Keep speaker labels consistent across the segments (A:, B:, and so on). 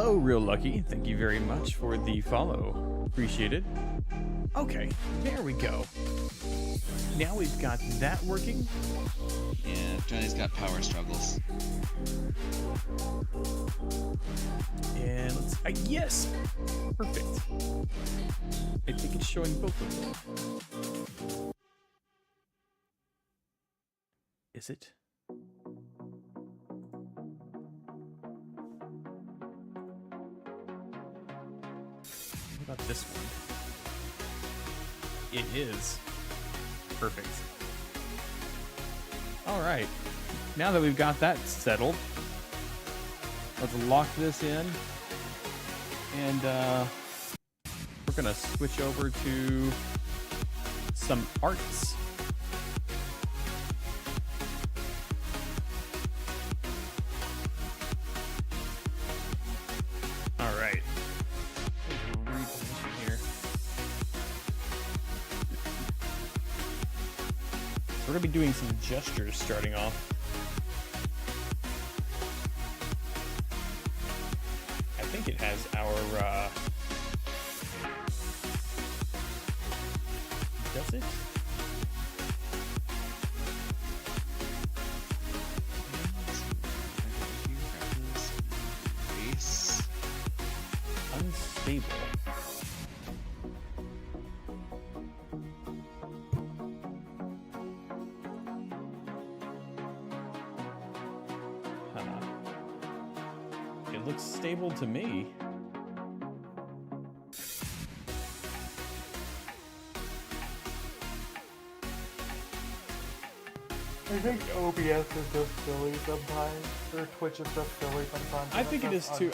A: hello, Real Lucky. Thank you very much for the follow. Appreciate it. Okay, there we go. Now we've got that working.
B: Yeah, Johnny's got power struggles.
A: And let's... yes! Perfect. I think it's showing both of them. Is it? What about this one? It is. Perfect. Alright. Now that we've got that settled, let's lock this in. And we're gonna switch over to some arts. Alright. Here. We're gonna be doing some gestures starting off. I think it has our does it?
B: Base.
A: Unstable. It looks stable to me.
C: I think OBS is just silly sometimes, or Twitch is just silly sometimes.
A: I think it is too.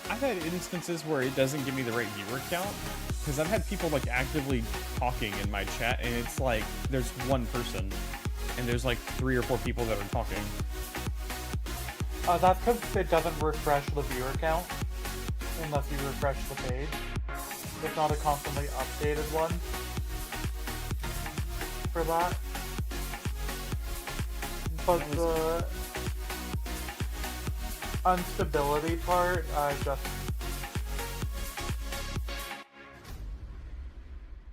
A: I've had instances where it doesn't give me the right viewer count, because I've had people like actively talking in my chat, and it's like there's one person, and there's like 3 or 4 people that are talking.
C: That's because it doesn't refresh the viewer count, unless you refresh the page. It's not a constantly updated one for that. But the instability part,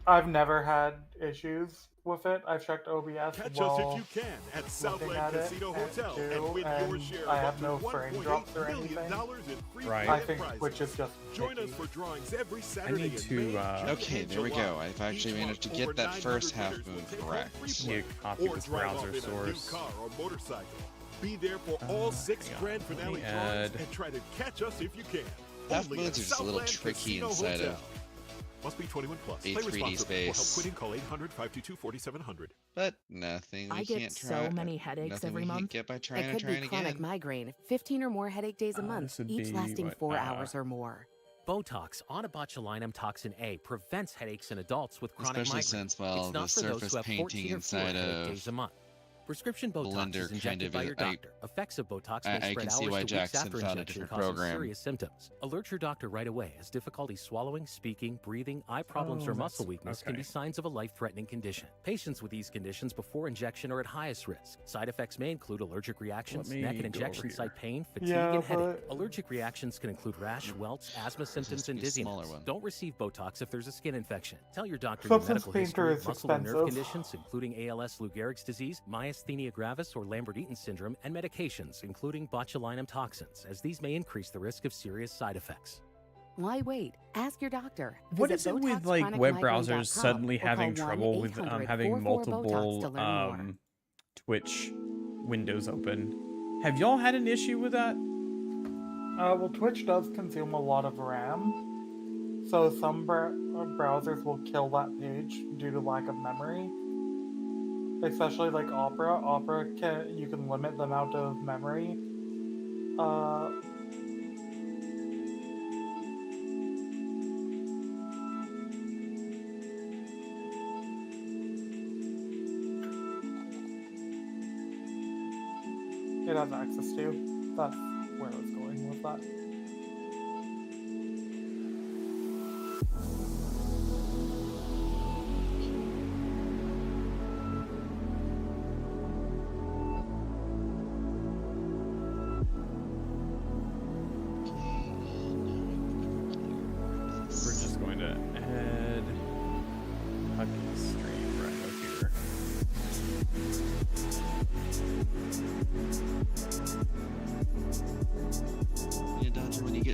C: I've never had issues with it. I've checked OBS
D: Catch us if you can at Southland Casino Hotel and win your share
C: I have
D: of
C: no
D: up to
C: frame drops or
D: $1.8
C: anything.
D: million in free
A: Right.
C: I
D: play
C: think
D: prizes.
C: Twitch is just
D: Join us
C: picky.
D: for drawings every Saturday
A: need
D: in
A: to,
D: May, June,
B: Okay,
D: and
B: there we
D: July.
B: go. I've actually
D: Each
B: managed to
D: month,
B: get
D: over
B: that first
D: 900
B: half
D: winners will
B: moon
D: take home
B: correct.
D: free
A: Just need
D: play
A: to copy
D: or
A: this
D: drive
A: browser
D: off in a new
A: source.
D: car or motorcycle. Be there for all 6
A: hang on.
D: grand
A: Let
D: finale
A: me
D: drawings
A: add-
D: and try to catch us if you can.
B: Half
D: Only
B: moons
D: at
B: are just a little
D: Southland
B: tricky
D: Casino
B: inside
D: Hotel.
B: of
D: Must be 21 plus.
B: a
D: Play
B: 3D
D: responsibly. For help
B: space.
D: quitting, call 800-522-4700.
B: But nothing we
E: I get
B: can't
E: so
B: try.
E: many headaches
B: nothing
E: every
B: we can't
E: month.
B: get by
E: It
B: trying and
E: could be
B: trying
E: chronic
B: again.
E: migraine, 15 or more headache days a month,
A: this would
E: each
A: be
E: lasting
A: what,
E: 4 hours or more.
F: Botox, onabotulinum toxin A, prevents headaches in adults with chronic
B: Especially
F: migraine.
B: since, well,
F: It's not
B: the
F: for those
B: surface
F: who have 14
B: painting
F: or fewer
B: inside
F: headache
B: of
F: days a month. Prescription Botox
B: Blender
F: is injected by your
B: I-
F: doctor. Effects of Botox
B: I
F: may spread
B: can see
F: hours
B: why
F: to weeks
B: Jackson
F: after
B: found it
F: injection,
B: your
F: causing
B: program.
F: serious symptoms. Alert your doctor right away, as difficulty swallowing, speaking, breathing, eye problems, or muscle weakness can be signs of a life-threatening condition. Patients with these conditions before injection are at highest risk. Side effects may include allergic reactions,
A: me
F: neck and
A: go
F: injection
A: over
F: site
A: here.
F: pain, fatigue,
C: Yeah,
F: and headache.
C: but-
F: Allergic reactions can include rash, welts, asthma symptoms,
B: to
F: and
B: be a smaller
F: dizziness.
B: one.
F: Don't receive Botox if there's a skin infection. Tell your doctor your
C: Substance
F: medical
C: painter
F: history,
C: is
F: muscle or nerve
C: expensive.
F: conditions, including ALS, Lou Gehrig's disease, myasthenia gravis, or Lambert-Eaton syndrome, and medications, including botulinum toxins, as these may increase the risk of serious side effects.
E: Why wait? Ask your doctor.
A: What
E: Visit
A: is it with like web browsers
E: BotoxChronicMigraine.com
A: suddenly
E: or call
A: having trouble with
E: 1-800-44-BOTOX
A: having multiple
E: to learn more.
A: Twitch windows open? Have y'all had an issue with that?
C: Well, Twitch does consume a lot of RAM, so some browsers will kill that page due to lack of memory. Especially like Opera. You can limit the amount of memory. It has access to. That's where I was going with that.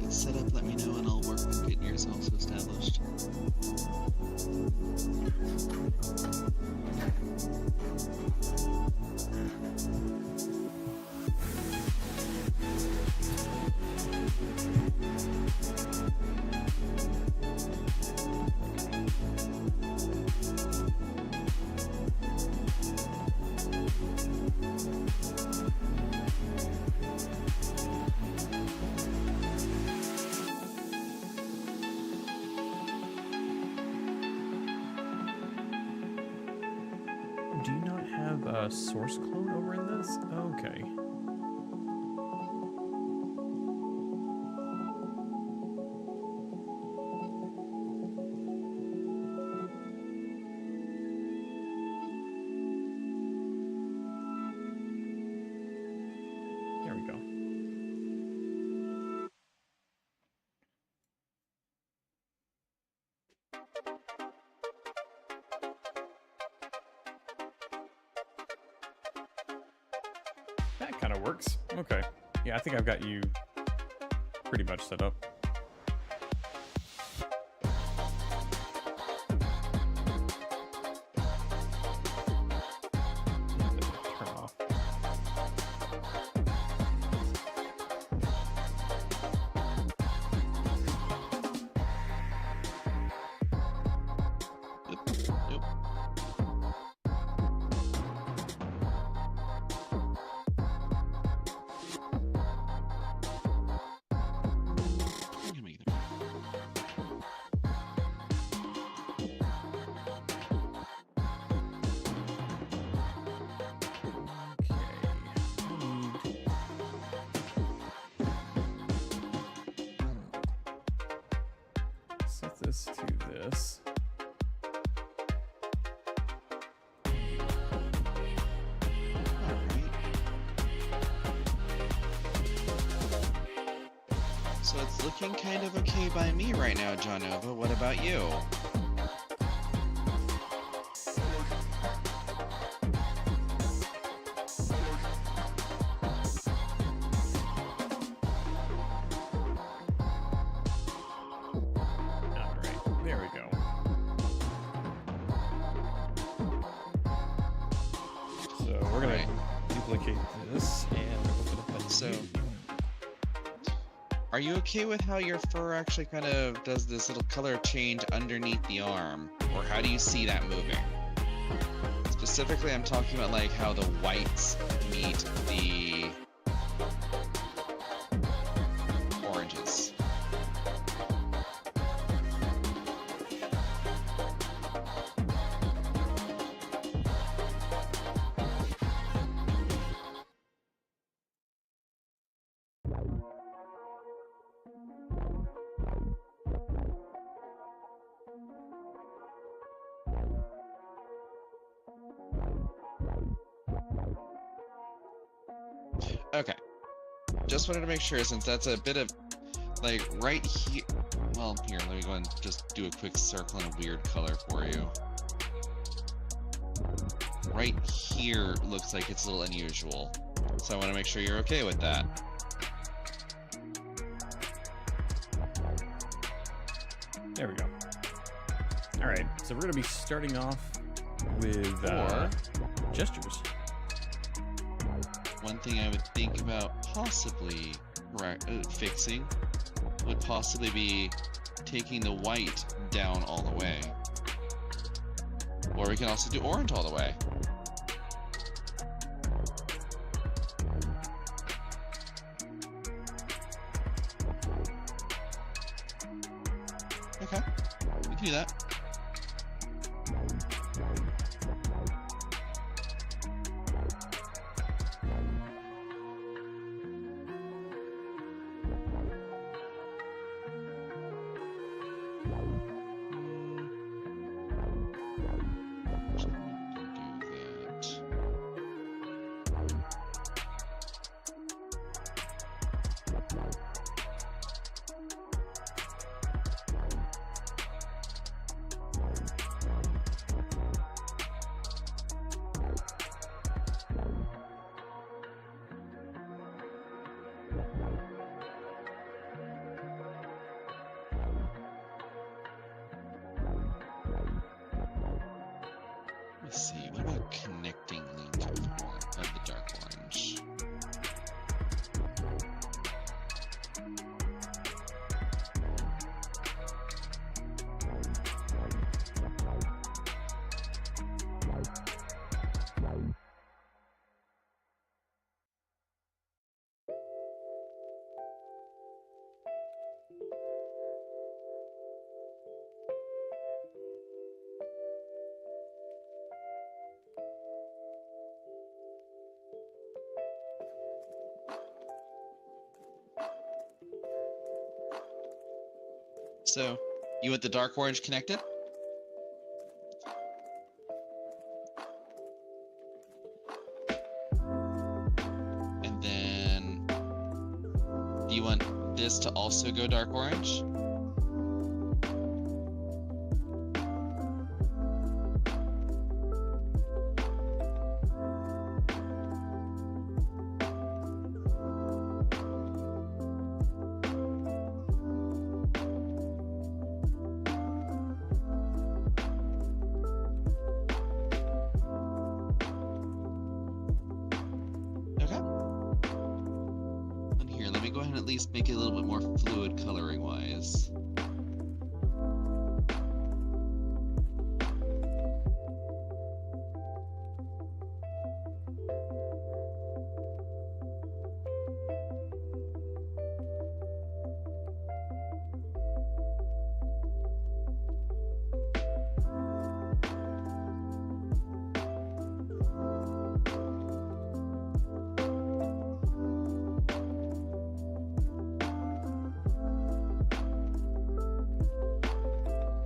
B: gets set up, let me know and I'll work on getting yours also established.
A: Do you not have a source clone over in this? Okay. There we go. That kind of works. Okay. Yeah, I think I've got you pretty much set up. Turn off.
B: Yep. You can make it.
A: Set this to this.
B: Alright. So it's looking kind of okay by me right now, John Nova. What about you?
A: Alright, there we go. So we're gonna
B: Right.
A: duplicate this and open up a
B: So,
A: new.
B: are you okay with how your fur actually kind of does this little color change underneath the arm? Or how do you see that moving? Specifically, I'm talking about like how the whites meet the oranges. Okay. Just wanted to make sure, since that's a bit of like right here. Well, here, let me go and just do a quick circle in a weird color for you. Right here looks like it's a little unusual. So I want to make sure you're okay with that.
A: There we go. All right, so we're gonna be starting off with gestures.
B: One thing I would think about possibly fixing would possibly be taking the white down all the way. Or we can also do orange all the way. Okay, we can do that. So, you want the dark orange connected? And then, do you want this to also go dark orange? Okay. And here, let me go ahead and at least make it a little bit more fluid coloring wise.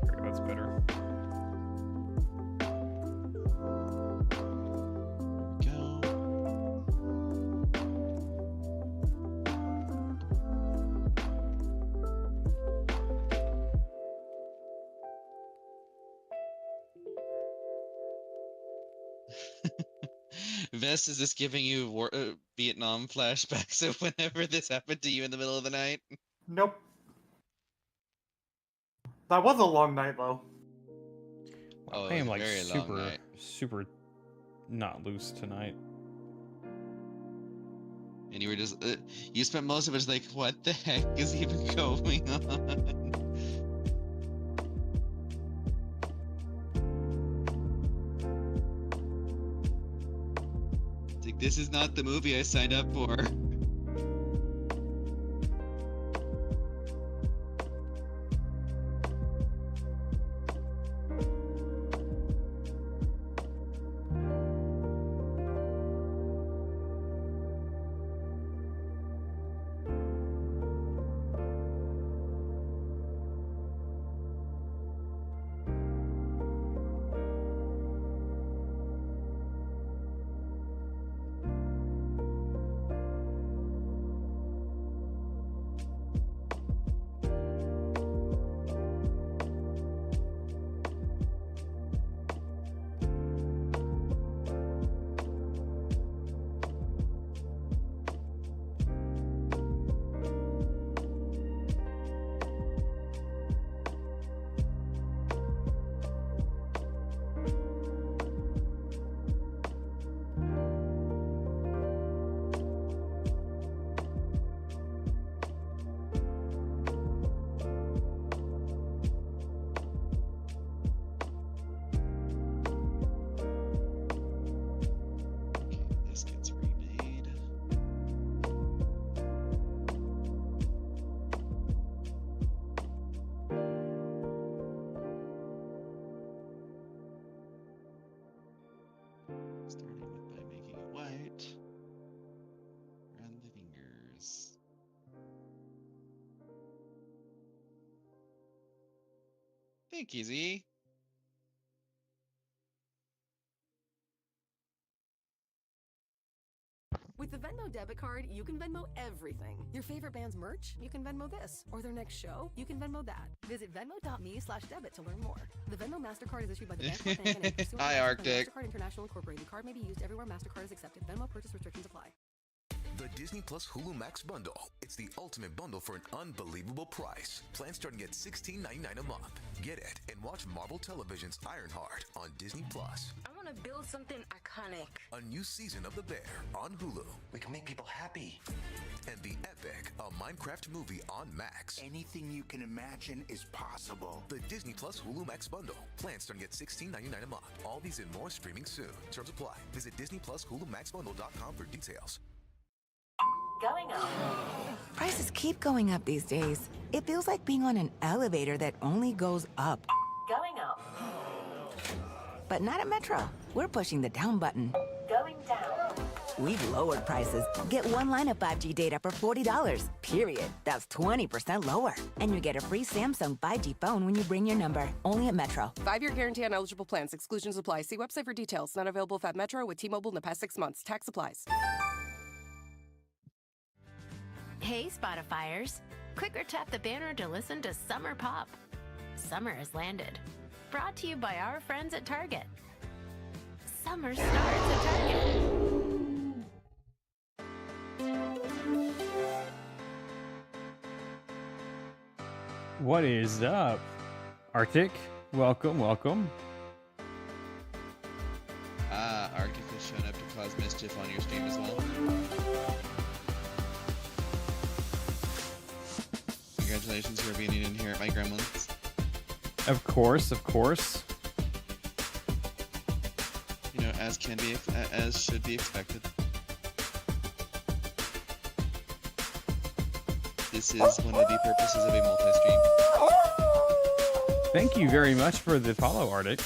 A: Okay, that's better.
B: Go. Vest, is this giving you Vietnam flashbacks of whenever this happened to you in the middle of the night?
C: Nope. That was a long night, though.
B: Oh,
A: I
B: it
A: am
B: was a
A: like
B: very long
A: super,
B: night.
A: super not loose tonight.
B: And you were just, you spent most of it like, what the heck is even going on? It's like, this is not the movie I signed up for. This gets remade. Starting with by making it white. Run the fingers. Thank you, Z.
E: With the Venmo debit card, you can Venmo everything. Your favorite band's merch? You can Venmo this. Or their next show? You can Venmo that. Visit venmo.me/debit to learn more. The Venmo MasterCard is issued by the Bancorp Bank and is pursuant
B: Hi,
E: to
B: Arctic.
E: MasterCard International Incorporated. The card may be used everywhere MasterCard is accepted. Venmo purchase restrictions apply.
G: The Disney Plus Hulu Max bundle. It's the ultimate bundle for an unbelievable price. Plans starting at $16.99 a month. Get it and watch Marvel Television's Ironheart on Disney Plus.
H: I want to build something iconic.
G: A new season of The Bear on Hulu.
I: We can make people happy.
G: And The Epic, a Minecraft movie on Max.
I: Anything you can imagine is possible.
G: The Disney Plus Hulu Max bundle. Plans starting at $16.99 a month. All these and more streaming soon. Terms apply. Visit DisneyPlusHuluMaxBundle.com for details.
J: Going up.
K: Prices keep going up these days. It feels like being on an elevator that only goes up.
J: Going up.
K: But not at Metro. We're pushing the down button.
J: Going down.
K: We've lowered prices. Get one line of 5G data for $40, period. That's 20% lower. And you get a free Samsung 5G phone when you bring your number. Only at Metro.
L: 5-year guarantee on eligible plans. Exclusions apply. See website for details. Not available at Metro with T-Mobile in the past 6 months. Tax applies.
M: Hey, Spotifyers. Click or tap the banner to listen to Summer Pop. Summer has landed. Brought to you by our friends at Target. Summer starts at Target.
A: What is up? Arctic, welcome, welcome.
B: Arctic has shown up to cause mischief on your stream as well. Congratulations for being in here at my gremlins.
A: Of course, of course.
B: You know, as should be expected. This is one of the purposes of a multi-stream.
A: Thank you very much for the follow, Arctic.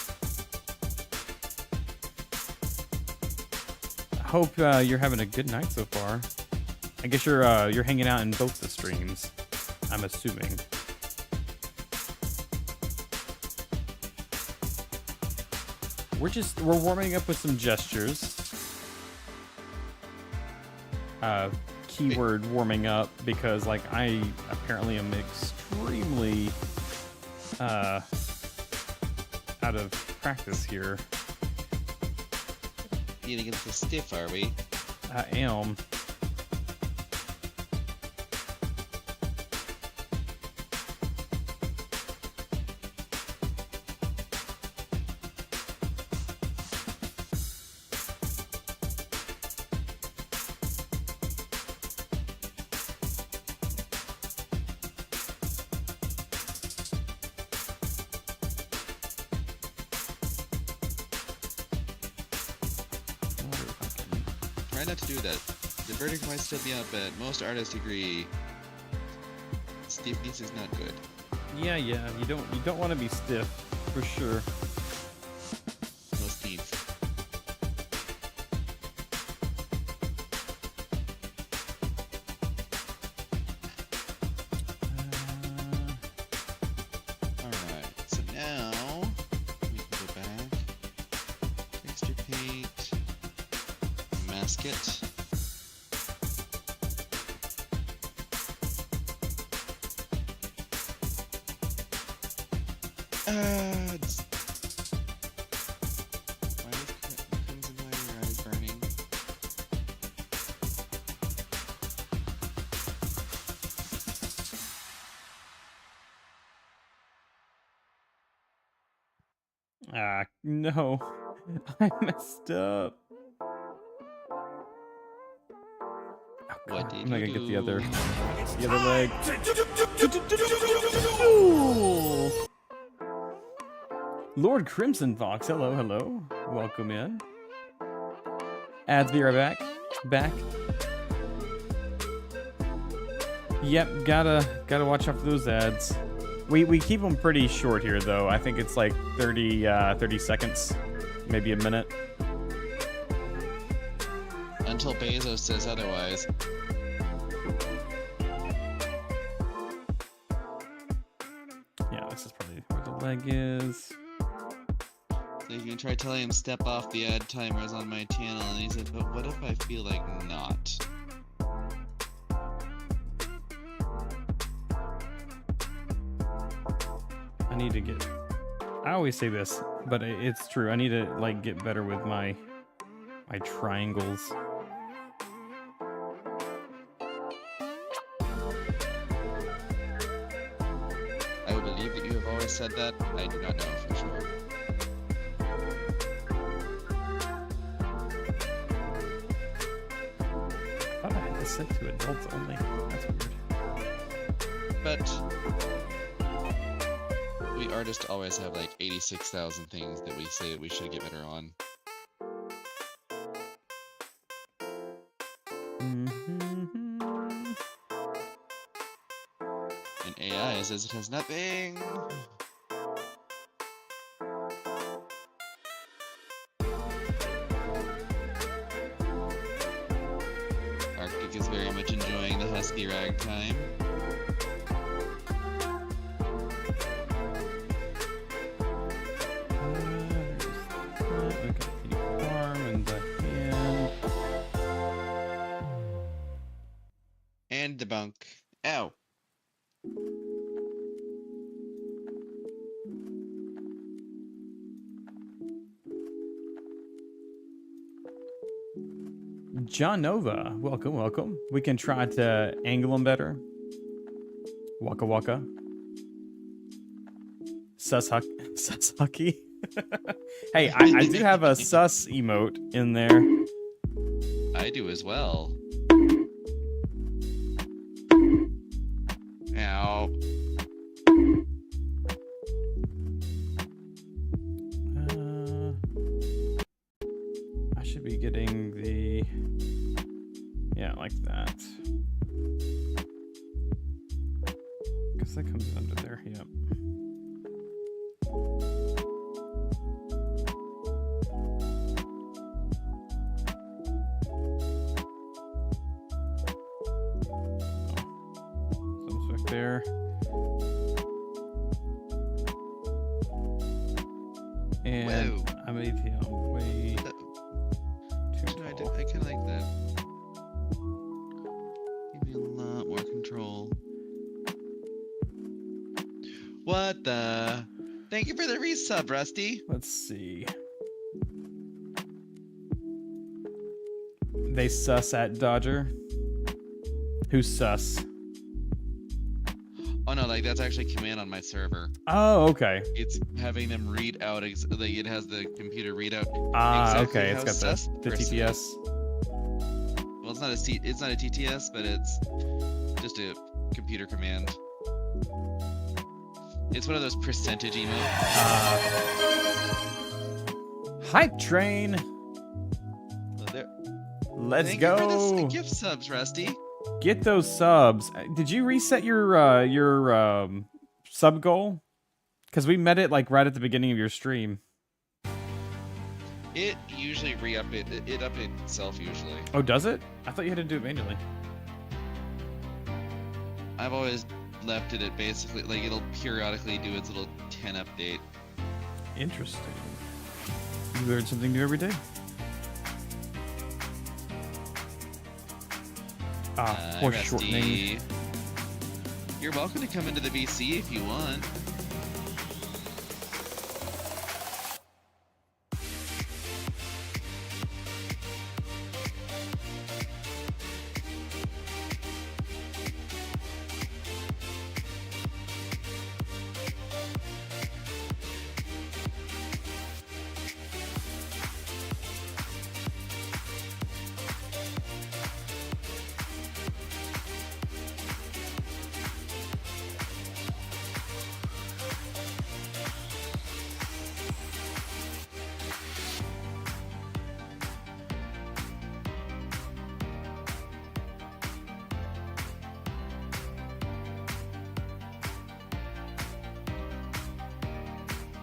A: Hope you're having a good night so far. I guess you're hanging out in both the streams, I'm assuming. We're warming up with some gestures. Keyword warming up because like I apparently am extremely out of practice here.
B: Getting into stiff, are we?
A: I am.
B: Try not to do that. The verdict might still be up, but most artists agree stiffness is not good.
A: Yeah, you don't want to be stiff for sure.
B: No Steve. Alright, so now we can go back. Texture paint. Mask it. Why is crimson why are your eyes burning?
A: No. I messed up.
B: What did
A: I'm not
B: you
A: gonna
B: do?
A: get the other leg. Lord Crimson Fox, hello, hello. Welcome in. Ads be right back. Yep, gotta watch out for those ads. We keep them pretty short here though. I think it's like 30 seconds, maybe a minute.
B: Until Bezos says otherwise.
A: Yeah, this is probably where the leg is.
B: So you can try telling him step off the ad timers on my channel, and he said, but what if I feel like not?
A: I need to get... I always say this, but it's true. I need to like get better with my triangles.
B: I would believe that you have always said that. I do not know for sure.
A: I thought I had this set to adults only. That's weird.
B: But we artists always have like 86,000 things that we say that we should get better on. And AI says it has nothing. Mike is very much enjoying the husky ragtime. And debunk. Ow.
A: John Nova, welcome, welcome. We can try to angle them better. Waka waka. Sushucky. Hey, I do have a sus emote in there.
B: I do as well. Ow.
A: I should be getting the... Yeah, like that. Because that comes under there, yep. There. And
B: whoa.
A: I made him way too tall.
B: I kind of like that. Give me a lot more control. What the? Thank you for the resub, Rusty.
A: Let's see. They sus at Dodger. Who's sus?
B: Oh no, like that's actually command on my server.
A: Oh, okay.
B: It's having them read out, like it has the computer read out.
A: Ah,
B: exactly
A: okay. It's got the TTS.
B: Well, it's not a TTS, but it's just a computer command. It's one of those percentage emotes.
A: Hype train. Let's
B: Thank
A: go.
B: You for the gift subs, Rusty.
A: Get those subs. Did you reset your sub goal? Because we met it like right at the beginning of your stream.
B: It usually it updates itself usually.
A: Oh, does it? I thought you had to do it manually.
B: I've always left it at basically like it'll periodically do its little 10 update.
A: Interesting. You learn something new every day. Foreshortening.
B: You're welcome to come into the VC if you want.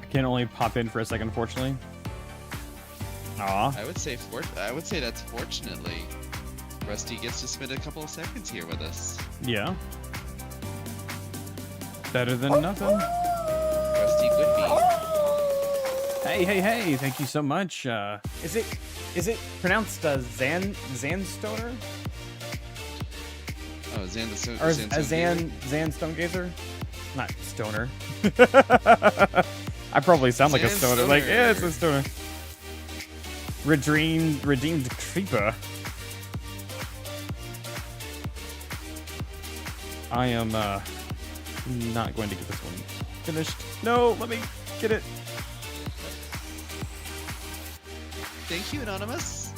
A: Can only pop in for a second, unfortunately. Aw.
B: I would say that's fortunately. Rusty gets to spend a couple of seconds here with us.
A: Yeah. Better than nothing.
B: Rusty Goodby.
A: Hey! Thank you so much. Is it pronounced Zanstoner?
B: Oh, Zan the Stone.
A: Or Zan Stonegazer? Not stoner. I probably sound like a stoner. Like, yeah, it's a stoner. Redeemed Creeper. I am not going to get this one finished. No, let me get it.
B: Thank you, Anonymous.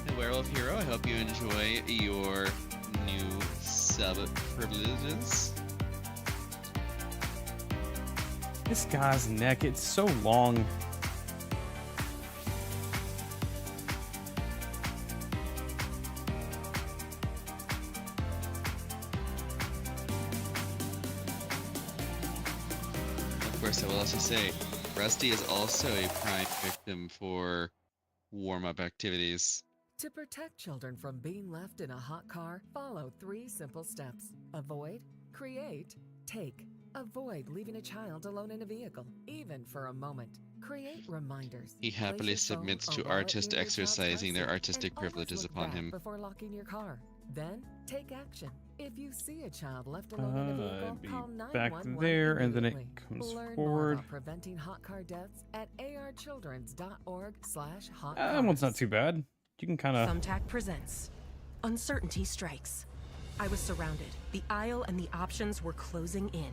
B: And Werewolf Hero, I hope you enjoy your new sub privileges.
A: This guy's neck, it's so long.
B: Of course, I will also say, Rusty is also a prime victim for warm-up activities.
N: To protect children from being left in a hot car, follow 3 simple steps. Avoid, create, take. Avoid leaving a child alone in a vehicle, even for a moment. Create reminders.
B: He happily submits to artist exercising their artistic privileges upon him.
N: Before locking your car. Then, take action. If you see a child left alone in a vehicle, call 911
A: back there, and then it comes
N: Learn
A: forward.
N: more about preventing hot car deaths at archildrens.org/hot.
A: That one's not too bad. You can kind of.
O: Thumbtack presents. Uncertainty strikes. I was surrounded. The aisle and the options were closing in.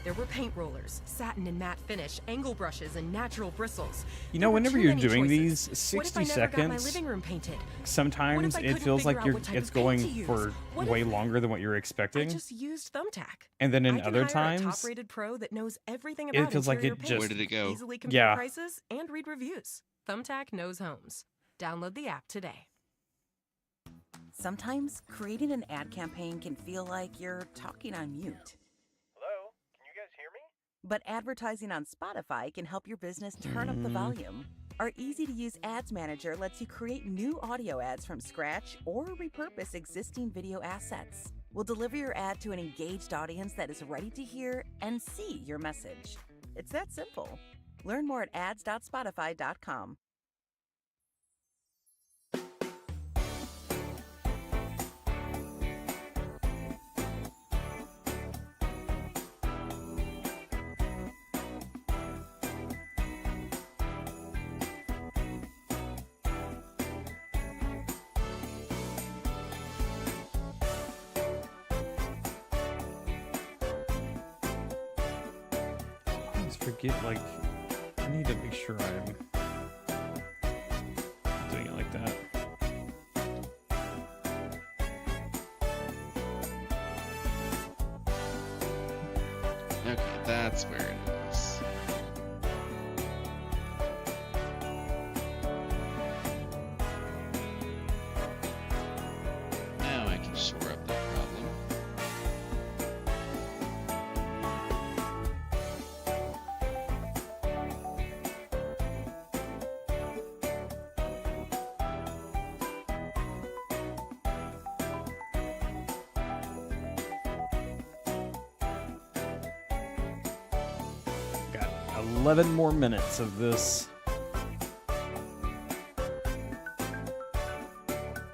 O: There were paint rollers, satin and matte finish, angle brushes, and natural bristles.
A: You know, whenever you're doing these 60
O: What if I never got my
A: seconds,
O: living room painted?
A: sometimes it feels like it's going for
O: What
A: way
O: if-
A: longer than what you're
O: I
A: expecting.
O: just used Thumbtack.
A: And then in
O: I can
A: other
O: hire a
A: times,
O: top-rated pro that knows everything
A: it
O: about
A: feels like
O: interior
A: it
O: paint,
A: just-
B: Where did it go?
O: Easily compare
A: Yeah.
O: prices and read reviews. Thumbtack knows homes. Download the app today.
P: Sometimes creating an ad campaign can feel like you're talking on mute.
Q: Hello? Can you guys hear me?
P: But advertising on Spotify can help your business turn up the volume. Our easy-to-use ads manager lets you create new audio ads from scratch or repurpose existing video assets. We'll deliver your ad to an engaged audience that is ready to hear and see your message. It's that simple. Learn more at ads.spotify.com.
A: I always forget, like, I need to make sure I'm doing it like that.
B: Okay, that's where it is. Now I can shore up that problem.
A: Got 11 more minutes of this.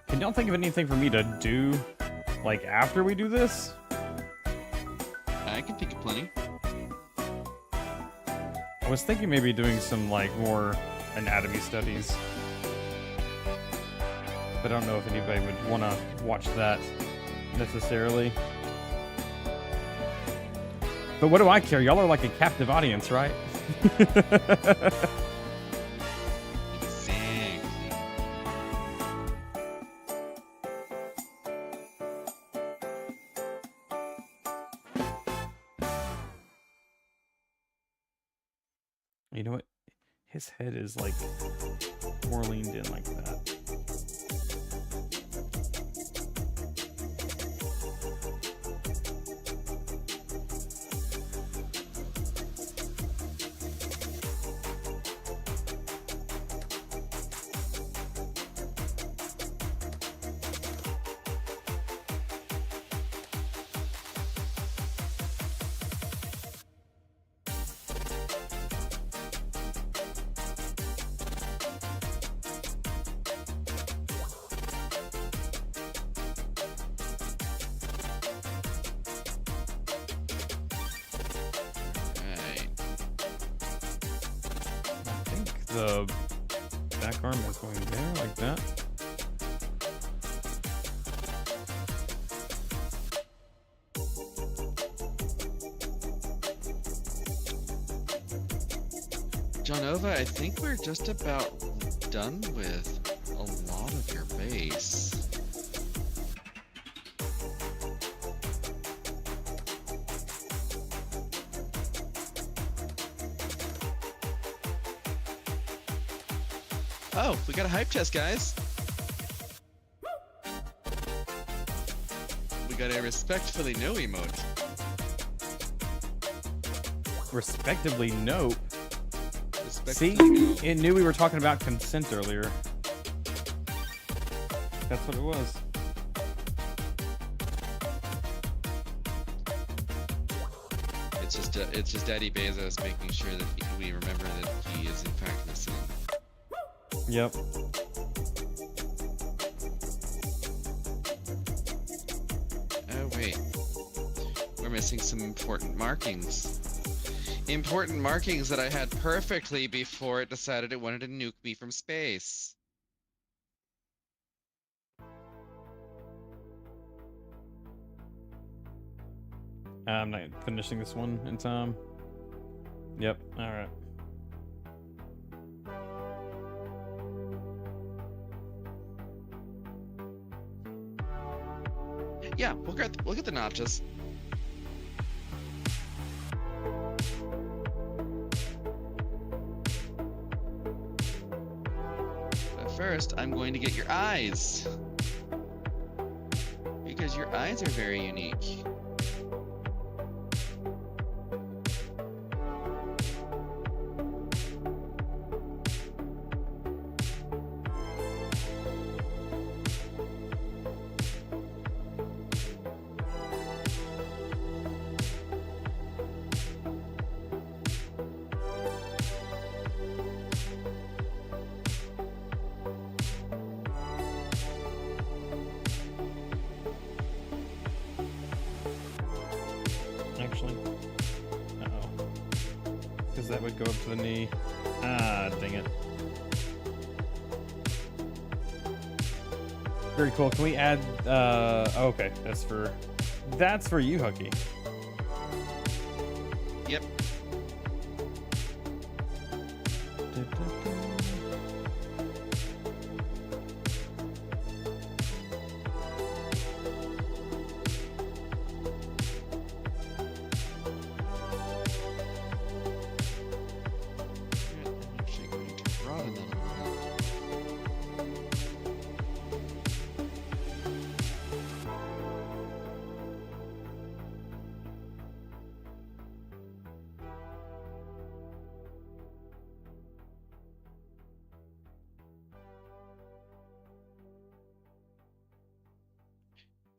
A: Can y'all think of anything for me to do, like, after we do this?
B: I can think of plenty.
A: I was thinking maybe doing some, like, more anatomy studies. But I don't know if anybody would want to watch that necessarily. But what do I care? Y'all are like a captive audience, right? You know what? His head is like more leaned in like that. The back arm is going there like that.
B: Johnova, I think we're just about done with a lot of your base. Oh, we got a hype test, guys. We got a respectfully no emote.
A: Respectively, nope. See,
B: Respectfully no.
A: it knew we were talking about consent earlier. That's what it was.
B: It's just Daddy Bezos making sure that we remember that he is in fact missing.
A: Yep.
B: Oh wait, we're missing some important markings. Important markings that I had perfectly before it decided it wanted to nuke me from space.
A: I'm not finishing this one in time. Yep, alright.
B: Yeah, we'll get the notches. But first, I'm going to get your eyes. Because your eyes are very unique.
A: Actually. Uh-oh. Because that would go up to the knee. Ah, dang it. Very cool. Can we add, oh, okay. That's for you, Hookie.
B: Yep.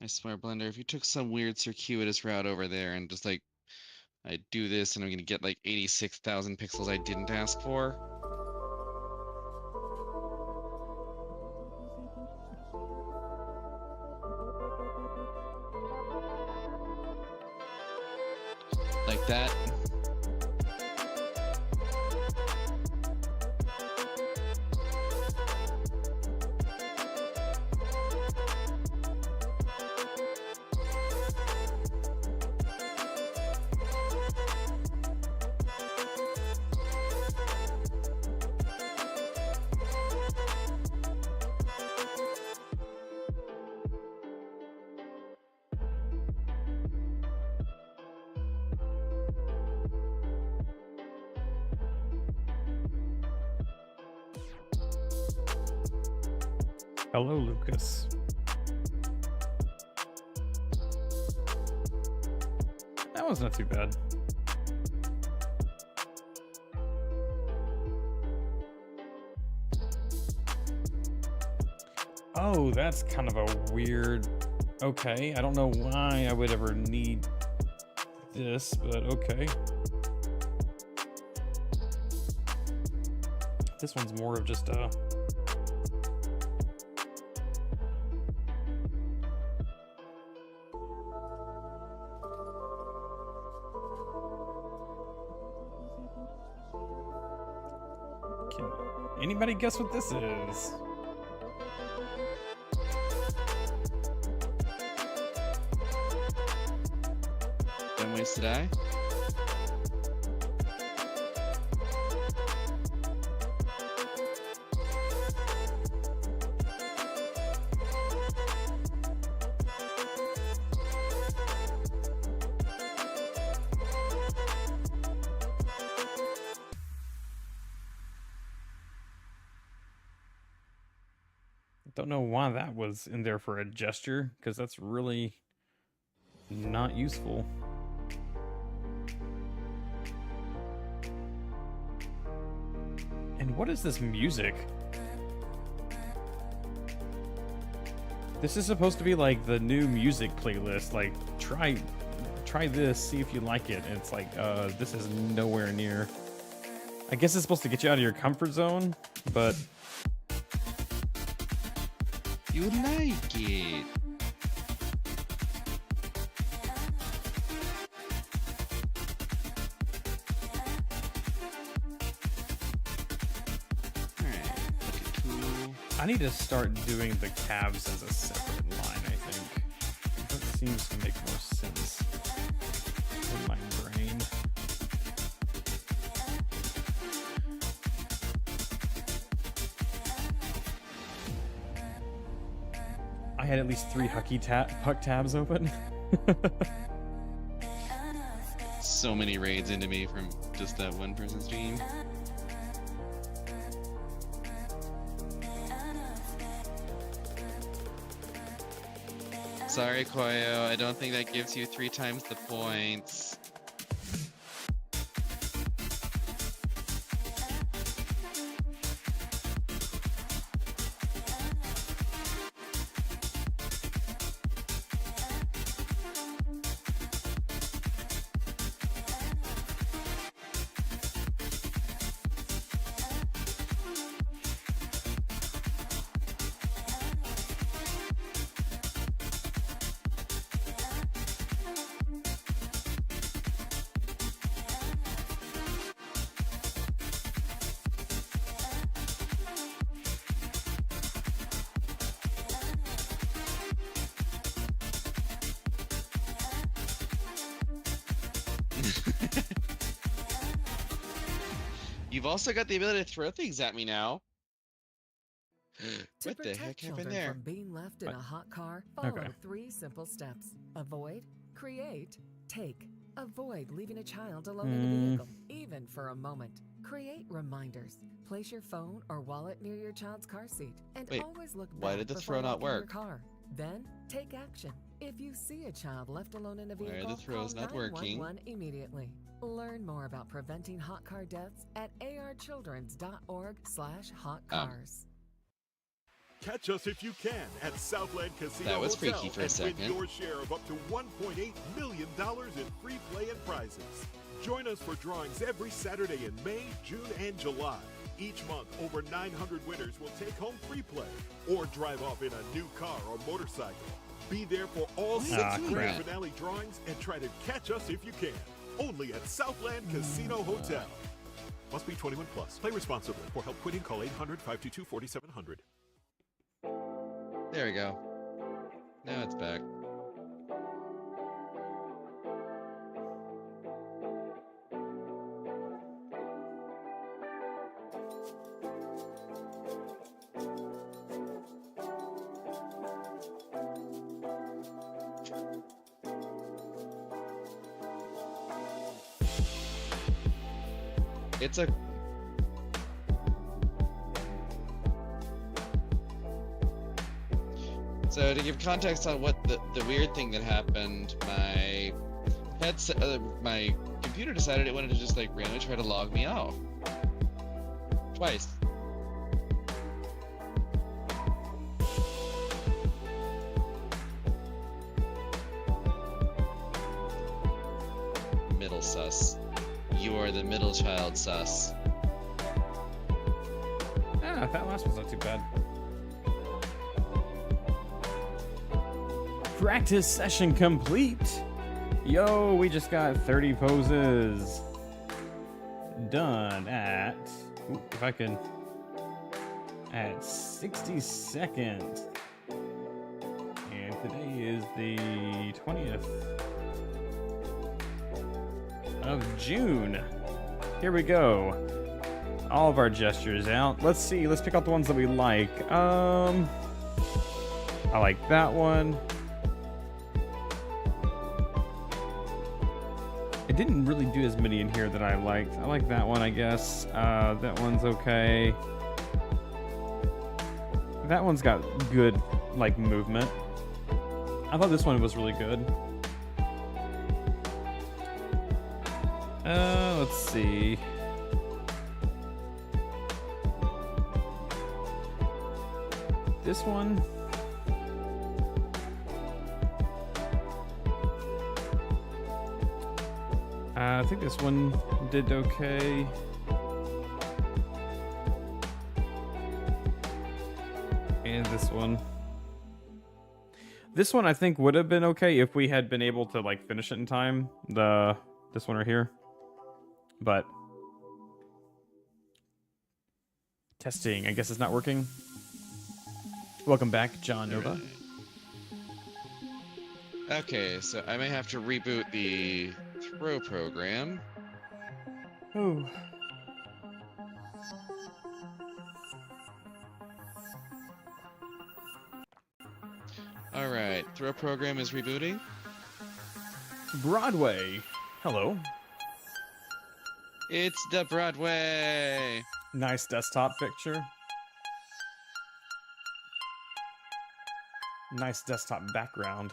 B: I swear, Blender, if you took some weird circuitous route over there and just like, I do this and I'm gonna get like 86,000 pixels I didn't ask for. Like that.
A: Hello, Lucas. That one's not too bad. Oh, that's kind of a weird... Okay, I don't know why I would ever need this, but okay. This one's more of just a... Can anybody guess what this is?
B: Don't waste it, eye.
A: Don't know why that was in there for a gesture, because that's really not useful. And what is this music? This is supposed to be like the new music playlist. Like, try this, see if you like it. And it's like, this is nowhere near. I guess it's supposed to get you out of your comfort zone, but
B: you like it.
A: I need to start doing the calves as a separate line, I think. That seems to make more sense in my brain. I had at least 3 Huck tabs open.
B: So many raids into me from just that one person's stream. Sorry, Koyo, I don't think that gives you 3 times the points. You've also got the ability to throw things at me now.
N: To
B: What the heck
N: protect
B: happened
N: children
B: there?
N: from being left in a hot car, follow 3 simple steps. Avoid, create, take. Avoid leaving a child alone in a vehicle, even for a moment. Create reminders. Place your phone or wallet near your child's car seat, and
B: Wait,
N: always look
B: why
N: back
B: did the
N: before
B: throw not
N: locking your
B: work?
N: car. Then take action. If you see a child left alone in a
B: Why are
N: vehicle,
B: the throws
N: call
B: not working?
N: 911 immediately. Learn more about preventing hot car deaths at archildrens.org/hotcars.
D: Catch us if you can at Southland Casino
B: That was
D: Hotel
B: freaky for a
D: and
B: second.
D: win your share of up to $1.8 million in free play and prizes. Join us for drawings every Saturday in May, June, and July. Each month, over 900 winners will take home free play or drive off in a new car or motorcycle. Be there for all 6 grand finale drawings and try to catch us if you can. Only at Southland Casino Hotel. Must be 21 plus. Play responsibly. For help quitting, call 800-522-4700.
B: There we go. Now it's back. It's a So to give context on what the weird thing that happened, my headset, my computer decided it wanted to just like randomly try to log me out. Twice. Middle sus. You are the middle child sus.
A: Ah, that last one's not too bad. Practice session complete. Yo, we just got 30 poses done at, if I can, at 60 seconds. And today is the 20th of June. Here we go. All of our gestures out. Let's see. Let's pick out the ones that we like. I like that one. It didn't really do as many in here that I liked. I like that one, I guess. That one's okay. That one's got good, like, movement. I thought this one was really good. Let's see. This one. I think this one did okay. And this one. This one I think would have been okay if we had been able to like finish it in time. This one right here. But testing, I guess it's not working. Welcome back, John Nova.
B: Okay, so I may have to reboot the throw program.
A: Oh.
B: All right, throw program is rebooting.
A: Broadway. Hello.
B: It's the Broadway.
A: Nice desktop picture. Nice desktop background.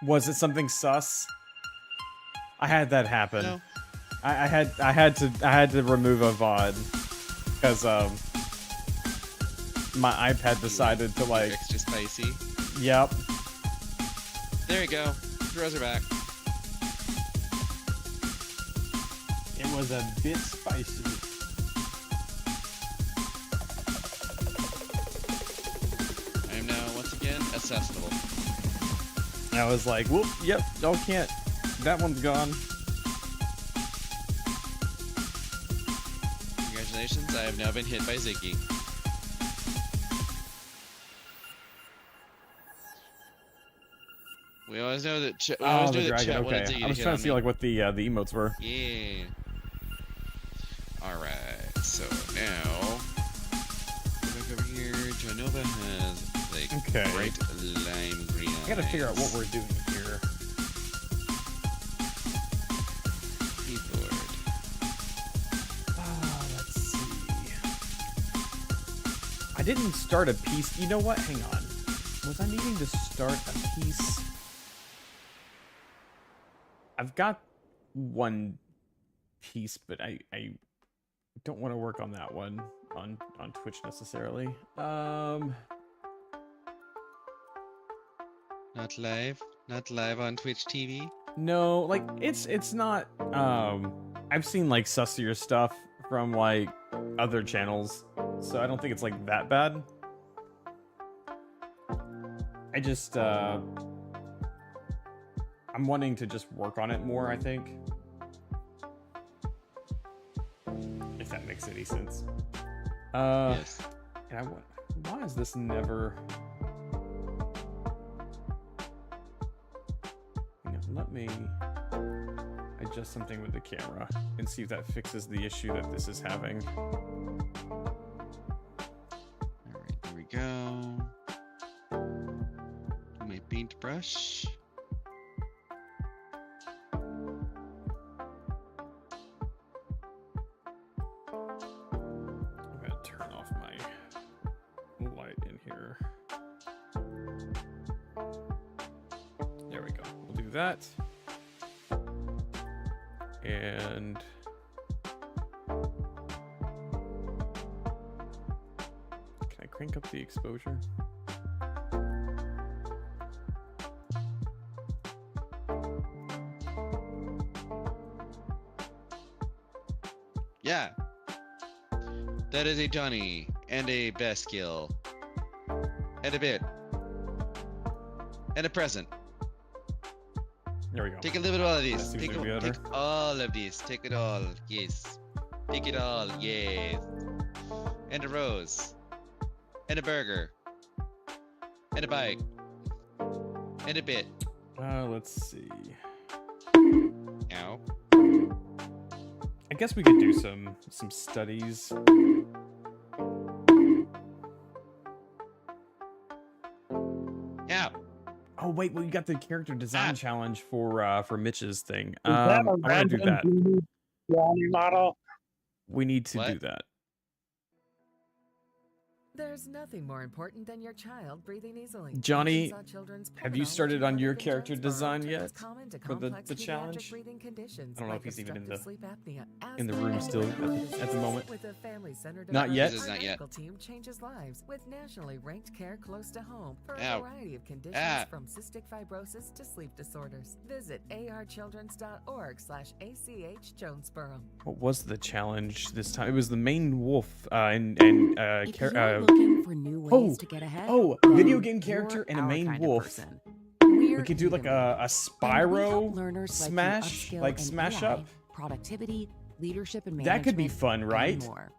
A: Was it something sus? I had that happen.
B: No.
A: I had to remove a VOD because my iPad decided to like
B: extra spicy.
A: Yep.
B: There you go. Throws are back.
A: It was a bit spicy.
B: I am now once again accessible.
A: I was like, whoop, yep, y'all can't. That one's gone.
B: Congratulations, I have now been hit by Ziggy. We always know that. We always knew that Chet wanted Ziggy
A: I was
B: to hit
A: trying
B: on
A: to see
B: me.
A: like what the emotes were.
B: Yeah. All right. So now, go back over here. Janova has like bright lime green.
A: I gotta figure out what we're doing here.
B: Keyboard.
A: Let's see. I didn't start a piece. You know what? Hang on. Was I needing to start a piece? I've got one piece, but I don't want to work on that one on Twitch necessarily.
B: Not live on Twitch TV.
A: No, like it's not. I've seen like sussier stuff from like other channels, so I don't think it's like that bad. I just I'm wanting to just work on it more, I think. If that makes any sense.
B: Yes.
A: And why is this never... Let me adjust something with the camera and see if that fixes the issue that this is having.
B: Alright, there we go. My paintbrush.
A: I'm gonna turn off my light in here. There we go. We'll do that. And can I crank up the exposure?
B: Yeah. That is a Johnny and a Bastille and a bit and a present.
A: There we go.
B: Take a little bit of all of these.
A: That seems
B: Take
A: to be better.
B: all of these. Take it all. Yes. Take it all. Yes. And a rose. And a burger. And a bike. And a bit.
A: Let's see.
B: Ow.
A: I guess we could do some studies.
B: Yeah.
A: Oh wait, we got the character design challenge for Mitch's thing.
C: Is
A: I
C: that a
A: want to do
C: random
A: that.
C: Johnny model?
A: We need to do that.
N: There's nothing more important than your child breathing easily.
A: Johnny,
N: Arkansas Children's
A: have you
N: Pulmonology
A: started on your
N: Clinic in
A: character
N: Jonesboro
A: design
N: turns
A: yet
N: common to
A: for the
N: complex
A: challenge?
N: pediatric breathing conditions
A: I don't know
N: like
A: if he's even in the
N: obstructive sleep apnea,
A: in the
N: asthma,
A: room
N: and
A: still
N: lung
A: at the
N: disease.
A: moment.
N: With a family-centered
A: Not
N: approach,
A: yet.
N: our
B: Not yet.
N: medical team changes lives with nationally ranked care close to home for a
B: Ow.
N: variety of conditions from cystic fibrosis to sleep disorders. Visit archildrens.org/ACH Jonesboro.
A: What was the challenge this time? It was the main wolf
K: If you're looking for new ways to get ahead,
A: video
K: then
A: game character
K: you're
A: and a
K: our
A: main
K: kind of
A: wolf.
K: person.
A: We could do like a Spyro smash, like smash
K: AI,
A: up.
K: productivity, leadership, and
A: That
K: management.
A: could be fun, right?
K: And more.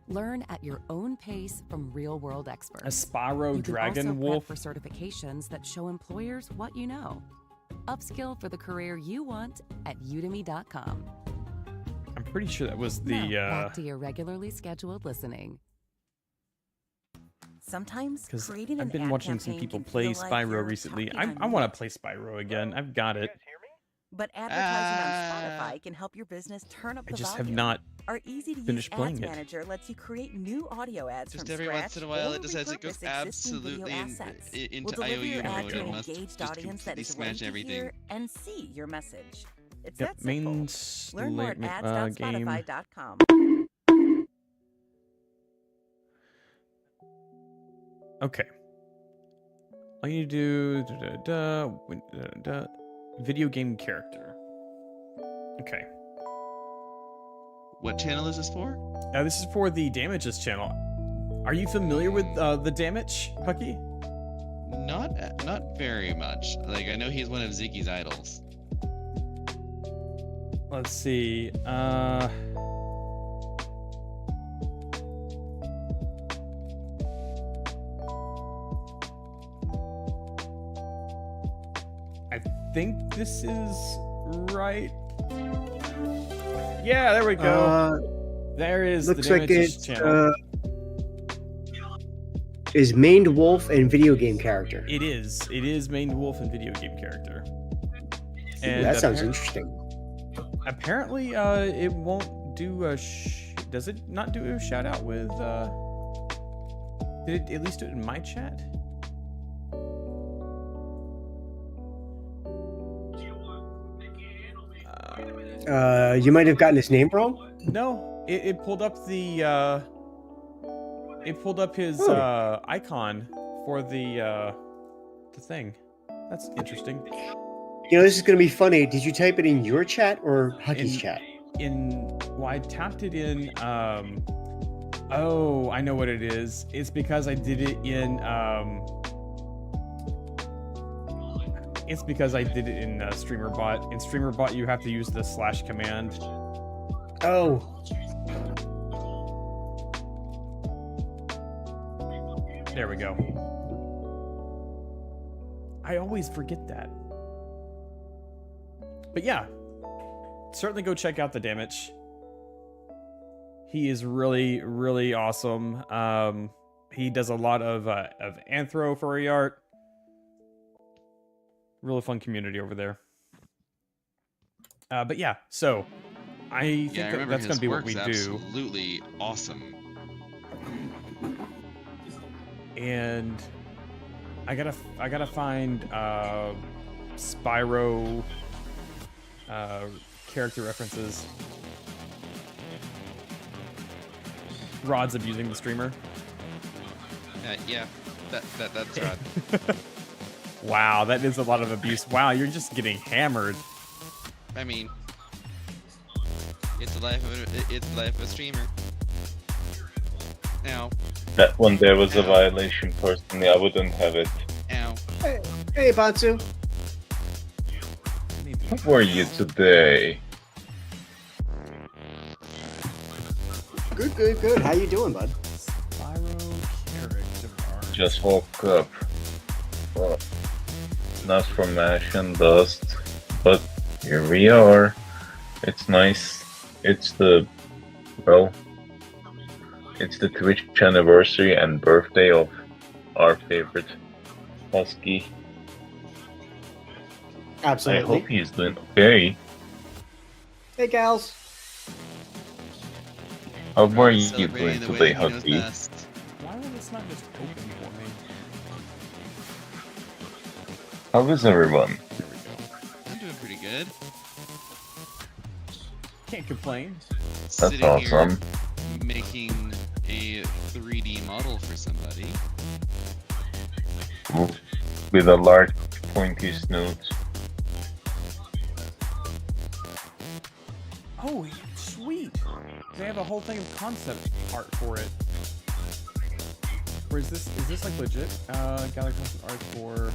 K: Learn at your own pace from real-world experts.
A: A Spyro
K: you can
A: dragon
K: also
A: wolf.
K: prep for certifications that show employers what you know. Upskill for the career you want at udemy.com.
A: I'm pretty sure that was the.
K: Now, back to your regularly scheduled listening.
P: Sometimes
A: Because
P: creating
A: I've
P: an
A: been
P: ad
A: watching some
P: campaign
A: people
P: can
A: play
P: feel like
A: Spyro
P: you're
A: recently.
P: talking
A: I
P: on
A: want
P: mute.
A: to play Spyro again. I've got it.
P: But advertising on Spotify can help your business turn up
A: I
P: the
A: just
P: volume.
A: have not
P: Our easy-to-use
A: finished
P: ads
A: playing it.
P: manager lets you create new audio ads
B: Just
P: from
B: every
P: scratch
B: once in a while,
P: or
B: it decides it goes
P: repurpose existing video
B: absolutely
P: assets.
B: into
P: We'll deliver
B: IOU
P: your ad
B: mode
P: to
B: and
P: an
B: must
P: engaged
B: just
P: audience that
B: completely
P: is ready
B: smash
P: to
B: everything.
P: hear and see your message. It's
A: Yep,
P: that simple.
A: main
P: Learn more at
A: game.
P: ads.spotify.com.
A: Okay. All you do video game character. Okay.
B: What channel is this for?
A: This is for the Damages channel. Are you familiar with the Damage, Hucky?
B: Not very much. Like, I know he's one of Ziggy's idols.
A: Let's see. I think this is right. Yeah, there we go. There is
R: Looks
A: the
R: like
A: Damages
R: it's
A: channel.
R: is maned wolf and video game character.
A: It is. It is main wolf and video game character.
R: Ooh, that sounds interesting.
A: Apparently, it won't do a. Does it not do a shout out with? Did it at least do it in my chat?
R: You might have gotten his name wrong.
A: No, it pulled up the. It pulled up his icon for the thing. That's interesting.
R: You know, this is going to be funny. Did you type it in your chat or Hucky's chat?
A: Well, I tapped it in. Oh, I know what it is. It's because I did it in. It's because I did it in StreamerBot. In StreamerBot, you have to use the / command.
R: Oh.
A: There we go. I always forget that. But yeah, certainly go check out the Damage. He is really, really awesome. He does a lot of anthro furry art. Really fun community over there. But yeah, so I think that's going to be what we do.
B: Absolutely awesome.
A: And I gotta find Spyro character references. Rod's abusing the streamer.
B: Yeah, that's Rod.
A: Wow, that is a lot of abuse. Wow, you're just getting hammered.
B: I mean, it's the life of a streamer. Ow.
S: That one there was a violation. Personally, I wouldn't have it.
B: Ow.
R: Hey, Batsu.
S: How are you today?
R: Good. How you doing, bud?
S: Just woke up. Well, not from ash and dust, but here we are. It's nice. It's the Twitch anniversary and birthday of our favorite Husky.
R: Absolutely.
S: I hope he's doing okay.
R: Hey, gals.
S: How are you doing today, Husky?
A: Why will this not just
S: How is everyone?
A: There we go.
B: I'm doing pretty good.
A: Can't complain.
S: That's
B: Sitting
S: awesome.
B: here making a 3D model for somebody.
S: With a large pointy snoot.
A: Oh, sweet! They have a whole thing of concept art for it. Or is this like legit? Gather concept art for...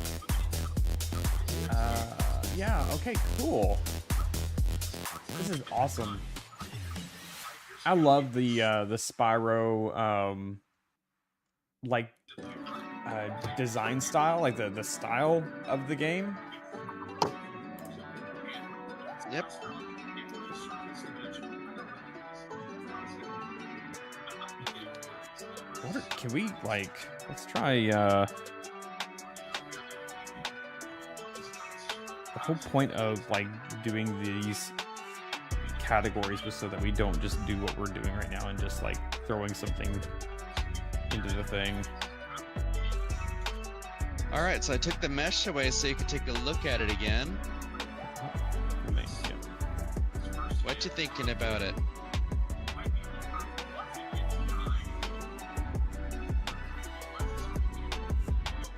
A: yeah, okay, cool. This is awesome. I love the Spyro, like, design style, like the style of the game.
B: Yep.
A: Can we, like, let's try, the whole point of, like, doing these categories was so that we don't just do what we're doing right now and just, like, throwing something into the thing.
B: Alright, so I took the mesh away so you could take a look at it again. What you thinking about it?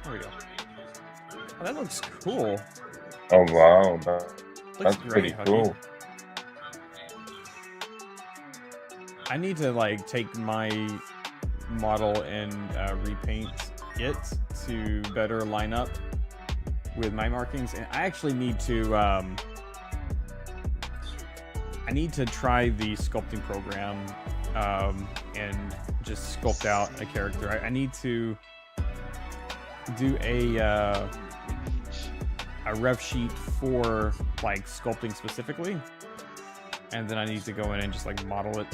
A: There we go. Oh, that looks cool.
S: Oh wow, that's
A: great,
S: pretty
A: Huggy.
S: cool.
A: I need to, like, take my model and repaint it to better line up with my markings, and I actually need to try the sculpting program and just sculpt out a character. I need to do a rev sheet for, like, sculpting specifically, and then I need to go in and just, like, model it.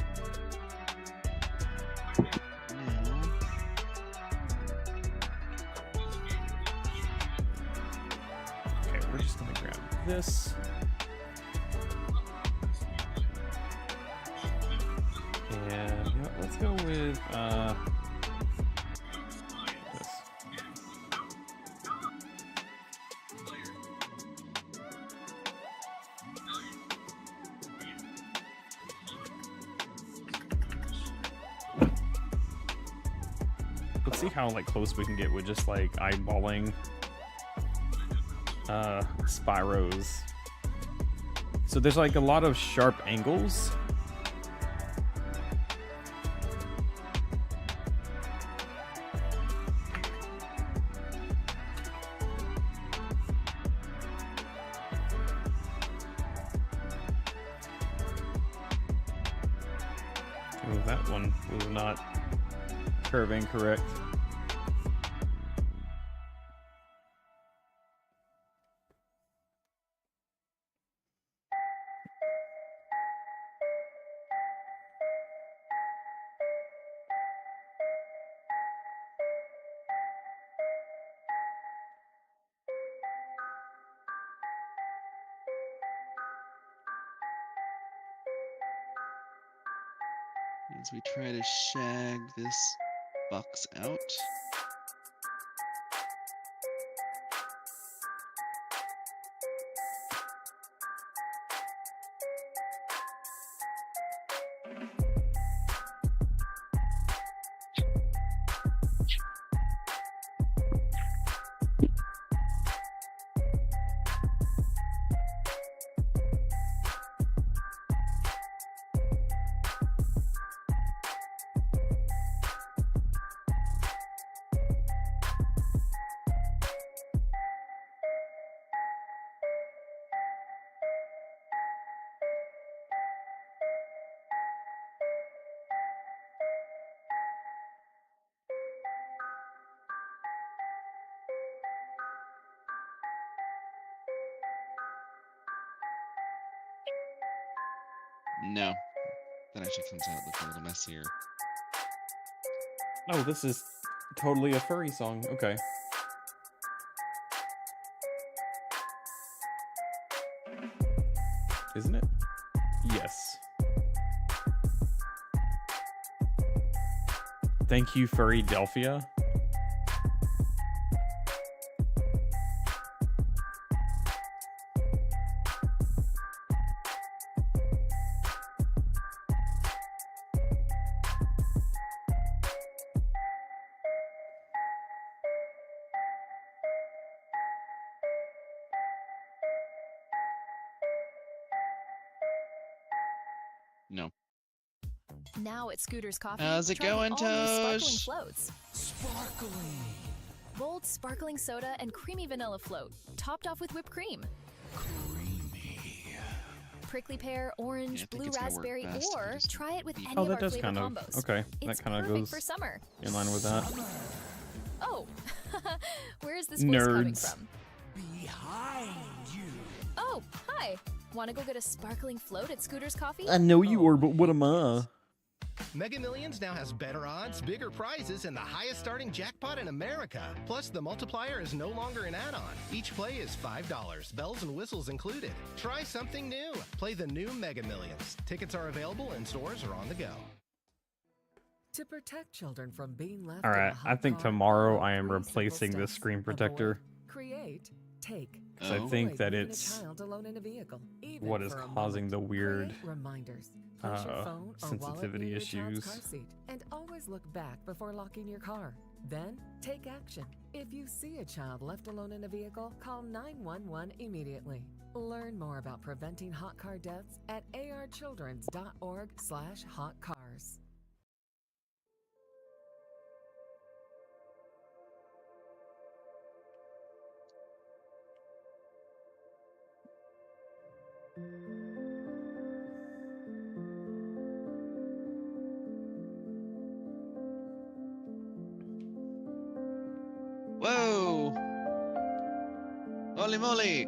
A: Okay, we're just gonna grab this. And you know, let's go with this. Let's see how, like, close we can get with just, like, eyeballing Spyros. So there's, like, a lot of sharp angles. Oh, that one was not curving correct.
B: As we try to shag this box out. No, that actually comes out looking a little messier.
A: Oh, this is totally a furry song. Okay. Isn't it? Yes. Thank you, Furry Delphia.
B: No.
T: Now at Scooter's Coffee,
B: How's it
T: try the
B: going,
T: all-new sparkling
B: Tosh?
T: floats.
I: Sparkling.
T: Bold sparkling soda and creamy vanilla float, topped off with whipped cream. Prickly pear, orange,
B: Yeah, I think
T: blue
B: it's gonna work
T: raspberry,
B: best if we
T: or
B: just
T: try it with any
A: Oh,
T: of
A: that
T: our
A: does
T: flavor
A: kind of
T: combos.
A: okay.
T: It's
A: That kind of
T: perfect
A: goes
T: for summer.
A: in line with that.
T: Oh, where is this voice coming
A: Nerds.
T: from?
I: Behind you.
T: Oh, hi. Want to go get a sparkling float at Scooter's Coffee?
A: I know you are, but what am I?
U: Mega Millions now has better odds, bigger prizes, and the highest starting jackpot in America. Plus, the multiplier is no longer an add-on. Each play is $5, bells and whistles included. Try something new. Play the new Mega Millions. Tickets are available in stores or on the go.
N: To protect children from being left
A: All
N: in a
A: right,
N: hot
A: I think
N: car,
A: tomorrow
N: follow
A: I am
N: 3 simple
A: replacing this
N: steps.
A: screen protector.
N: Avoid, create, take.
A: 'Cause I think
N: Avoid
A: that
N: leaving a
A: it's
N: child alone in a vehicle, even
A: what is
N: for a
A: causing
N: moment.
A: the weird
N: Create reminders. Place your phone or wallet
A: sensitivity
N: near your child's
A: issues.
N: car seat, and always look back before locking your car. Then take action. If you see a child left alone in a vehicle, call 911 immediately. Learn more about preventing hot car deaths at archildrens.org/hotcars.
B: Whoa! Holy moly!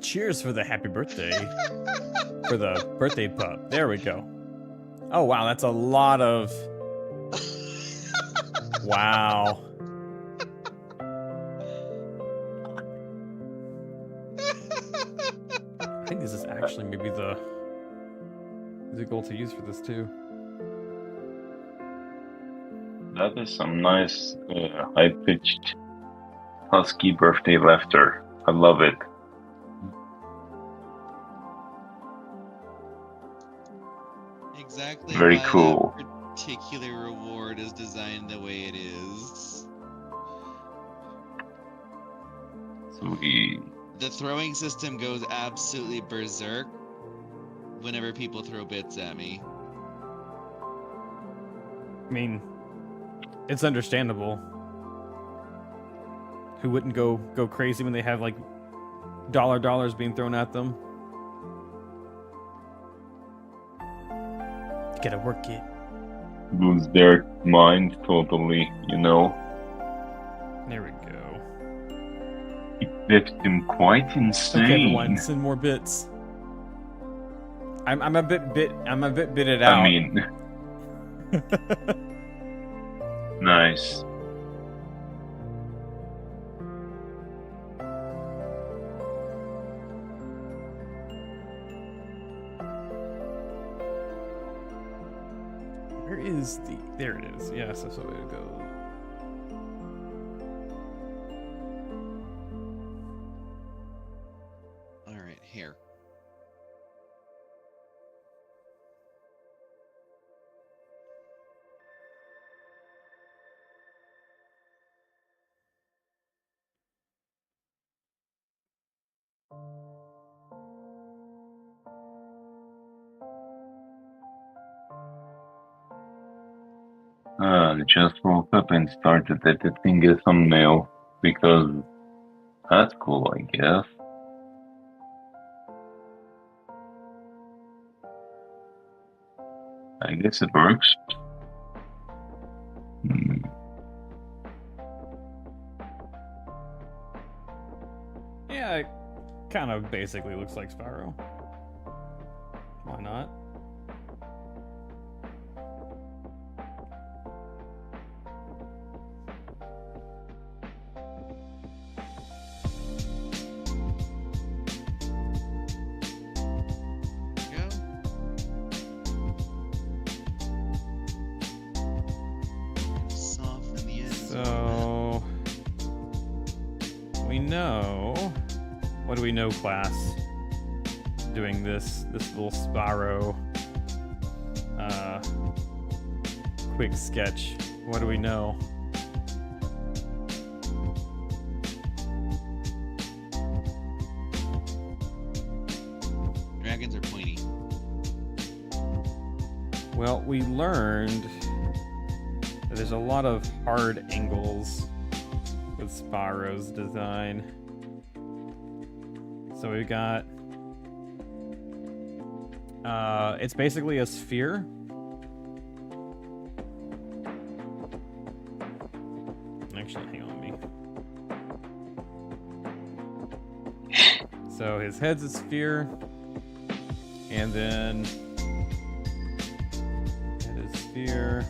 A: Cheers for the happy birthday. For the birthday pup. There we go. Oh, wow. That's a lot of... Wow. I think this is actually maybe the goal to use for this too.
S: That is some nice, high-pitched, husky birthday laughter. I love it.
B: Exactly.
S: Very
B: why
S: cool.
B: That particular reward is designed the way it is.
S: Sweet.
B: The throwing system goes absolutely berserk whenever people throw bits at me.
A: I mean, it's understandable. Who wouldn't go crazy when they have like dollars being thrown at them? Gotta work it.
S: Lose their mind totally, you know.
A: There we go.
S: It left them quite insane.
A: Okay, everyone, send more bits. I'm a bit bitted out.
S: I mean, nice.
A: Where is the... There it is. Yes, that's the way to go.
B: Alright, here.
S: I just woke up and started editing a thumbnail because that's cool, I guess. I guess it works.
A: Yeah, it kind of basically looks like Spyro. Why not?
B: Soften the ends.
A: So we know. What do we know, class? Doing this little Spyro quick sketch. What do we know?
B: dragons are pointy.
A: Well, we learned that there's a lot of hard angles with Spyro's design. So we've got... it's basically a sphere. Actually, hang on me. So his head's a sphere, and then head is sphere.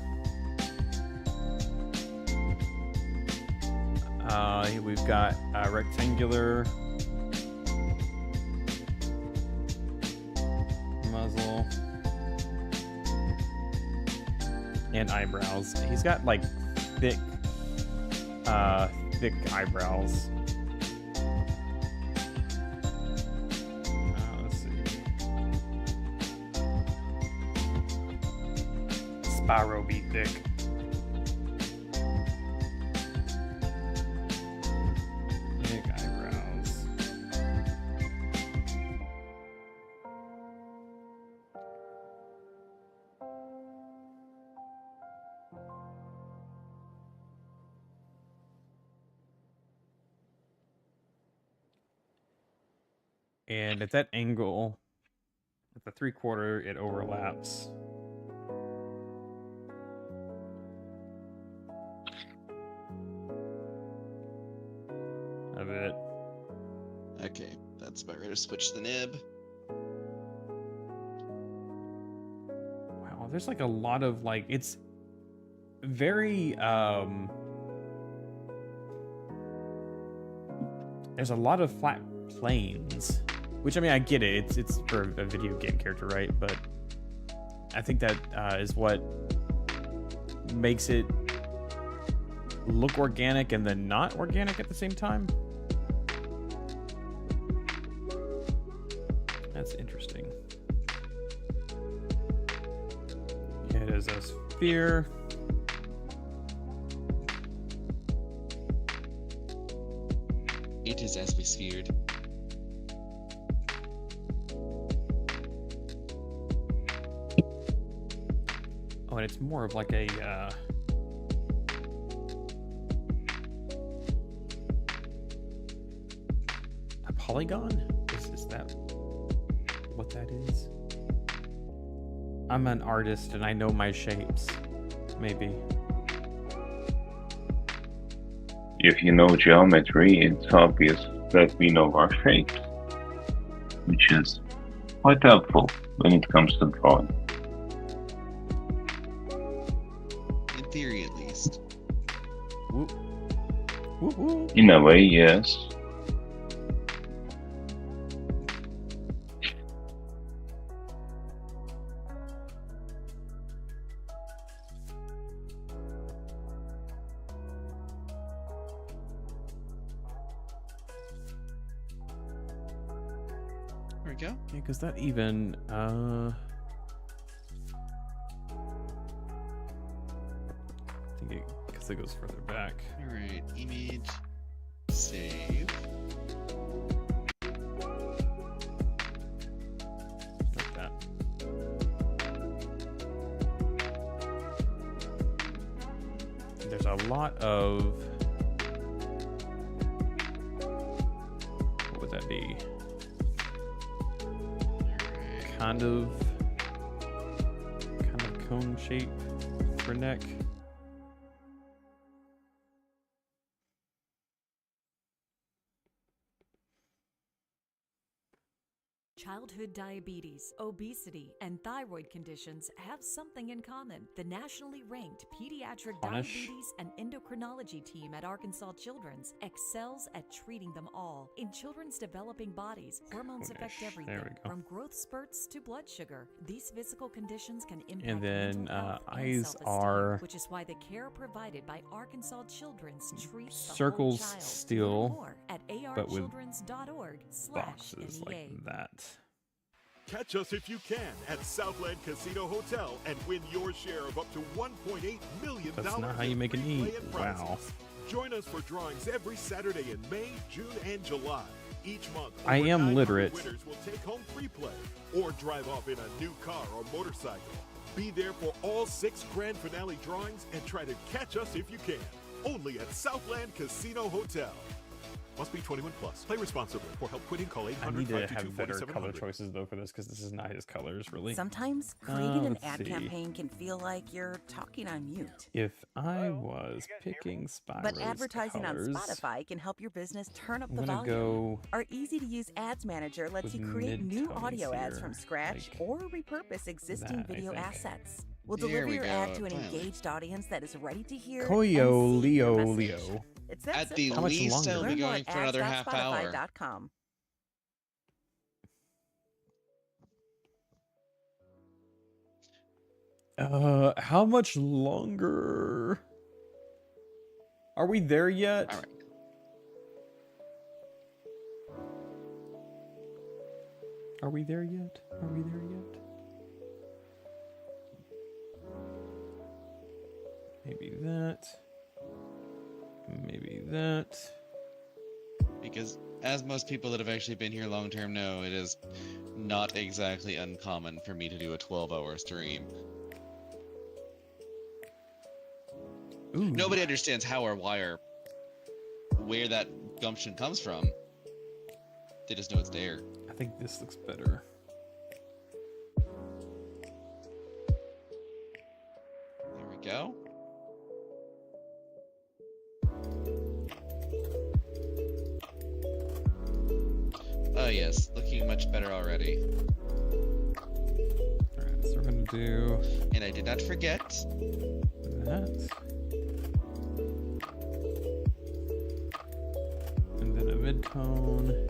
A: We've got a rectangular muzzle and eyebrows. He's got like thick eyebrows. Let's see. Spyro be thick. Thick eyebrows. And at that angle, at the 3/4, it overlaps. A bit.
B: Okay, that's about ready to switch the nib.
A: Wow, there's like a lot of like, it's very, there's a lot of flat planes. Which, I mean, I get it. It's for a video game character, right? But I think that is what makes it look organic and then not organic at the same time. That's interesting. It is a sphere.
B: It is as we sphered.
A: Oh, and it's more of like a polygon? Is that what that is? I'm an artist and I know my shapes. Maybe.
S: If you know geometry, it's obvious that we know our shapes, which is quite helpful when it comes to drawing.
B: In theory, at least.
A: Whoop. Whoop, whoop.
S: In a way, yes.
B: There we go.
A: Yeah, because that even I think because it goes further back.
B: All right, image, save.
A: Like that. There's a lot of, what would that be? Kind of cone shape for neck.
F: Childhood diabetes, obesity, and thyroid conditions have something in common. The nationally ranked pediatric diabetes and endocrinology team at Arkansas Children's excels at treating them all. In children's developing bodies, hormones affect everything, from growth spurts to blood sugar. These physical conditions can impact
A: And then
F: mental health and
A: eyes
F: self-esteem,
A: are
F: which is why the care provided by Arkansas Children's treats
A: circles
F: the whole child.
A: still,
F: Learn more at
A: but with
F: archildrens.org/NEA.
A: boxes like that.
D: Catch us if you can at Southland Casino Hotel and win your share of up to $1.8 million.
A: That's not how you make an
D: free play
A: eat.
D: and
A: Wow.
D: prizes. Join us for drawings every Saturday in May, June, and July. Each month,
A: I
D: over
A: am
D: 900
A: literate.
D: winners will take home free play or drive off in a new car or motorcycle. Be there for all 6 grand finale drawings and try to catch us if you can. Only at Southland Casino Hotel. Must be 21 plus. Play responsibly. For help quitting, call 800
A: I need to have better
D: 522
A: color
D: 4700.
A: choices though for this because this is not his colors really.
P: Sometimes creating an
A: let's
P: ad
A: see.
P: campaign can feel like you're talking on mute.
A: If I was picking Spyro's
P: But advertising
A: colors,
P: on Spotify can help your business turn up
A: I'm
P: the
A: gonna
P: volume.
A: go
P: Our easy-to-use ads manager lets
A: with
P: you create new
A: mid-tones
P: audio ads
A: here,
P: from scratch
A: like
P: or repurpose existing
A: that, I
P: video
A: think.
P: assets. We'll
B: There
P: deliver
B: we
P: your
B: go,
P: ad to an
B: finally.
P: engaged audience that is ready to hear
A: Koyo
P: and see your
A: Leo
P: message.
A: Leo.
P: It's that
B: At the
P: simple.
A: How much
B: least,
A: longer?
B: I'll be
P: Learn more
B: going
P: at
B: for another half hour.
P: ads.spotify.com.
A: How much longer? Are we there yet?
B: All right.
A: Are we there yet? Are we there yet? Maybe that. Maybe that.
B: Because as most people that have actually been here long term know, it is not exactly uncommon for me to do a 12-hour stream.
A: Ooh.
B: Nobody understands how or why or where that gumption comes from. They just know it's there.
A: I think this looks better.
B: There we go. Oh yes, looking much better already.
A: Alright, so we're gonna do
B: And I did not forget.
A: that. And then a mid-tone.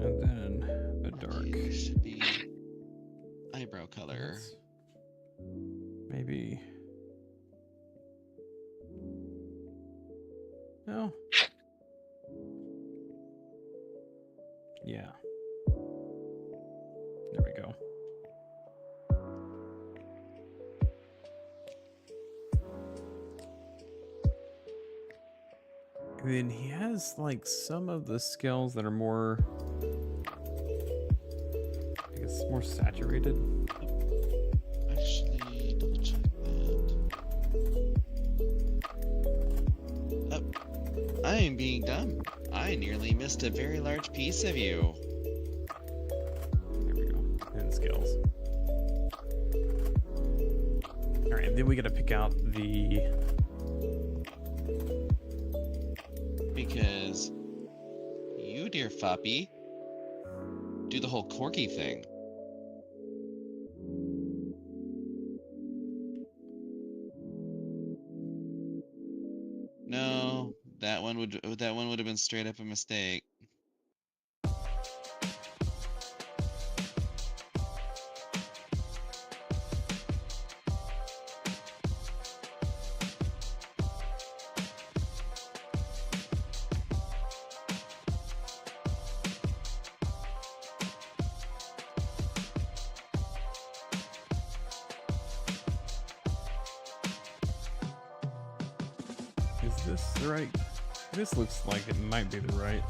A: And then a dark.
B: It should be eyebrow color.
A: Maybe. No. Yeah. There we go. And then he has like some of the scales that are more, I guess, more saturated.
B: Actually, double check that. Oh, I am being dumb. I nearly missed a very large piece of you.
A: There we go. And scales. All right, and then we got to pick out the.
B: Because you, dear Foppy, do the whole corky thing. No, that one would have been straight up a mistake.
A: Is this the right? This looks like it might be the right.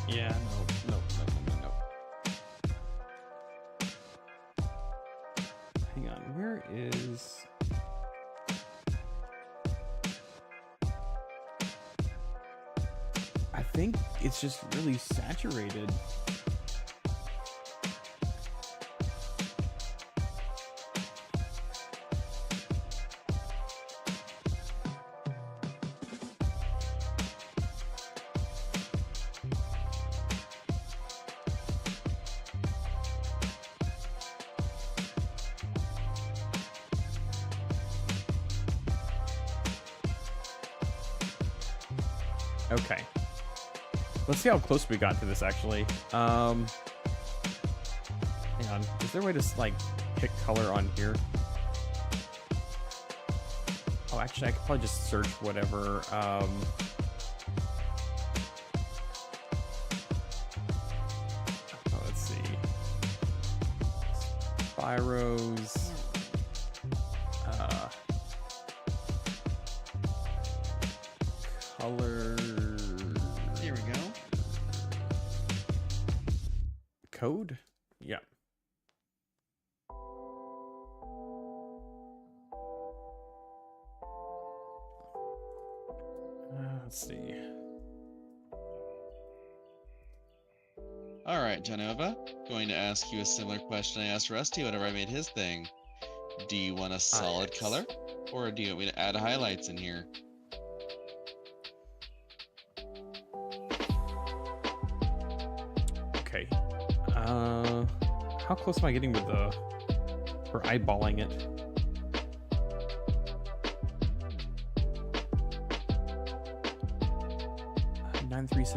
A: Yeah, no. Hang on, where is... I think it's just really saturated. Okay. Let's see how close we got to this, actually. Hang on. Is there a way to, like, pick color on here. Oh, actually, I could probably just search whatever. Let's see. Spyros. Color.
B: Here we go.
A: Code? Yeah. Let's see.
B: All right, Genova. Going to ask you a similar question I asked Rusty whenever I made his thing. Do you want a solid color, or do you want me to add highlights in here?
A: Okay. How close am I getting with the... for eyeballing it?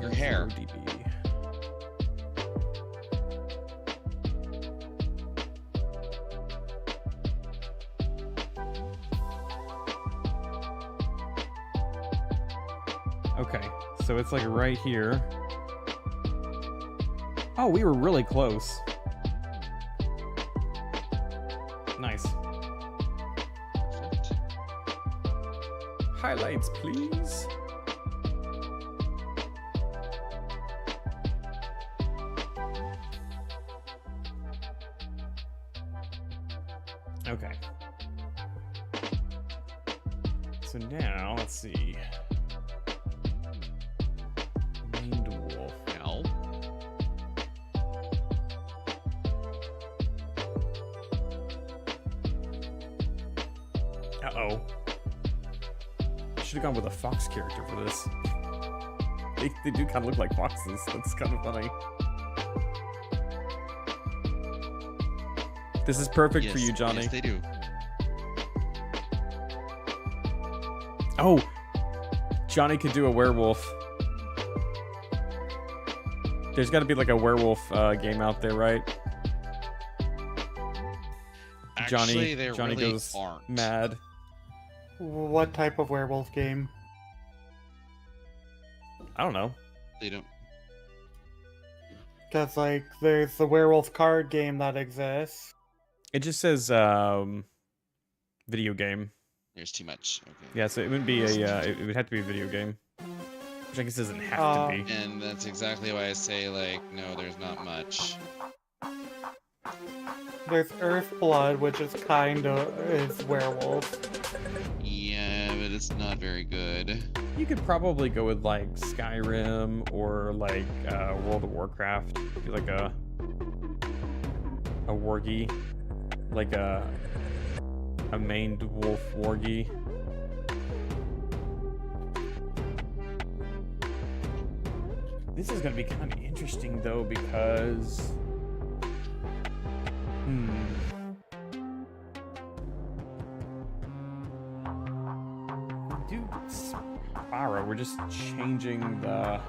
B: Your hair.
A: dB. Okay, so it's like right here. Oh, we were really close. Nice.
B: Perfect.
A: Highlights, please. Okay. So now, let's see. Maned wolf.
B: Now.
A: Uh-oh. Should have gone with a fox character for this. They do kind of look like foxes. That's kind of funny. This is perfect for you, Johnny.
B: Yes, they do.
A: Oh! Johnny could do a werewolf. There's got to be like a werewolf game out there, right?
B: Actually, there
A: Johnny
B: really
A: goes
B: aren't.
A: mad.
C: What type of werewolf game?
A: I don't know.
B: They don't.
C: Because, like, there's the werewolf card game that exists.
A: It just says video game.
B: There's too much. Okay.
A: Yeah, so it would be a it would have to be a video game, which I guess doesn't have to be.
B: And that's exactly why I say, like, no, there's not much.
C: There's Earthblood, which is kind of is werewolf.
B: Yeah, but it's not very good.
A: You could probably go with like Skyrim or like World of Warcraft. Do like a wargie, like a maned wolf wargie. This is gonna be kind of interesting though because we do Spyro. We're just changing the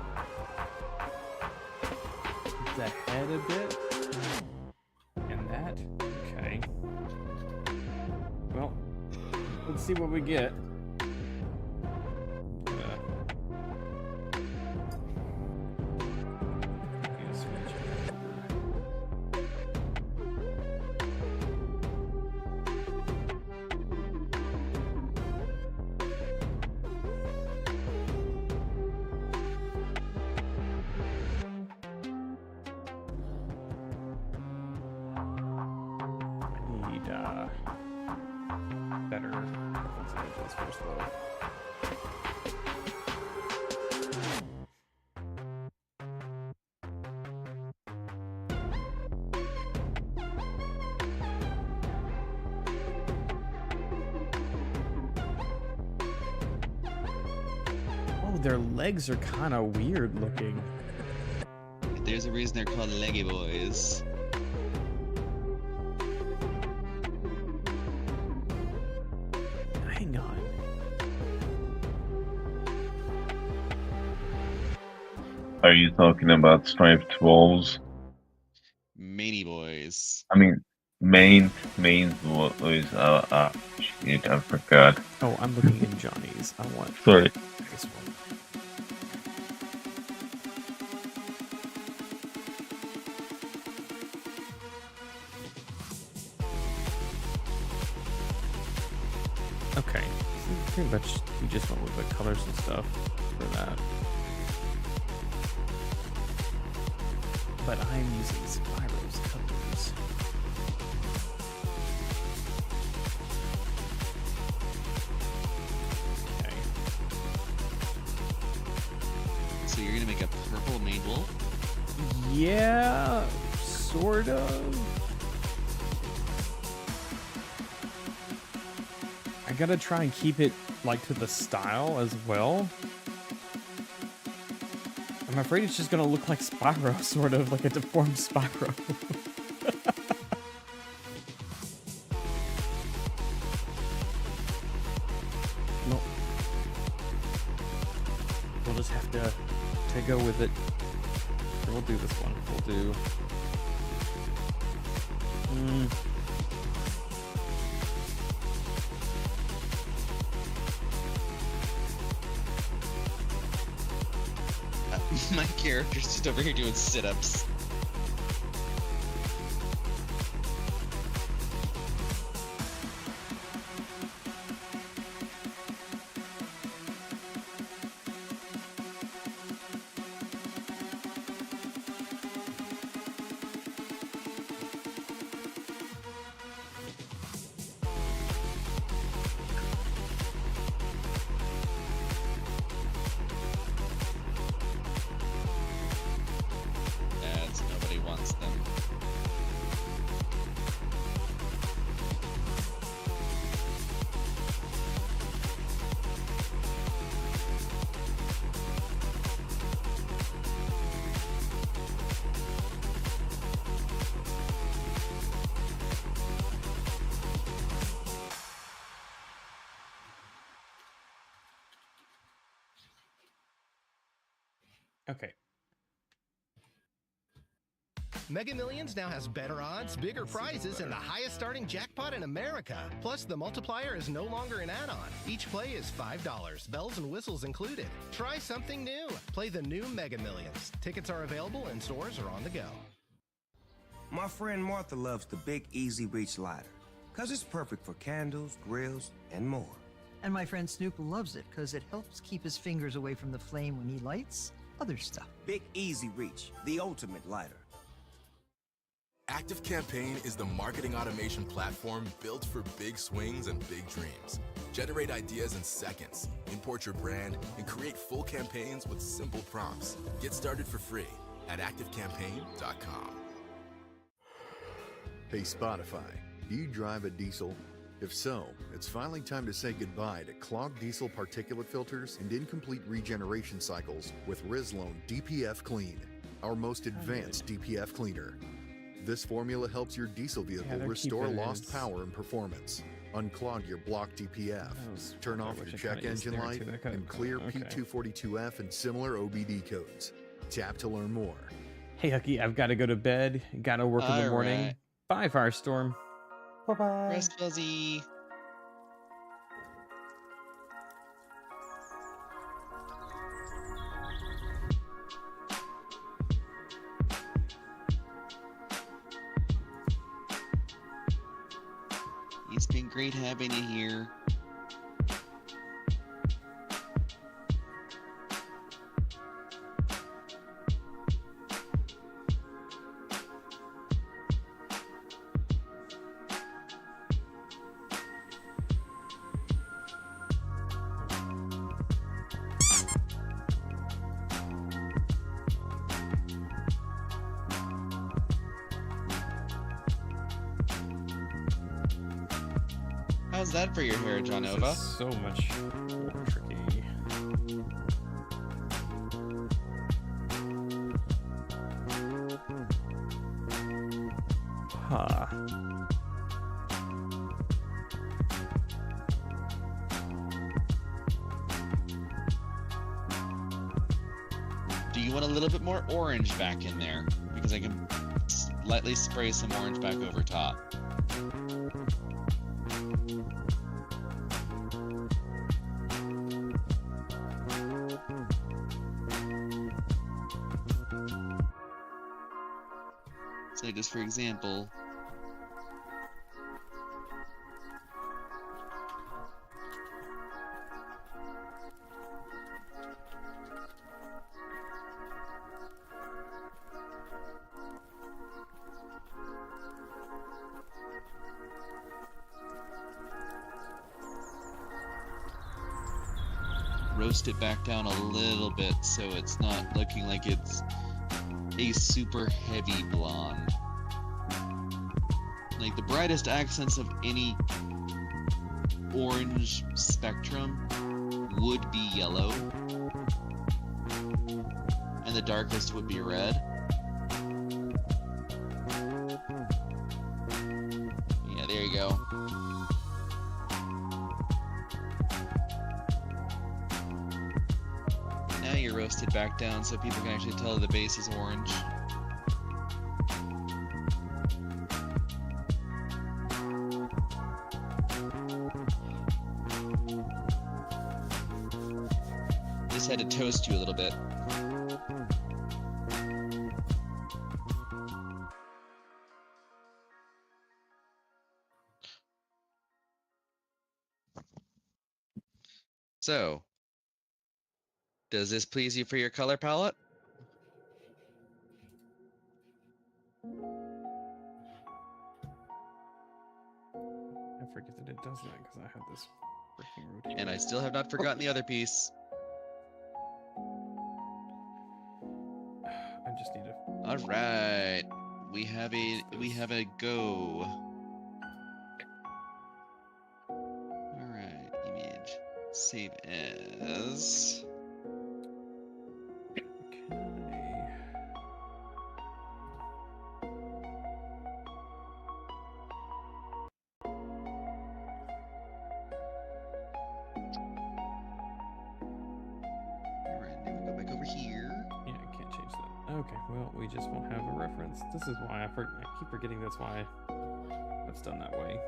A: head a bit. And that. Okay. Well, let's see what we get. Better images first though. Oh, their legs are kind of weird looking.
B: There's a reason they're called leggy boys.
A: Hang on.
S: Are you talking about striped wolves?
B: Many boys.
S: I mean, Main was shit, I forgot.
A: Oh, I'm looking in Johnny's. I want
S: Sorry.
A: this one. Okay, so pretty much we just went with the colors and stuff for that. But I'm using Spyro's colors. Okay.
B: So you're gonna make a purple main wolf?
A: Yeah, sort of. I gotta try and keep it like to the style as well. I'm afraid it's just gonna look like Spyro, sort of like a deformed Spyro. No. We'll just have to go with it. We'll do this one. We'll do.
B: My character's just over here doing sit-ups. Nobody wants them.
A: Okay.
U: Mega Millions now has better odds, bigger prizes, and the highest starting jackpot in America. Plus, the multiplier is no longer an add-on. Each play is $5, bells and whistles included. Try something new. Play the new Mega Millions. Tickets are available in stores or on the go.
E: My friend Martha loves the Big Easy Reach lighter, because it's perfect for candles, grills, and more.
V: And my friend Snoop loves it because it helps keep his fingers away from the flame when he lights other stuff.
E: Big Easy Reach, the ultimate lighter.
W: ActiveCampaign is the marketing automation platform built for big swings and big dreams. Generate ideas in seconds, import your brand, and create full campaigns with simple prompts. Get started for free at activecampaign.com.
X: Hey Spotify, do you drive a diesel? If so, it's finally time to say goodbye to clogged diesel particulate filters and incomplete regeneration cycles with Rizlone DPF Clean, our most advanced DPF cleaner. This formula helps your diesel vehicle restore lost power and performance, unclog your blocked DPF, turn off your check engine light, and clear P242F and similar OBD codes. Tap to learn more.
A: Hey, Hucky, I've got to go to bed. Got to work in the morning.
B: Right.
A: Bye, Firestorm.
C: Bye-bye.
B: Rest Fuzzy. It's been great having you here. How's that for your hair, John
A: This
B: Nova?
A: is so much more tricky. Huh.
B: Do you want a little bit more orange back in there? Because I can lightly spray some orange back over top. So just for example, roast it back down a little bit so it's not looking like it's a super heavy blonde. Like the brightest accents of any orange spectrum would be yellow, and the darkest would be red. Yeah, there you go. Now you're roasted back down so people can actually tell the base is orange. Just had to toast you a little bit. So, does this please you for your color palette?
A: I forget that it does that because I have this freaking routine.
B: And I still have not forgotten the other piece.
A: I just need to.
B: All right, we have a go. All right, image, save as. All right, then we go back over here.
A: Yeah, I can't change that. Okay, well, we just won't have a reference. This is why I keep forgetting that's why that's done that way.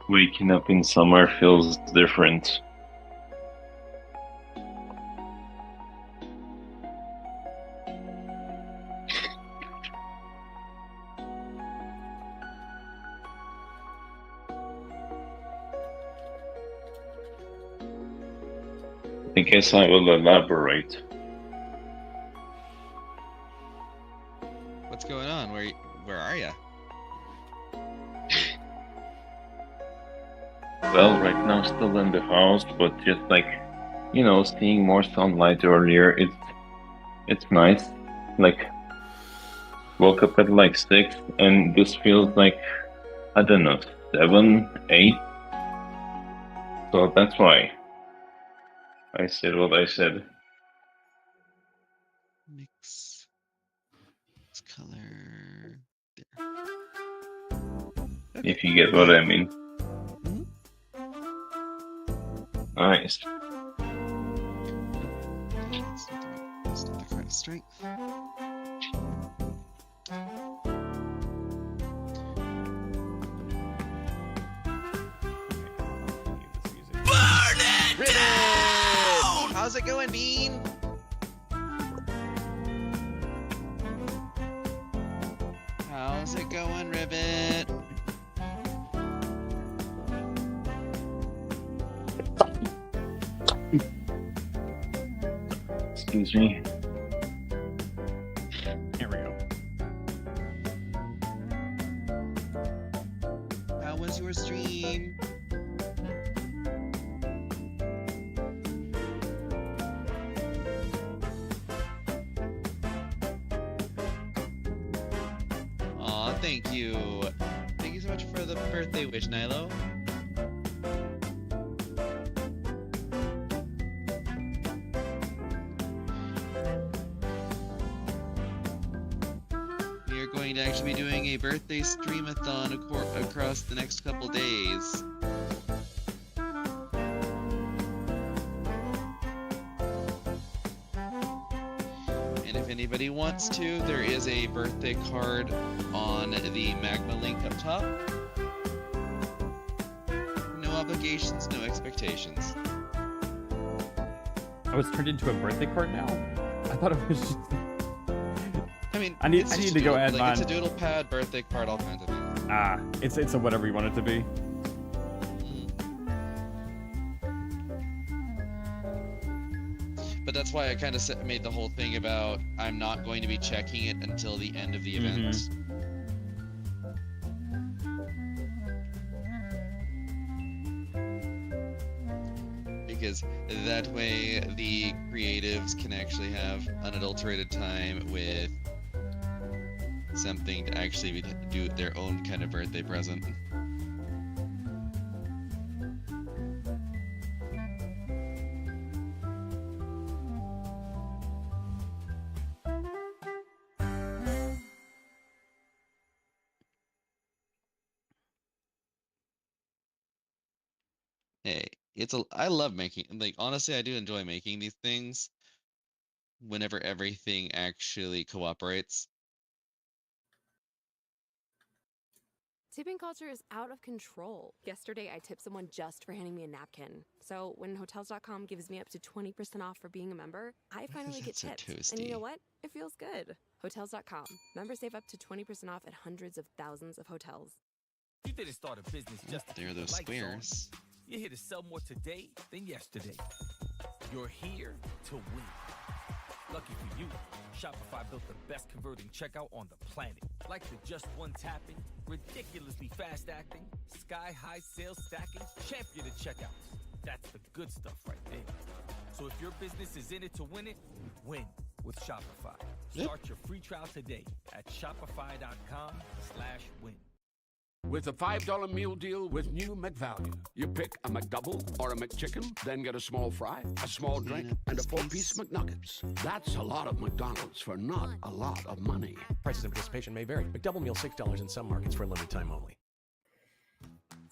S: Waking up in summer feels different. I guess I will elaborate.
B: What's going on? Where are you?
S: Well, right now still in the house, but just like, you know, seeing more sunlight earlier, it's nice. Like, woke up at like 6, and this feels like, I don't know, 7, 8. So that's why I said what I said.
B: Mix this color there.
S: If you get what I mean. Nice.
B: That's not the correct strength.
I: Burn it
B: Ribbit!
I: down!
B: How's it going, Bean? How's it going, Ribbit?
S: Excuse me.
A: Here we go.
B: How was your stream? Aw, thank you. Thank you so much for the birthday wish, Nilo. We are going to actually be doing a birthday streamathon across the next couple days. anybody wants to, there is a birthday card on the Magma link up top. No obligations, no expectations.
A: Oh, it's turned into a birthday card now? I thought it was just...
B: I mean,
A: I need
B: it's
A: to
B: just a
A: go
B: doodle-
A: add
B: like,
A: mine.
B: It's a doodle pad, birthday card, all kinds of things.
A: Ah, it's a whatever you want it to be.
B: But that's why I kind of made the whole thing about I'm not going to be checking it until the end of the event. Because that way the creatives can actually have unadulterated time with something to actually do their own kind of birthday present. Hey, I love making, like, honestly, I do enjoy making these things whenever everything actually cooperates.
G: Tipping culture is out of control. Yesterday, I tipped someone just for handing me a napkin. So when Hotels.com gives me up to 20% off for being a member, I finally get
B: that so
G: tipped. And you
B: toasty?
G: know what? It feels good. Hotels.com. Members save up to 20% off at hundreds of thousands of hotels.
H: You didn't start a business just to
B: There are
H: keep the
B: those
H: lights on.
B: squares.
H: You're here to sell more today than yesterday. You're here to win. Lucky for you, Shopify built the best converting checkout on the planet. Like the just one tapping, ridiculously fast acting, sky-high sales stacking, champion of checkouts. That's the good stuff right there. So if your business is in it to win it, win with Shopify. Start your free trial today at shopify.com/win.
J: With a $5 meal deal with new McValue. You pick a McDouble or a McChicken, then get a small fry, a small drink, and a 4-piece McNuggets. That's a lot of McDonald's for not a lot of money.
L: Prices and participation may vary. McDouble meal $6 in some markets for a limited time only.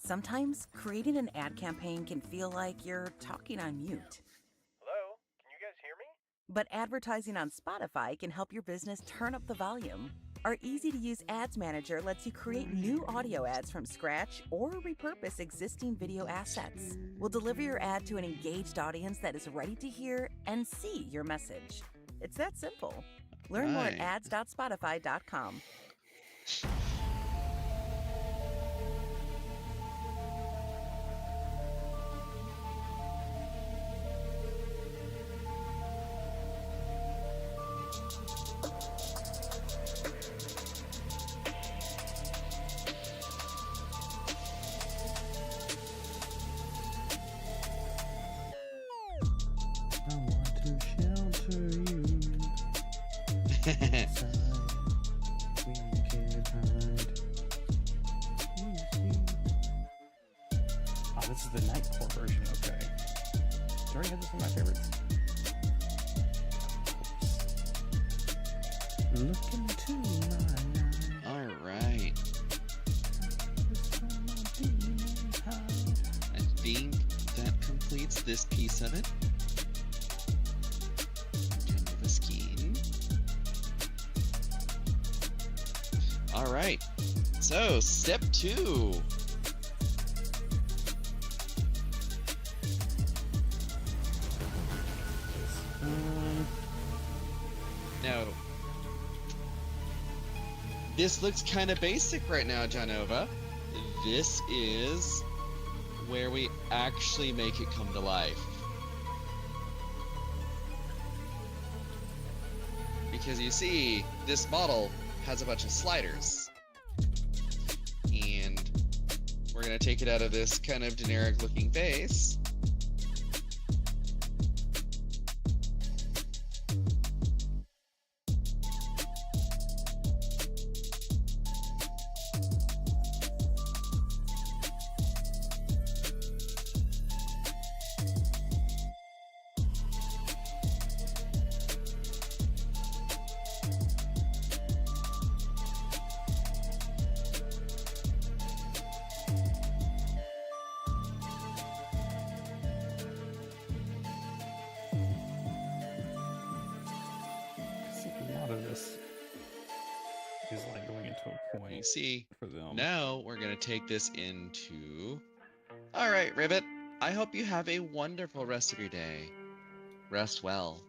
P: Sometimes creating an ad campaign can feel like you're talking on mute.
Q: Hello? Can you guys hear me?
P: But advertising on Spotify can help your business turn up the volume. Our easy-to-use ads manager lets you create new audio ads from scratch or repurpose existing video assets. We'll deliver your ad to an engaged audience that is ready to hear and see your message. It's that simple. Learn more at
B: Right.
P: ads.spotify.com.
A: I want to shelter you. Inside, we can hide. Oh, this is the Nightcore version. Okay. Did I already have this in my favorites? Look into my
B: All right. I think that completes this piece of it. Geneva skiing. All right. So, step 2. Now, this looks kind of basic right now, Janova. This is where we actually make it come to life. Because you see, this model has a bunch of sliders. And we're going to take it out of this kind of generic looking base.
A: is like going into a point.
B: You see,
A: for them.
B: now we're gonna take this into. All right, Ribbit. I hope you have a wonderful rest of your day. Rest well.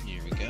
B: Here we go.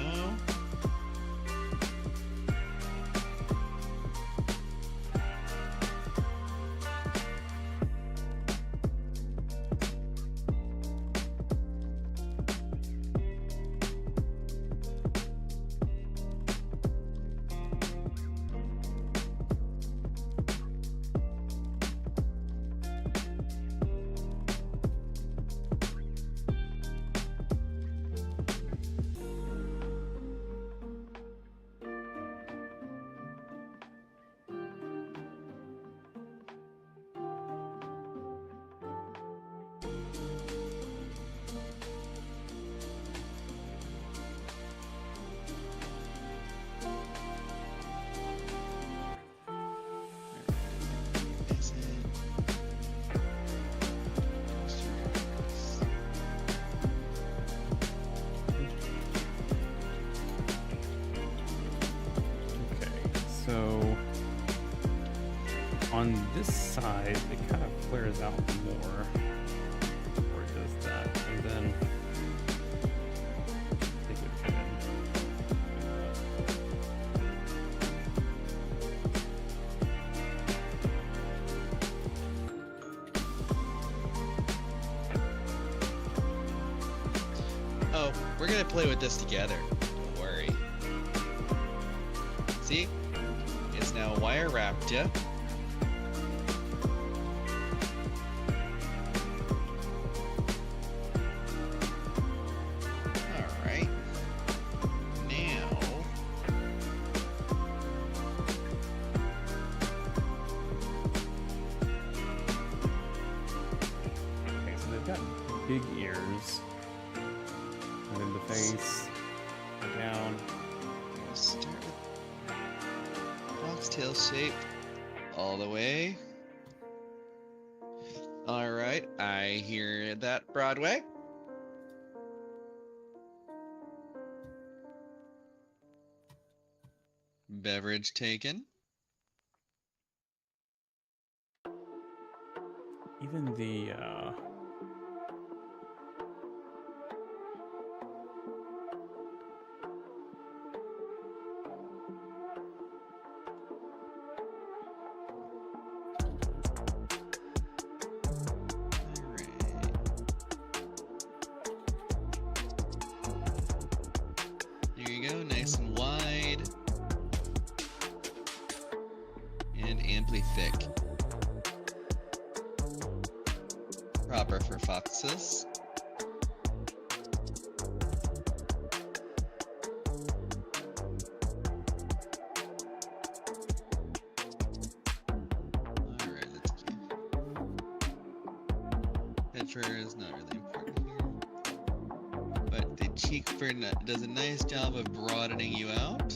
A: So on this side, it kind of flares out more, or it does that, and then they would fit in.
B: Oh, we're gonna play with this together. Don't worry. See? It's now wire wrapped, yeah? Alright. Now.
A: Okay, so they've got big ears. And then the face, down.
B: Start with foxtail shape all the way. All right, I hear that, Broadway. Beverage taken.
A: Even the
B: Here you go, nice and wide. And amply thick. Proper for foxes. Alright, let's keep. Head fur is not really important here. But the cheek fur does a nice job of broadening you out.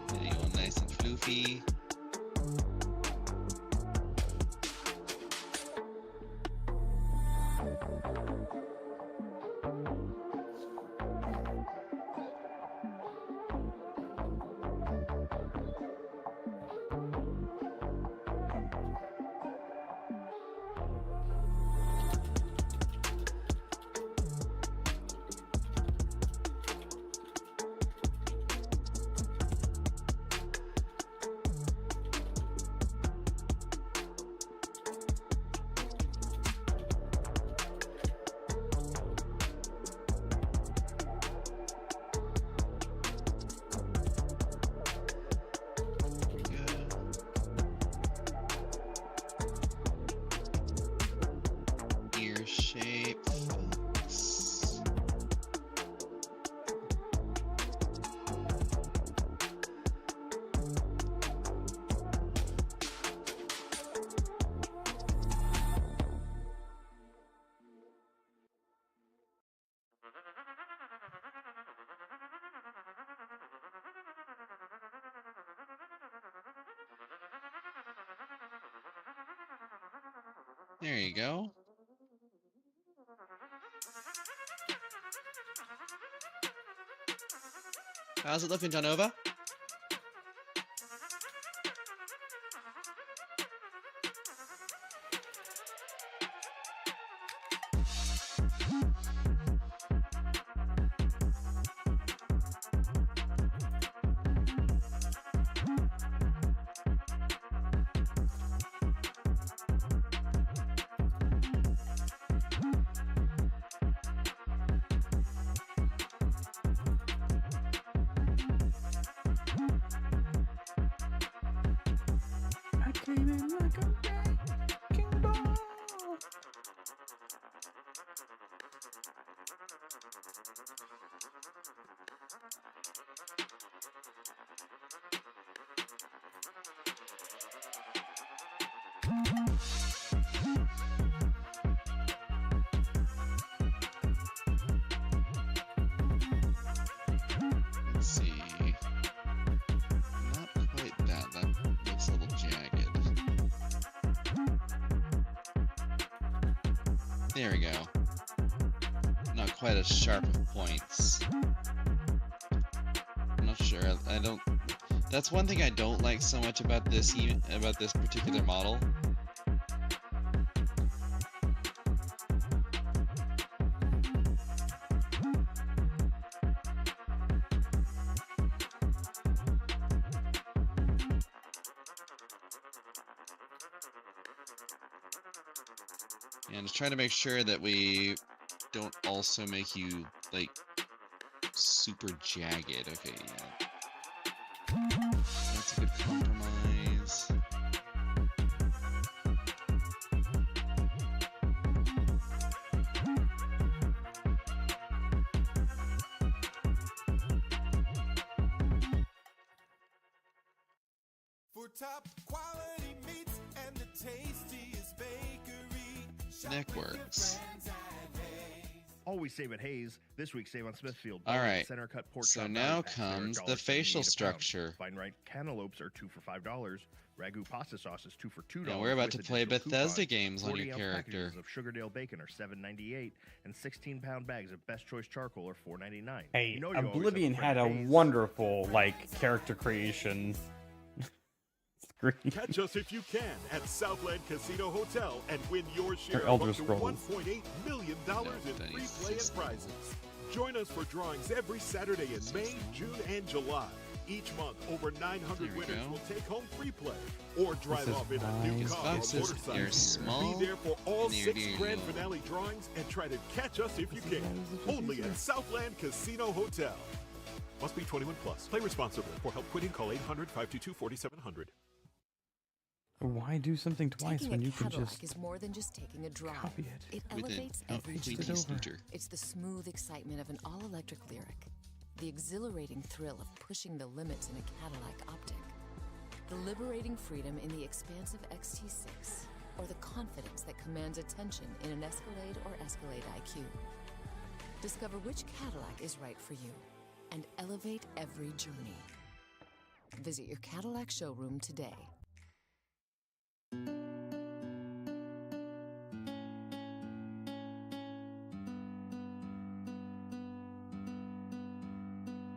B: Getting all nice and floofy. There you go. How's it looking, Janova?
A: I came in like a wrecking ball.
B: Let's see. Not quite that. That looks a little jagged. There we go. Not quite as sharp of points. I'm not sure. I don't. That's one thing I don't like so much about this particular model. And just trying to make sure that we don't also make you like super jagged. Okay, yeah. That's a good compromise.
K: For top quality meats and the tastiest bakery.
B: Neckworks.
M: Always save at Hayes. This week save on Smithfield.
B: All right.
M: Center cut pork
B: So
M: chop
B: now
M: belly fat, they're
B: comes the
M: $1.78
B: facial
M: a pound.
B: structure.
M: Fine right cantaloupes are 2 for $5. Ragu pasta sauce is 2 for $2.
B: Now we're about
M: with
B: to play
M: additional
B: Bethesda
M: coupons.
B: games on your
M: 40-ounce
B: character.
M: packages of Sugardale bacon are $7.98, and 16-pound bags of Best Choice charcoal are $4.99.
A: Hey,
M: You know you always have a
A: Oblivion
M: friend
A: had a
M: at Hayes.
A: wonderful character creation screen.
D: Catch us if you can at Southland Casino Hotel and win your share
A: Or
D: of
A: Elder
D: up to
A: Scrolls.
D: $1.8 million in free play and prizes. Join us for drawings every Saturday in May, June, and July. Each month, over 900 winners
B: go.
D: will take home free play or drive
A: is
D: off in a new
B: nice.
D: car or
B: Boxes,
D: motorcycle.
B: they're small,
D: Be there for all
B: and they're
D: 6
B: near
D: grand
B: you.
D: finale drawings and try to catch us if you can. Only at Southland Casino Hotel. Must be 21 plus. Play responsibly. For help quitting, call 800-522-4700.
A: Why do something twice
O: Taking
A: when
O: a
A: you can
O: Cadillac
A: just
O: is more than just taking a drive.
A: copy it?
O: It
B: With
O: elevates
B: an
O: every
B: LPG
O: journey.
B: scooter.
O: It's the smooth excitement of an all-electric Lyric, the exhilarating thrill of pushing the limits in a Cadillac Optic, the liberating freedom in the expansive XT6, or the confidence that commands attention in an Escalade or Escalade IQ. Discover which Cadillac is right for you and elevate every journey. Visit your Cadillac showroom today.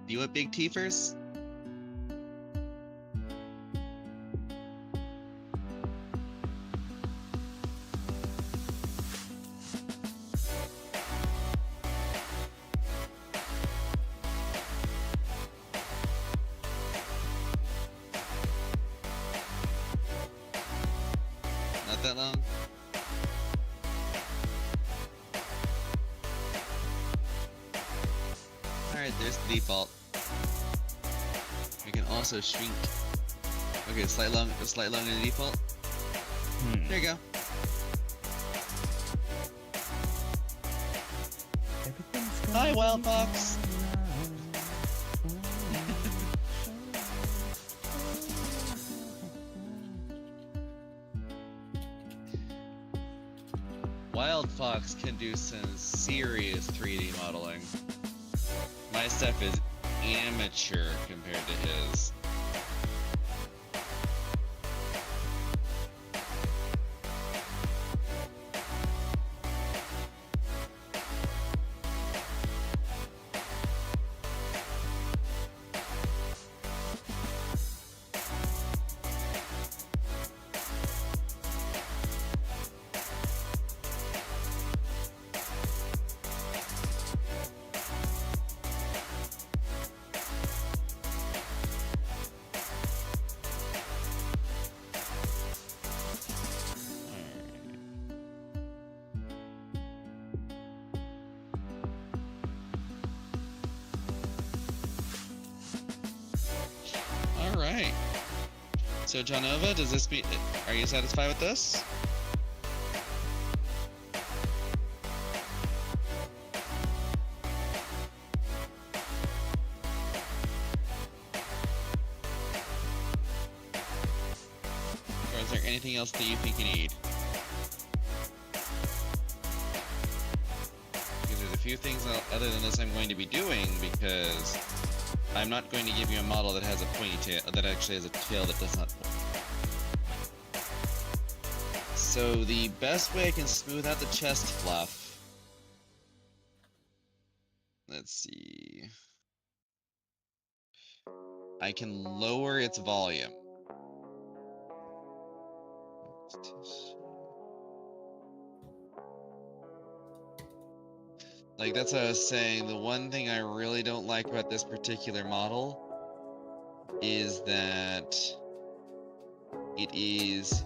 B: You want big teethers? Not that long. Alright, there's the default. We can also shrink. Okay, slight long in the default. There you go. Hi, Wild Fox. Wild Fox can do some serious 3D modeling. My stuff is amateur compared to his. right. So, Janova, does this be? Are you satisfied with this? Or is there anything else that you think you need? Because there's a few things other than this I'm going to be doing, because I'm not going to give you a model that has a pointy tail, that actually has a tail that does not point. So the best way I can smooth out the chest fluff, let's see, I can lower its volume. Like, that's what I was saying. The one thing I really don't like about this particular model is that it is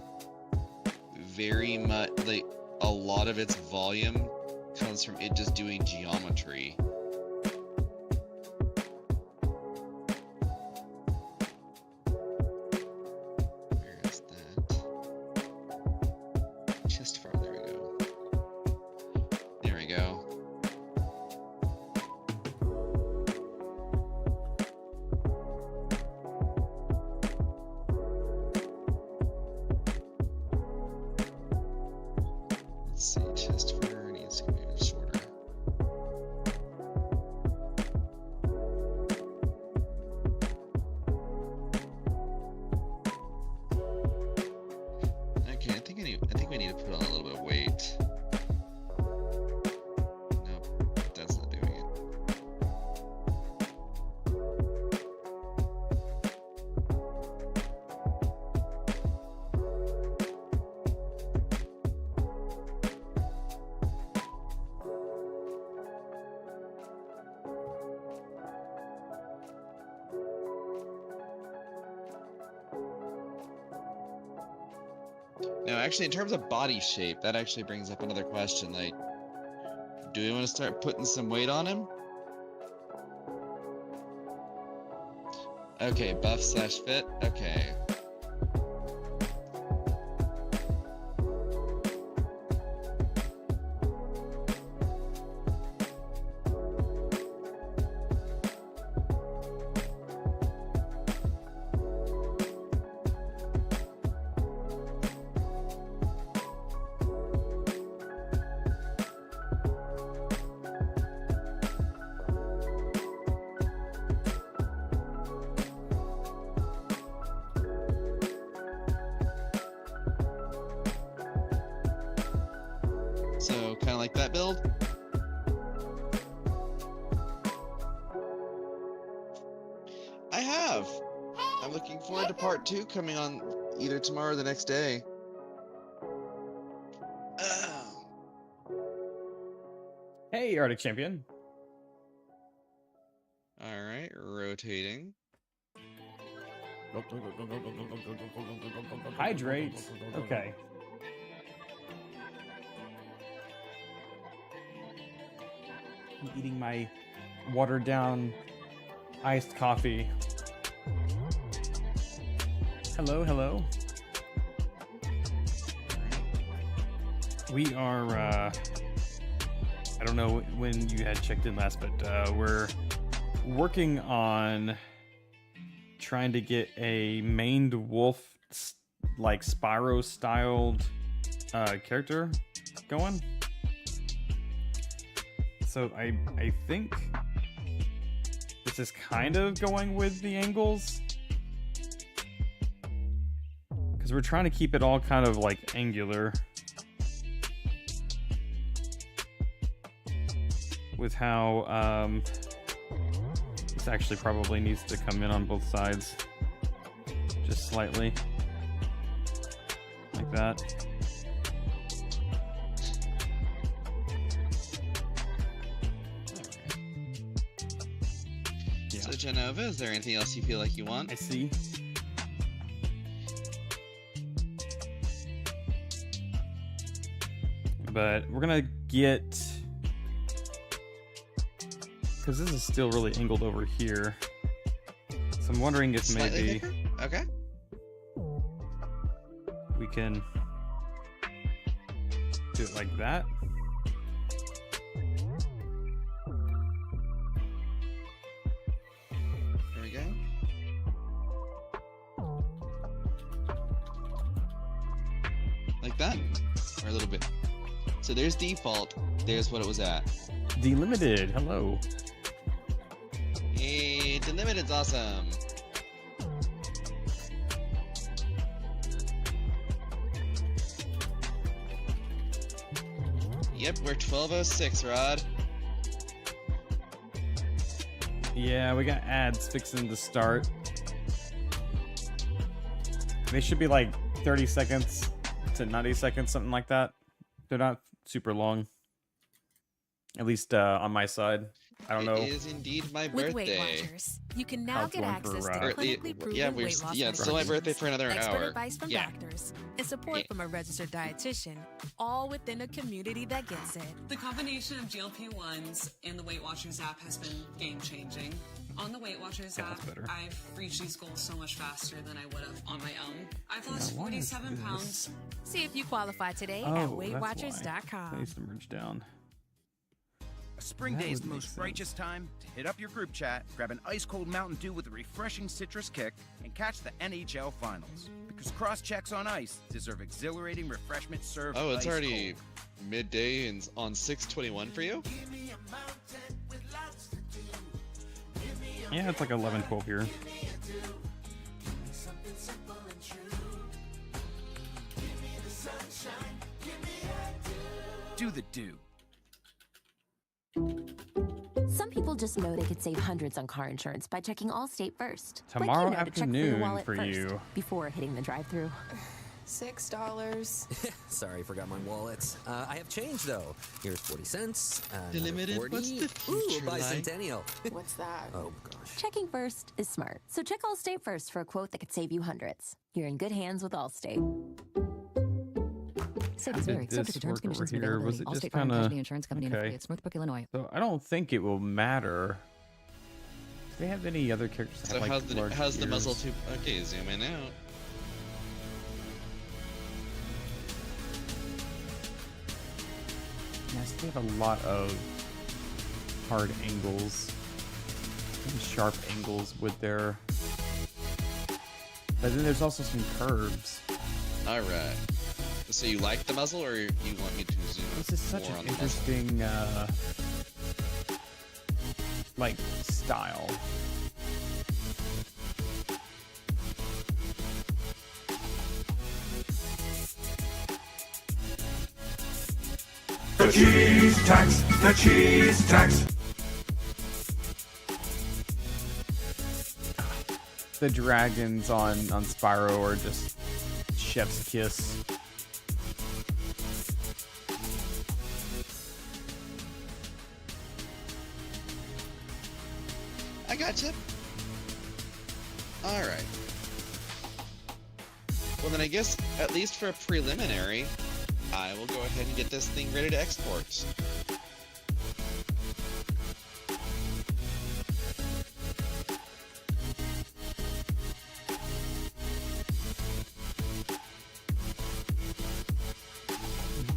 B: very much, like, a lot of its volume comes from it just doing geometry. Where is that? Chest farm, there we go. There we go. Let's see, chest fur needs to be shorter. Okay, I think we need to put on a little bit of weight. Nope, that's not doing it. Now, actually, in terms of body shape, that actually brings up another question. Like, do we want to start putting some weight on him? Okay, buff slash fit. Okay. So, kind of like that build. I have. I'm looking forward to part 2 coming on either tomorrow or the next day.
A: Hey, Arctic Champion.
B: All right, rotating.
A: Hydrate. Okay. I'm eating my watered down iced coffee. Hello, hello. We are, I don't know when you had checked in last, but we're working on trying to get a maned wolf, like Spyro styled character going. So I think this is kind of going with the angles, because we're trying to keep it all kind of like angular with how this actually probably needs to come in on both sides just slightly like that.
B: So, Genova, is there anything else you feel like you want?
A: I see. But we're gonna get, because this is still really angled over here, so I'm wondering if
B: Slightly
A: maybe
B: thicker? Okay.
A: We can do it like that.
B: There we go. Like that? Or a little bit. So there's default. There's what it was at.
A: Delimited. Hello.
B: Hey, Delimited's awesome. Yep, we're 1206, Rod.
A: Yeah, we got ads fixing to start. They should be like 30 seconds to 90 seconds, something like that. They're not super long. At least on my side. I don't know.
B: It is indeed my
F: With Weight
B: birthday.
F: Watchers, you can now get access to
B: Or
F: clinically proven
B: yeah,
F: weight loss
B: it's still my birthday for another
F: expert
B: hour.
F: advice from doctors, and support from a registered dietitian, all within a community that gets it.
N: The combination of GLP-1s and the Weight Watchers app has been game-changing. On the Weight Watchers app, I've reached these goals so much faster than I would have on my own. I've lost 47 pounds.
F: See if you qualify today
A: Oh,
F: at
A: that's why.
F: WeightWatchers.com.
A: I need to merge down.
R: Spring
A: That
R: Day is
A: would
R: the
A: make
R: most
A: sense.
R: righteous time to hit up your group chat, grab an ice-cold Mountain Dew with a refreshing citrus kick, and catch the NHL Finals. Because cross-checks on ice deserve exhilarating refreshment served
B: Oh, it's
R: ice
B: already
R: cold.
B: midday and on 6:21 for you?
A: Yeah, it's like 11, 12 here.
R: Do the do.
T: Some people just know they could save hundreds on car insurance by checking Allstate first.
A: Tomorrow
T: to check for your
A: afternoon
T: wallet
A: for
T: first
A: you.
T: before hitting the drive-through.
Y: $6. Sorry, forgot my wallet. I have change though. Here's 40 cents.
B: The limited?
Y: 40.
B: What's the
Y: Ooh,
B: future like?
Y: bicentennial.
T: What's that?
Y: Oh gosh.
T: Checking first is smart. So check Allstate first for a quote that could save you hundreds. You're in good hands with Allstate.
A: Savings vary. Subject to terms, conditions, and availability. Was it just kind of
T: Insurance Company and affiliates, Northbrook, Illinois.
A: So I don't think it will matter. Do they have any other characters that
B: So
A: have, like,
B: how's the
A: large
B: muzzle
A: ears?
B: tube? Okay, zoom in out.
A: Yes, they have a lot of hard angles and sharp angles with their. But then there's also some curves.
B: All right. So you like the muzzle, or you want me to zoom
A: This is such
B: more
A: an
B: on the muzzle?
A: interesting, like, style.
K: The cheese tax, the cheese tax.
A: The dragons on Spyro are just chef's kiss.
B: I gotcha. All right. Well, then I guess, at least for a preliminary, I will go ahead and get this thing ready to export.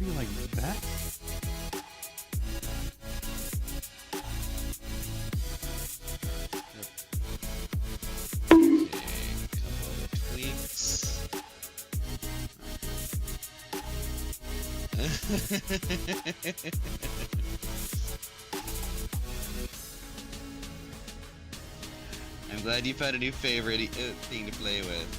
A: Maybe like that?
B: Okay, couple of tweaks. I'm glad you found a new favorite thing to play with.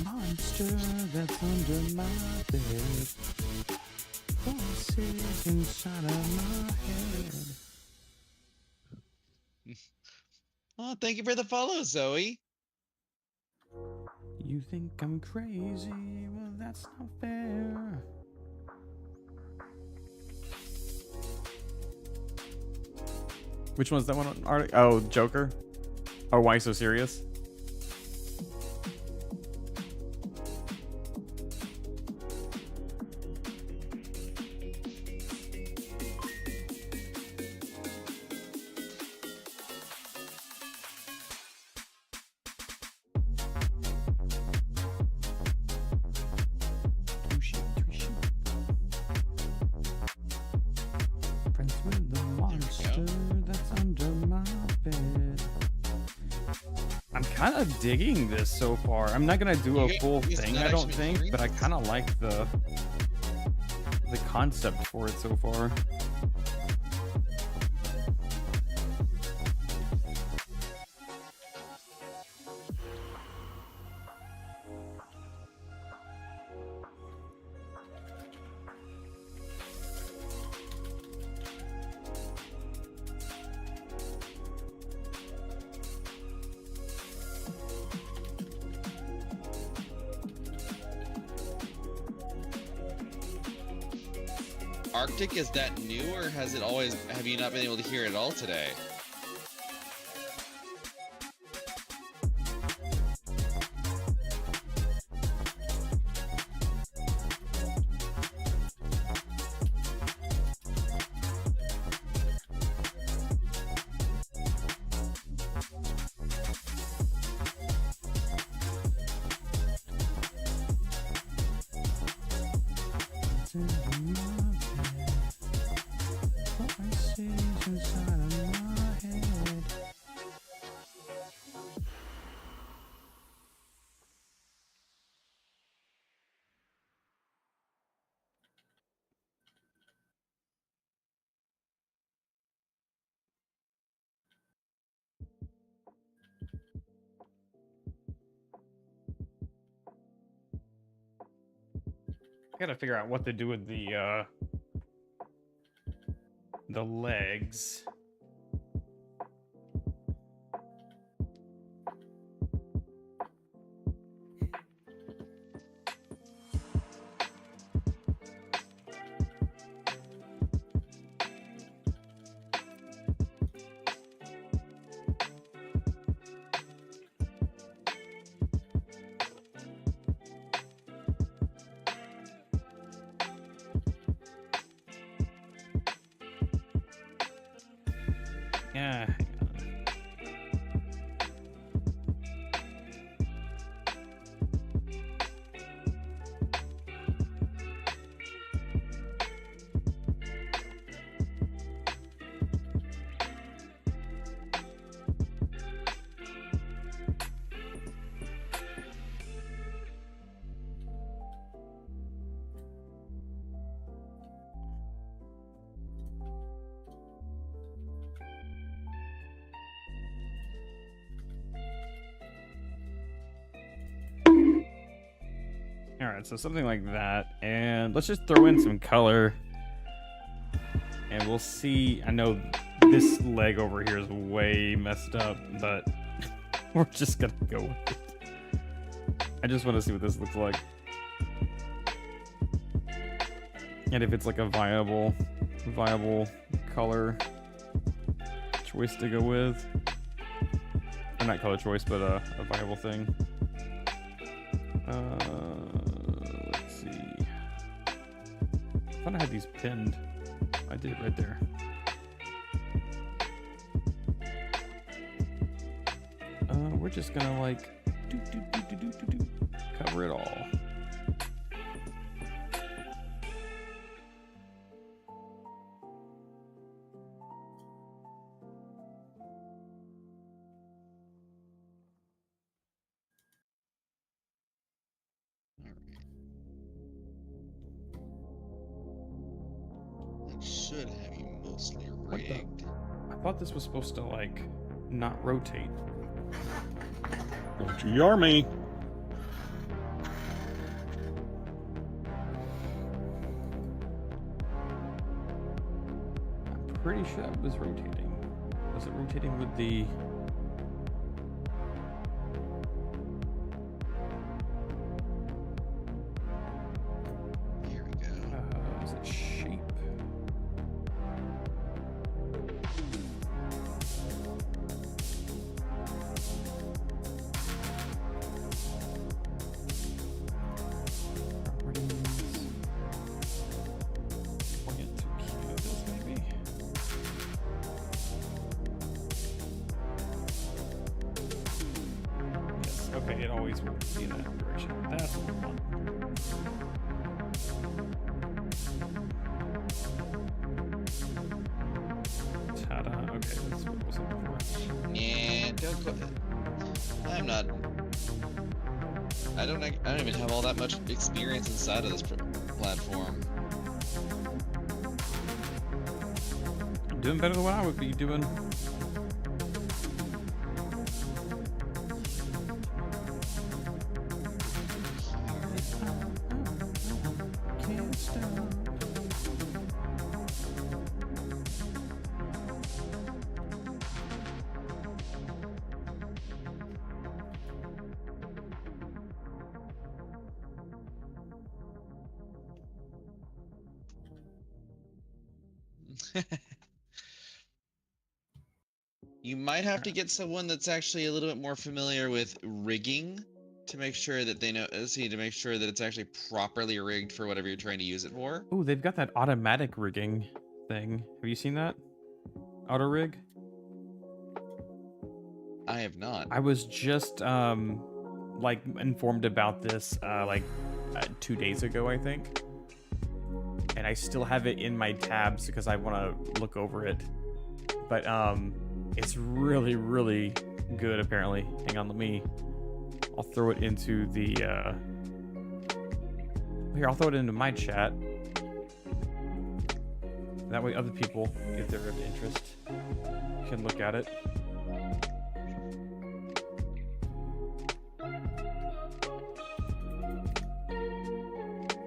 A: Monster that's under my bed. Voices inside of my head.
B: Oh, thank you for the follow, Zoe.
A: You think I'm crazy? Well, that's not fair. Which one's that one? Oh, Joker? Oh, why so serious? Friends with the monster that's under my bed. I'm kind of digging this so far. I'm not gonna do a full thing, I don't think, but I kind of like the concept for it so far.
B: Arctic, is that new, or has it always, have you not been able to hear it all today? I gotta figure out what to do with the legs. Yeah. Alright, so something like that. And let's just throw in some color. And we'll see. I know this leg over here is way messed up, but we're just gonna go with it. I just want to see what this looks like. And if it's like a viable color choice to go with. Or not color choice, but a viable thing. Let's see. I thought I had these pinned. I did right there. We're just gonna like cover it all. Should have you mostly rigged.
A: I thought this was supposed to like not rotate. Don't you yar me. I'm pretty sure that was rotating. Was it rotating with the it always will be in that direction. That's what we want. Ta-da. Okay, that's what it was looking for.
B: Yeah, don't go. I'm not. I don't even have all that much experience inside of this platform.
A: You're doing better than what I would be doing. Can't stop.
B: You might have to get someone that's actually a little bit more familiar with rigging to make sure that they know, to make sure that it's actually properly rigged for whatever you're trying to use it for.
A: Ooh, they've got that automatic rigging thing. Have you seen that? Auto rig?
B: I have not.
A: I was just like informed about this 2 days ago, I think. And I still have it in my tabs because I want to look over it. But it's really, really good apparently. Hang on, I'll throw it into the here, I'll throw it into my chat. That way other people, if they're of interest, can look at it.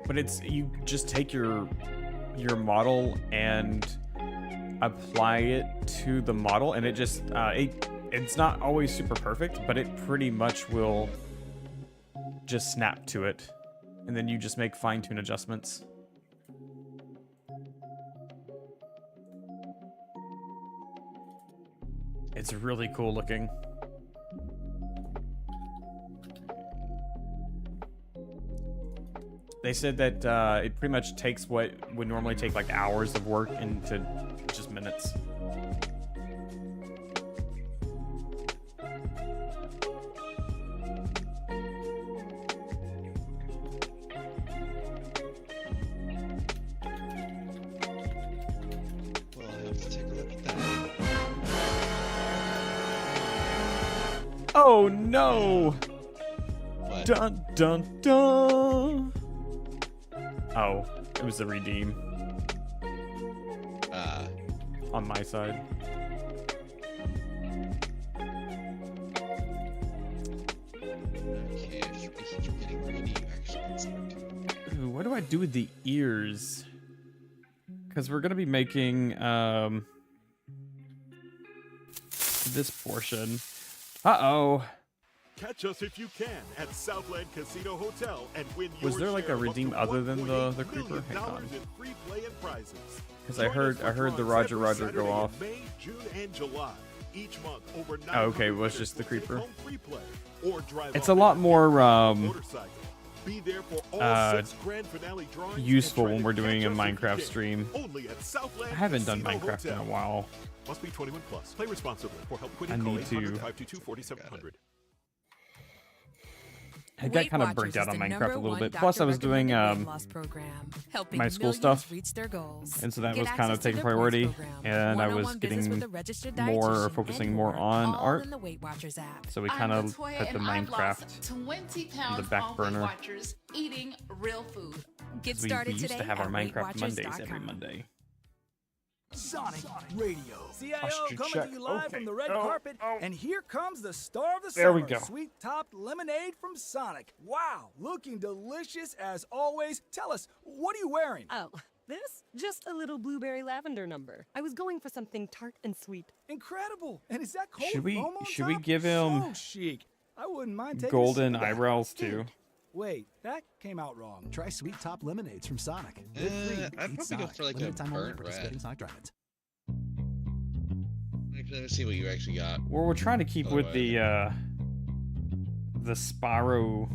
A: But it's, you just take your model and apply it to the model, and it just it's not always super perfect, but it pretty much will just snap to it, and then you just make fine-tune adjustments. It's really cool looking. They said that it pretty much takes what would normally take like hours of work into just minutes.
B: Well, I have to take a look at that.
A: Oh no!
B: What?
A: Dun dun dun! Oh, it was a redeem. On my side.
B: Okay, if you're getting greedy, you actually can start to.
A: Ooh, what do I do with the ears? Because we're gonna be making this portion. Uh-oh.
D: Catch us if you can at Southland Casino Hotel and win your
A: Was there like
D: share
A: a
D: of up to
A: redeem other than the
D: $1.8
A: creeper?
D: million
A: Hang on.
D: in free play and prizes.
A: Because I heard the Roger
D: Every
A: go off.
D: Saturday in May, June, and July. Each month, over
A: Oh, okay, it
D: 900
A: was just the
D: winners will
A: creeper.
D: take home free play or drive
A: It's
D: off
A: a lot
D: in
A: more
D: motorcycle. Be there for all 6 grand finale drawings and
A: useful
D: try
A: when
D: to
A: we're doing a
D: catch us if you
A: Minecraft
D: can.
A: stream.
D: Only at Southland
A: I haven't done
D: Casino
A: Minecraft in a
D: Hotel.
A: while.
D: Must be 21 plus. Play responsibly. For help quitting,
A: I
D: call
A: need to-
D: 800-522-4700.
A: I got
F: Weight
A: kind of
F: Watchers
A: burnt out
F: is
A: on
F: the
A: Minecraft a
F: number
A: little
F: one
A: bit. Plus, I was doing
F: doctor-recommended weight loss program, helping
A: my school
F: millions
A: stuff,
F: reach their goals.
A: and so that
F: Get
A: was kind
F: access
A: of
F: to
A: taking
F: their points
A: priority,
F: program,
A: and I was
F: one-on-one visits
A: getting
F: with a registered
A: more, or
F: dietitian,
A: focusing
F: and
A: more on
F: all
A: art.
F: in the Weight Watchers app.
A: So we
E: I'm
A: kind of
E: Latoya,
A: put the
E: and I've
A: Minecraft
E: lost 20
A: on
E: pounds
A: the back
E: on
A: burner.
E: Weight Watchers, eating real food.
F: Get
A: We
F: started
A: used
F: today
A: to have our
F: at
A: Minecraft Mondays every
F: weightwatchers.com.
A: Monday.
U: Sonic Radio. CIO
A: Posture
U: coming
A: check.
U: to you live
A: Okay.
U: from the red
A: Oh,
U: carpet. And here comes the star of the
A: There
U: summer.
A: we go.
U: Sweet topped lemonade from Sonic. Wow, looking delicious as always. Tell us, what are you wearing?
V: Oh, this? Just a little blueberry lavender number. I was going for something tart and sweet.
U: Incredible. And is that cold
A: Should we
U: foam on
A: should we
U: top?
A: give him
U: So chic. I wouldn't mind taking a
A: golden
U: sip of that.
A: eyebrows too?
U: Wait, that came out wrong.
W: Try Sweet Top Lemonades from Sonic.
B: I'd probably go for like a burnt red.
W: Sonic drive-ins.
B: Let's see what you actually got.
A: Well, we're trying to keep with the Spyro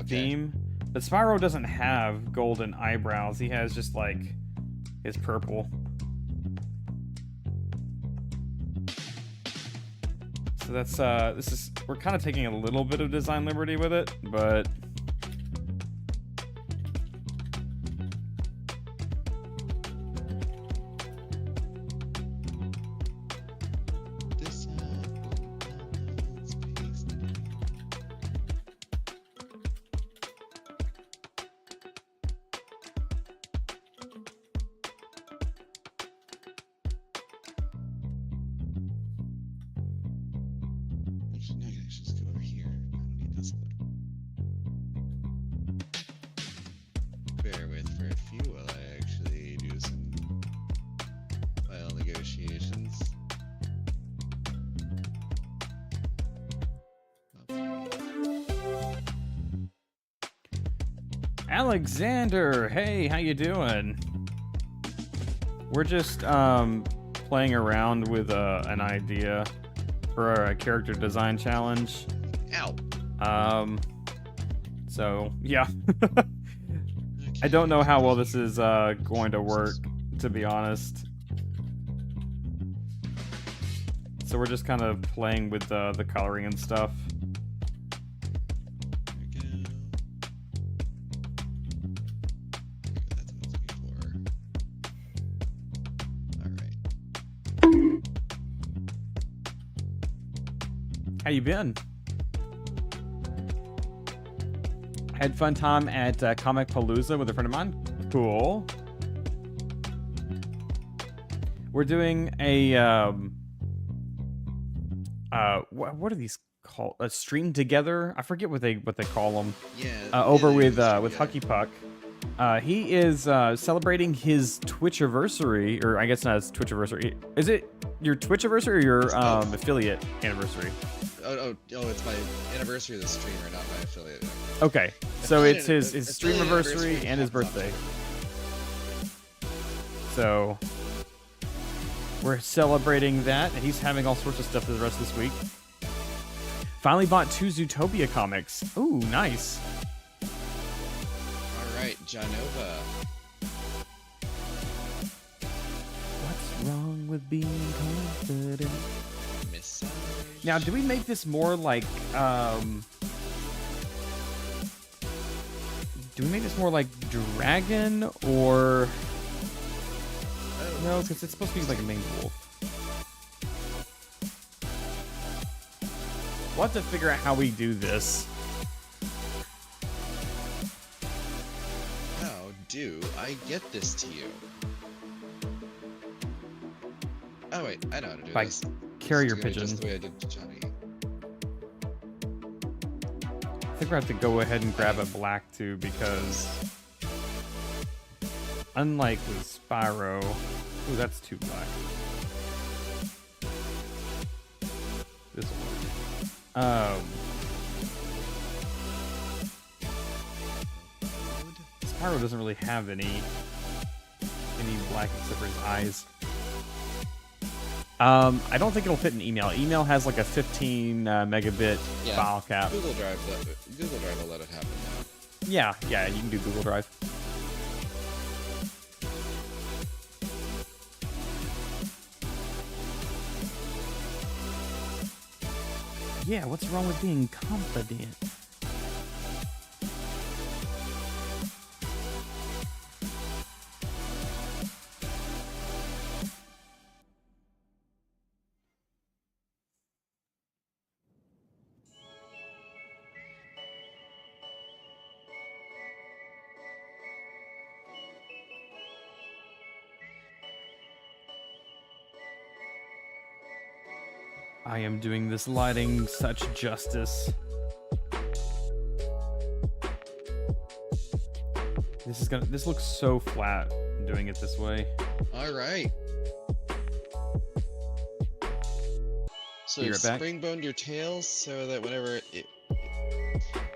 A: theme, but Spyro doesn't have golden eyebrows. He has just like his purple. So that's we're kind of taking a little bit of design liberty with it, but
B: Bear with for a few while I actually do some file negotiations.
A: Alexander, hey, how you doing? We're just playing around with an idea for a character design challenge.
B: Ow.
A: So yeah. I don't know how well this is going to work, to be honest. So we're just kind of playing with the coloring and stuff. How you been? Had fun time at Comic Palooza with a friend of mine. Cool. We're doing a what are these called? A stream together? I forget what they call them.
B: Yeah.
A: Over with Hucky Puck. He is celebrating his Twitchiversary, or I guess not his Twitchiversary. Is it your Twitchiversary or your affiliate anniversary?
B: Oh, it's my anniversary of the streamer, not my affiliate.
A: Okay, so it's his stream anniversary and his birthday. So we're celebrating that, and he's having all sorts of stuff for the rest of this week. Finally bought 2 Zootopia comics. Ooh, nice.
B: All right, Janova.
A: What's wrong with being confident? Now, do we make this more like, do we make this more like dragon, or no? Because it's supposed to be like a main wolf. We'll have to figure out how we do this.
B: How do I get this to you? Oh wait, I know how to do this.
A: Carrier pigeon.
B: Just the way I did to Johnny.
A: I think we have to go ahead and grab a black too, because unlike with Spyro, ooh, that's too black. This one. Spyro doesn't really have any black except for his eyes. I don't think it'll fit in email. Email has like a 15 megabit file cap.
B: Google Drive will let it happen now.
A: Yeah, you can do Google Drive. Yeah, what's wrong with being confident? I am doing this lighting such justice. This looks so flat doing it this way.
B: All right. So
A: Be right back.
B: spring-boned your tails so that whenever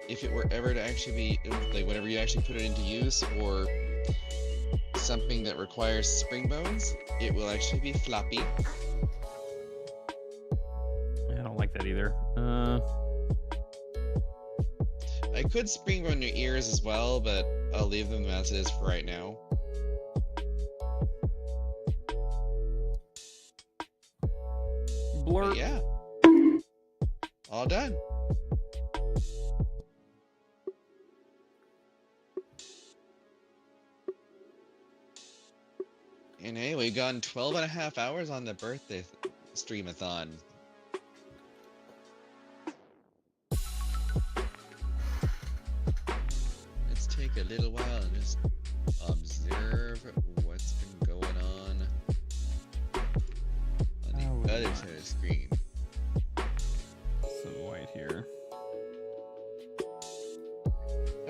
B: if it were ever to actually be, like whenever you actually put it into use or something that requires spring bones, it will actually be floppy.
A: I don't like that either.
B: I could spring bone your ears as well, but I'll leave them as is for right now.
A: Blur.
B: But yeah. All done. And hey, we've gone 12 and a half hours on the birthday streamathon. Let's take a little while and just observe what's been going on the other side of the screen.
A: Some white here.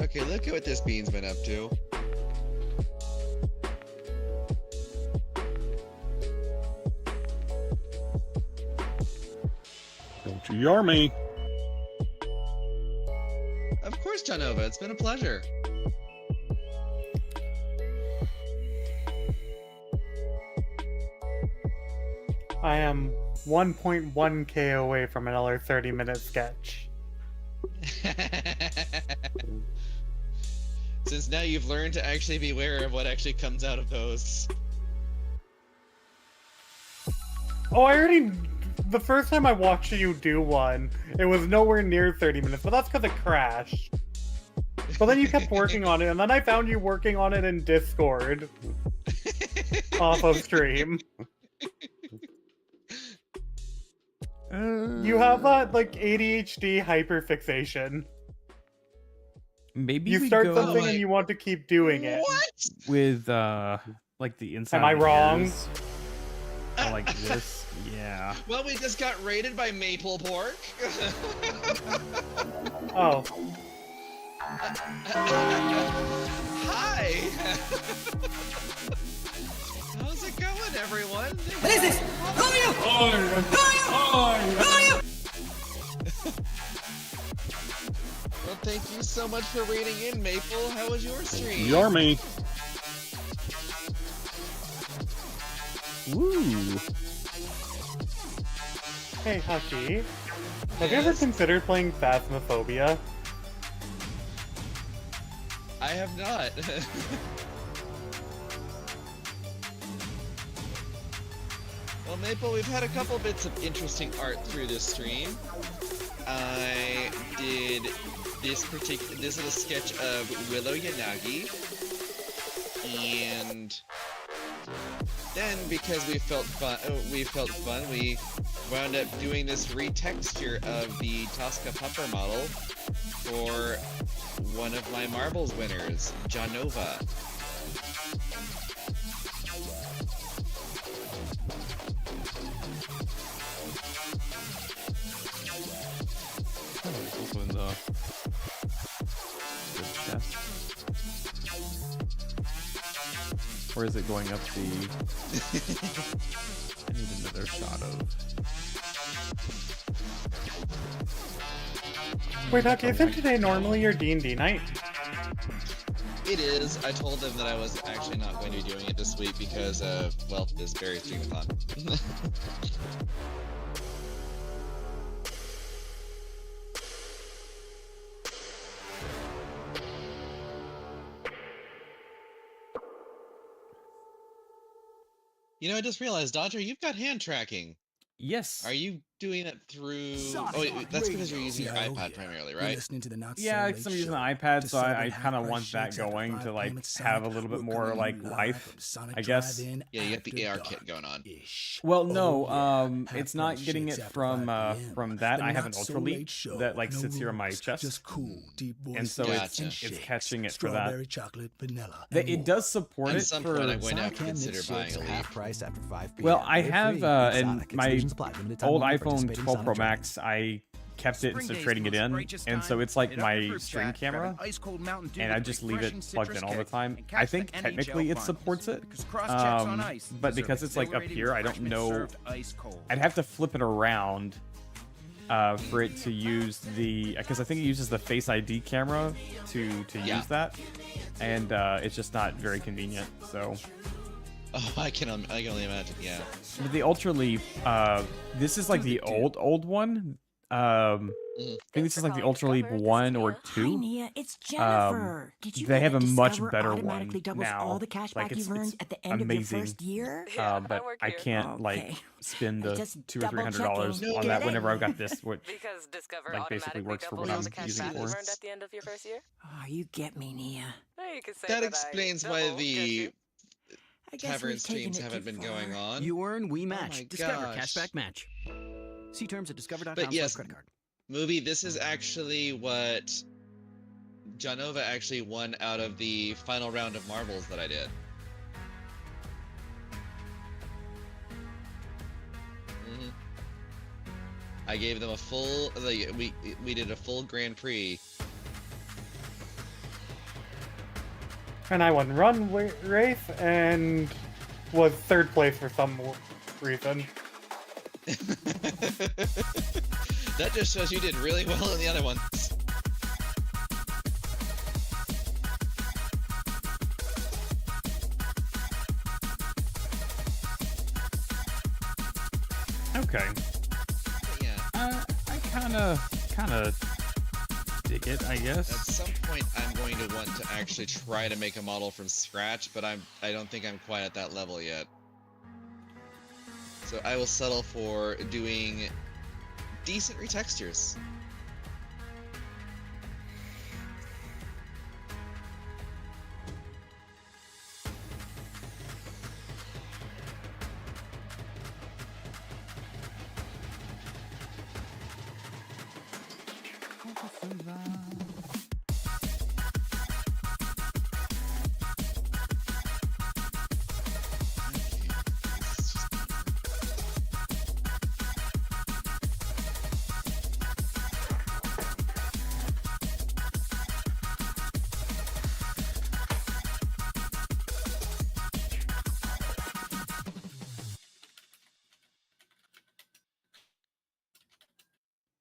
B: Okay, look at what this bean's been up to.
A: Don't you yar me.
B: Of course, Janova, it's been a pleasure.
C: I am 1.1k away from another 30-minute sketch.
B: Since now you've learned to actually be aware of what actually comes out of those.
C: Oh, I already... The first time I watched you do one, it was nowhere near 30 minutes, but that's because it crashed. But then you kept working on it, and then I found you working on it in Discord. Off of stream. You have that, like, ADHD hyperfixation.
A: Maybe
C: you
A: we
C: start
A: go
C: something and you want to keep doing it.
B: What?
A: with like the inside.
C: Am I
A: of the
C: wrong?
A: ears. Or like this. Yeah.
B: Well, we just got raided by Maple Pork.
C: Oh.
B: Hi. How's it going, everyone?
K: What is this? Who are you? Who are you?
B: Well, thank you so much for raiding in, Maple. How was your stream?
A: You're me. Woo.
C: Hey, Hucky. Have you ever considered playing Phasmophobia?
B: I have not. Well, Maple, we've had a couple bits of interesting art through this stream. I did this little sketch of Willow Yanagi, and then because we felt fun, we wound up doing this retexture of the Tosca Pupper model for one of my marbles winners, Janova.
A: Also in the chest. Or is it going up the... I need another shot of...
C: Wait, Hucky, isn't today normally your D&D night?
B: It is. I told them that I was actually not going to be doing it this week because of, well, this very streamathon. You know, I just realized, Dodger, you've got hand tracking.
A: Yes.
B: Are you doing that through... Oh, wait, that's because you're using your iPad primarily, right?
A: Yeah, because I'm using the iPad, so I kind of want that going to like have a little bit more like life, I guess.
B: Yeah, you got the AR kit going on.
A: Well, no, it's not getting it from that. I have an Ultra Leap that like sits here on my chest, and so it's catching it for that. It does support it
B: At some
A: for.
B: point, I'm going to have to consider buying a Leap.
W: Price after 5 p.m.
A: Well, I have in my
W: Limited time
A: old
W: only,
A: iPhone
W: participating
A: 12 Pro
W: Sonic
A: Max, I kept it instead of trading it in, and so it's like my stream camera, and I just leave it plugged in all the time. I think technically it supports it, but because it's like up here, I don't know. I'd have to flip it around for it to use the, because I think it uses the Face ID camera to use that, and it's just not very convenient. So.
B: Oh, I can only imagine, yeah.
A: But the Ultra Leap, this is like the old one. I think this is like the Ultra Leap 1 or 2.
G: Hi, Nia. It's Jennifer. Did you
A: They
G: know
A: have a
G: that
A: much
G: Discover
A: better
G: automatically
A: one
G: doubles
A: now.
G: all the cash
A: Like
G: back you've earned at the end
A: amazing.
G: of your first year?
A: But I can't like spend the
G: Just
A: $200 or $300
G: double-checking.
A: on that whenever I've got this, which
H: Because Discover
A: like basically
H: automatically
A: works for
H: doubles
A: what
H: all
A: I'm
H: the cash
A: using
H: back
A: for.
H: you earned at the end of your first year.
G: Oh, you get me, Nia.
H: Hey, you could say
B: That
H: I
B: explains why
H: double,
B: the
H: get you?
G: I guess
B: tavern
G: we've taken
B: streams
G: it
B: haven't
G: too
B: been
G: far.
B: going on.
Y: You earn We
B: Oh
Y: Match.
B: my
Y: Discover
B: gosh.
Y: Cashback Match. See terms at discover.com
B: But yes,
Y: credit card.
B: movie, this is actually what Janova actually won out of the final round of marbles that I did. I gave them a full, like, we did a full Grand Prix.
C: And I won run race and was third place for some reason.
B: That just shows you did really well in the other ones.
A: Okay.
B: Yeah.
A: I kind of dig it, I guess.
B: At some point, I'm going to want to actually try to make a model from scratch, but I don't think I'm quite at that level yet. So I will settle for doing decent retextures.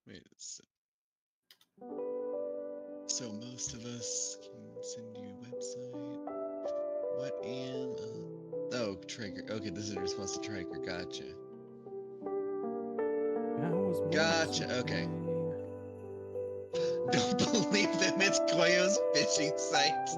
B: Wait a sec. So most of us can send you a website. What am oh, Traeger. Okay, this is a response to Traeger. Gotcha. Gotcha. Okay. Don't believe them. It's Koyo's fishing site.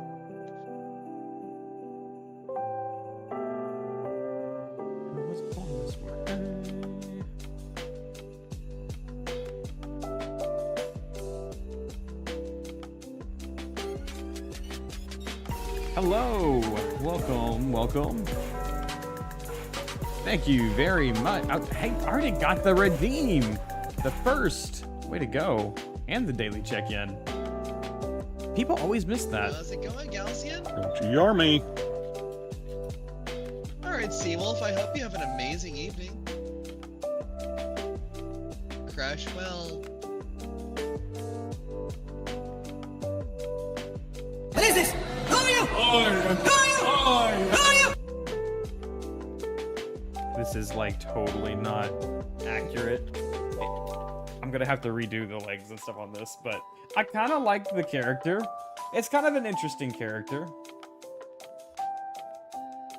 A: Hello, welcome. Thank you very much. Hey, I already got the redeem. The first. Way to go. And the daily check-in. People always miss that.
B: How's it going, Galcian?
A: G Army.
B: Alright, Seawolf, I hope you have an amazing evening. Crash well.
G: What is this? Who are you? Who are you?
A: This is like totally not accurate. I'm gonna have to redo the legs and stuff on this, but I kind of like the character. It's kind of an interesting character.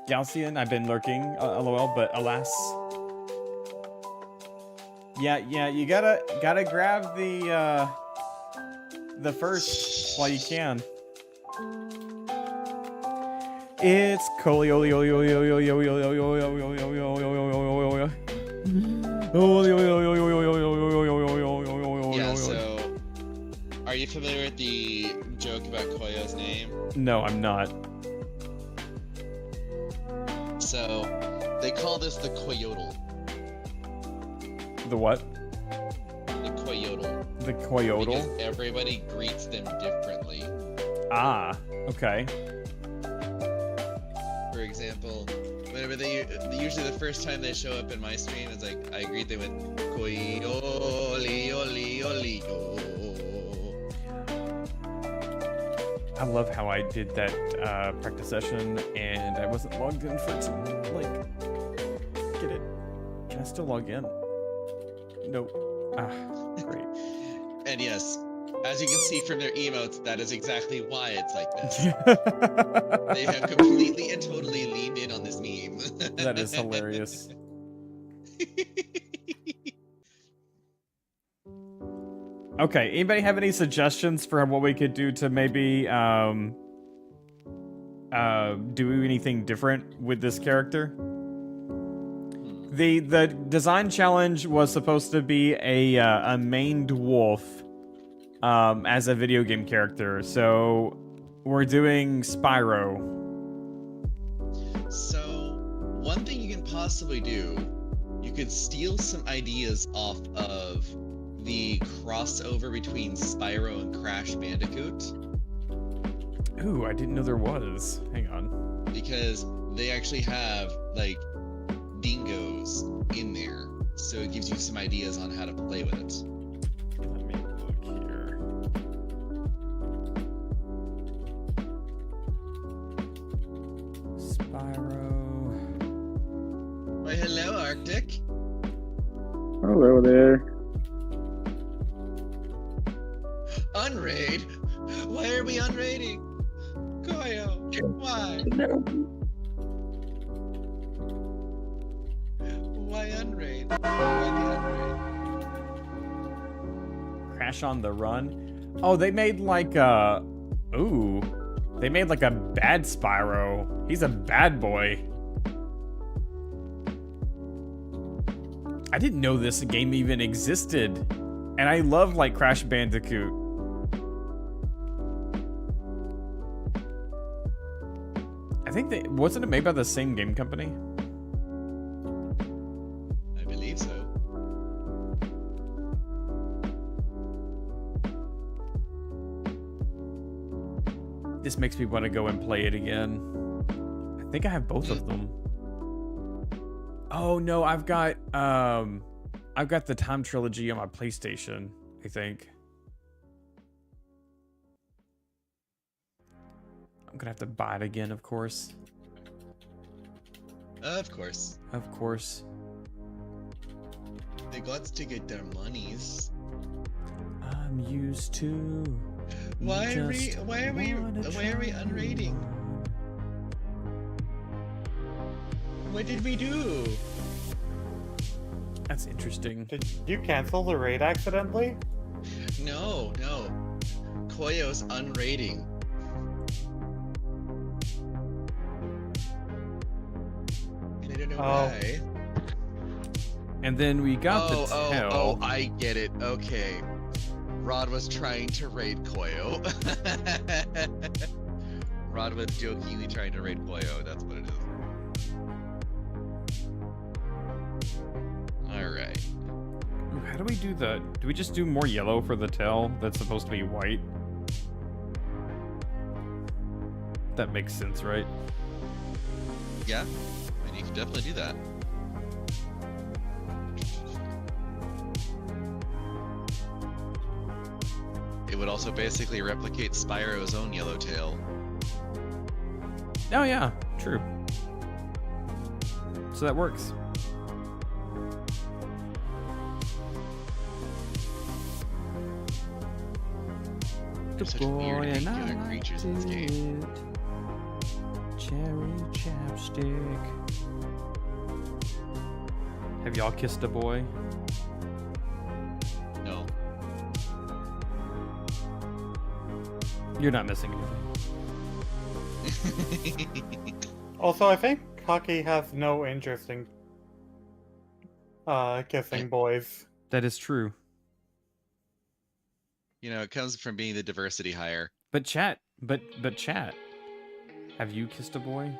A: Galcian, I've been lurking, lol, but alas. Yeah, you gotta grab the first while you can. It's
B: Yeah, so are you familiar with the joke about Koyo's name?
A: No, I'm not.
B: So they call this the Koyodle.
A: The what?
B: The Koyodle.
A: The Koyodle?
B: Because everybody greets them differently.
A: Ah, okay.
B: For example, whenever usually the first time they show up in my stream, it's like I greet them with Koyoli oli oli yo.
A: I love how I did that practice session and I wasn't logged in for it to, like, get it. Can I still log in? Nope. Ah, great.
B: And yes, as you can see from their emotes, that is exactly why it's like this. They have completely and totally leaned in on this meme.
A: That is hilarious. Okay, anybody have any suggestions for what we could do to maybe do anything different with this character? The design challenge was supposed to be a maned wolf as a video game character, so we're doing Spyro.
B: So, one thing you can possibly do, you could steal some ideas off of the crossover between Spyro and Crash Bandicoot.
A: Ooh, I didn't know there was. Hang on.
B: Because they actually have, like, dingoes in there. So it gives you some ideas on how to play with it.
A: Let me look here. Spyro.
B: Why, hello, Arctic.
I: Hello there.
B: Unraid? Why are we unraiding? Koyo, why? Why unraid? Why the unraid?
A: Crash on the Run. Oh, they made like a... Ooh. They made like a bad Spyro. He's a bad boy. I didn't know this game even existed. And I love like Crash Bandicoot. I think they... Wasn't it made by the same game company?
B: I believe so.
A: This makes me want to go and play it again. I think I have both of them. Oh no, I've got the Time Trilogy on my PlayStation, I think. I'm gonna have to buy it again, of course.
B: Of course.
A: Of course.
B: They got to get their monies.
A: I'm used to.
B: Why are we unraiding? What did we do?
A: That's interesting.
C: Did you cancel the raid accidentally?
B: No. Koyo's unraiding. And I don't know why.
A: And then we got the tail.
B: Oh, I get it. Okay. Rod was trying to raid Koyo. Rod was jokingly trying to raid Koyo. That's what it is. Alright.
A: How do we do the... Do we just do more yellow for the tail that's supposed to be white? That makes sense, right?
B: Yeah. I mean, you can definitely do that. It would also basically replicate Spyro's own yellow tail.
A: Oh yeah, true. So that works.
B: There's such weird angular creatures in this game.
A: Cherry chapstick. Have y'all kissed a boy?
B: No.
A: You're not missing anything.
C: Also, I think Hockey has no interest in kissing boys.
A: That is true.
B: You know, it comes from being the diversity hire.
A: But chat. Have you kissed a boy?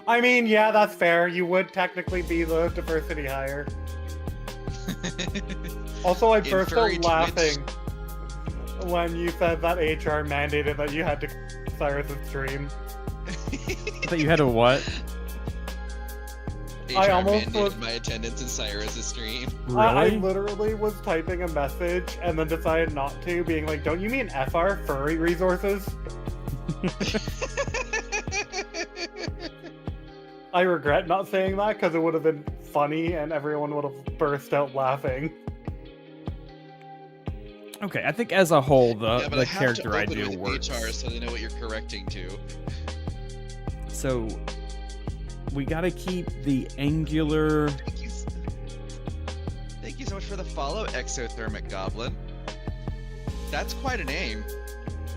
C: I mean, yeah, that's fair. You would technically be the diversity hire. Also, I burst out laughing when you said that HR mandated that you had to Cyrus's stream.
A: I thought you had a what?
B: HR
C: I almost
B: mandated
C: was...
B: my attendance in Cyrus's stream.
A: Really?
C: I literally was typing a message and then decided not to, being like, don't you mean FR, furry resources? I regret not saying that because it would have been funny and everyone would have burst out laughing.
A: Okay, I think as a whole,
B: Yeah, but
A: the
B: I have
A: character
B: to open
A: idea
B: with
A: works.
B: HR so they know what you're correcting to.
A: So we gotta keep the angular.
B: Thank you so so much for the follow, Exothermic Goblin. That's quite a name.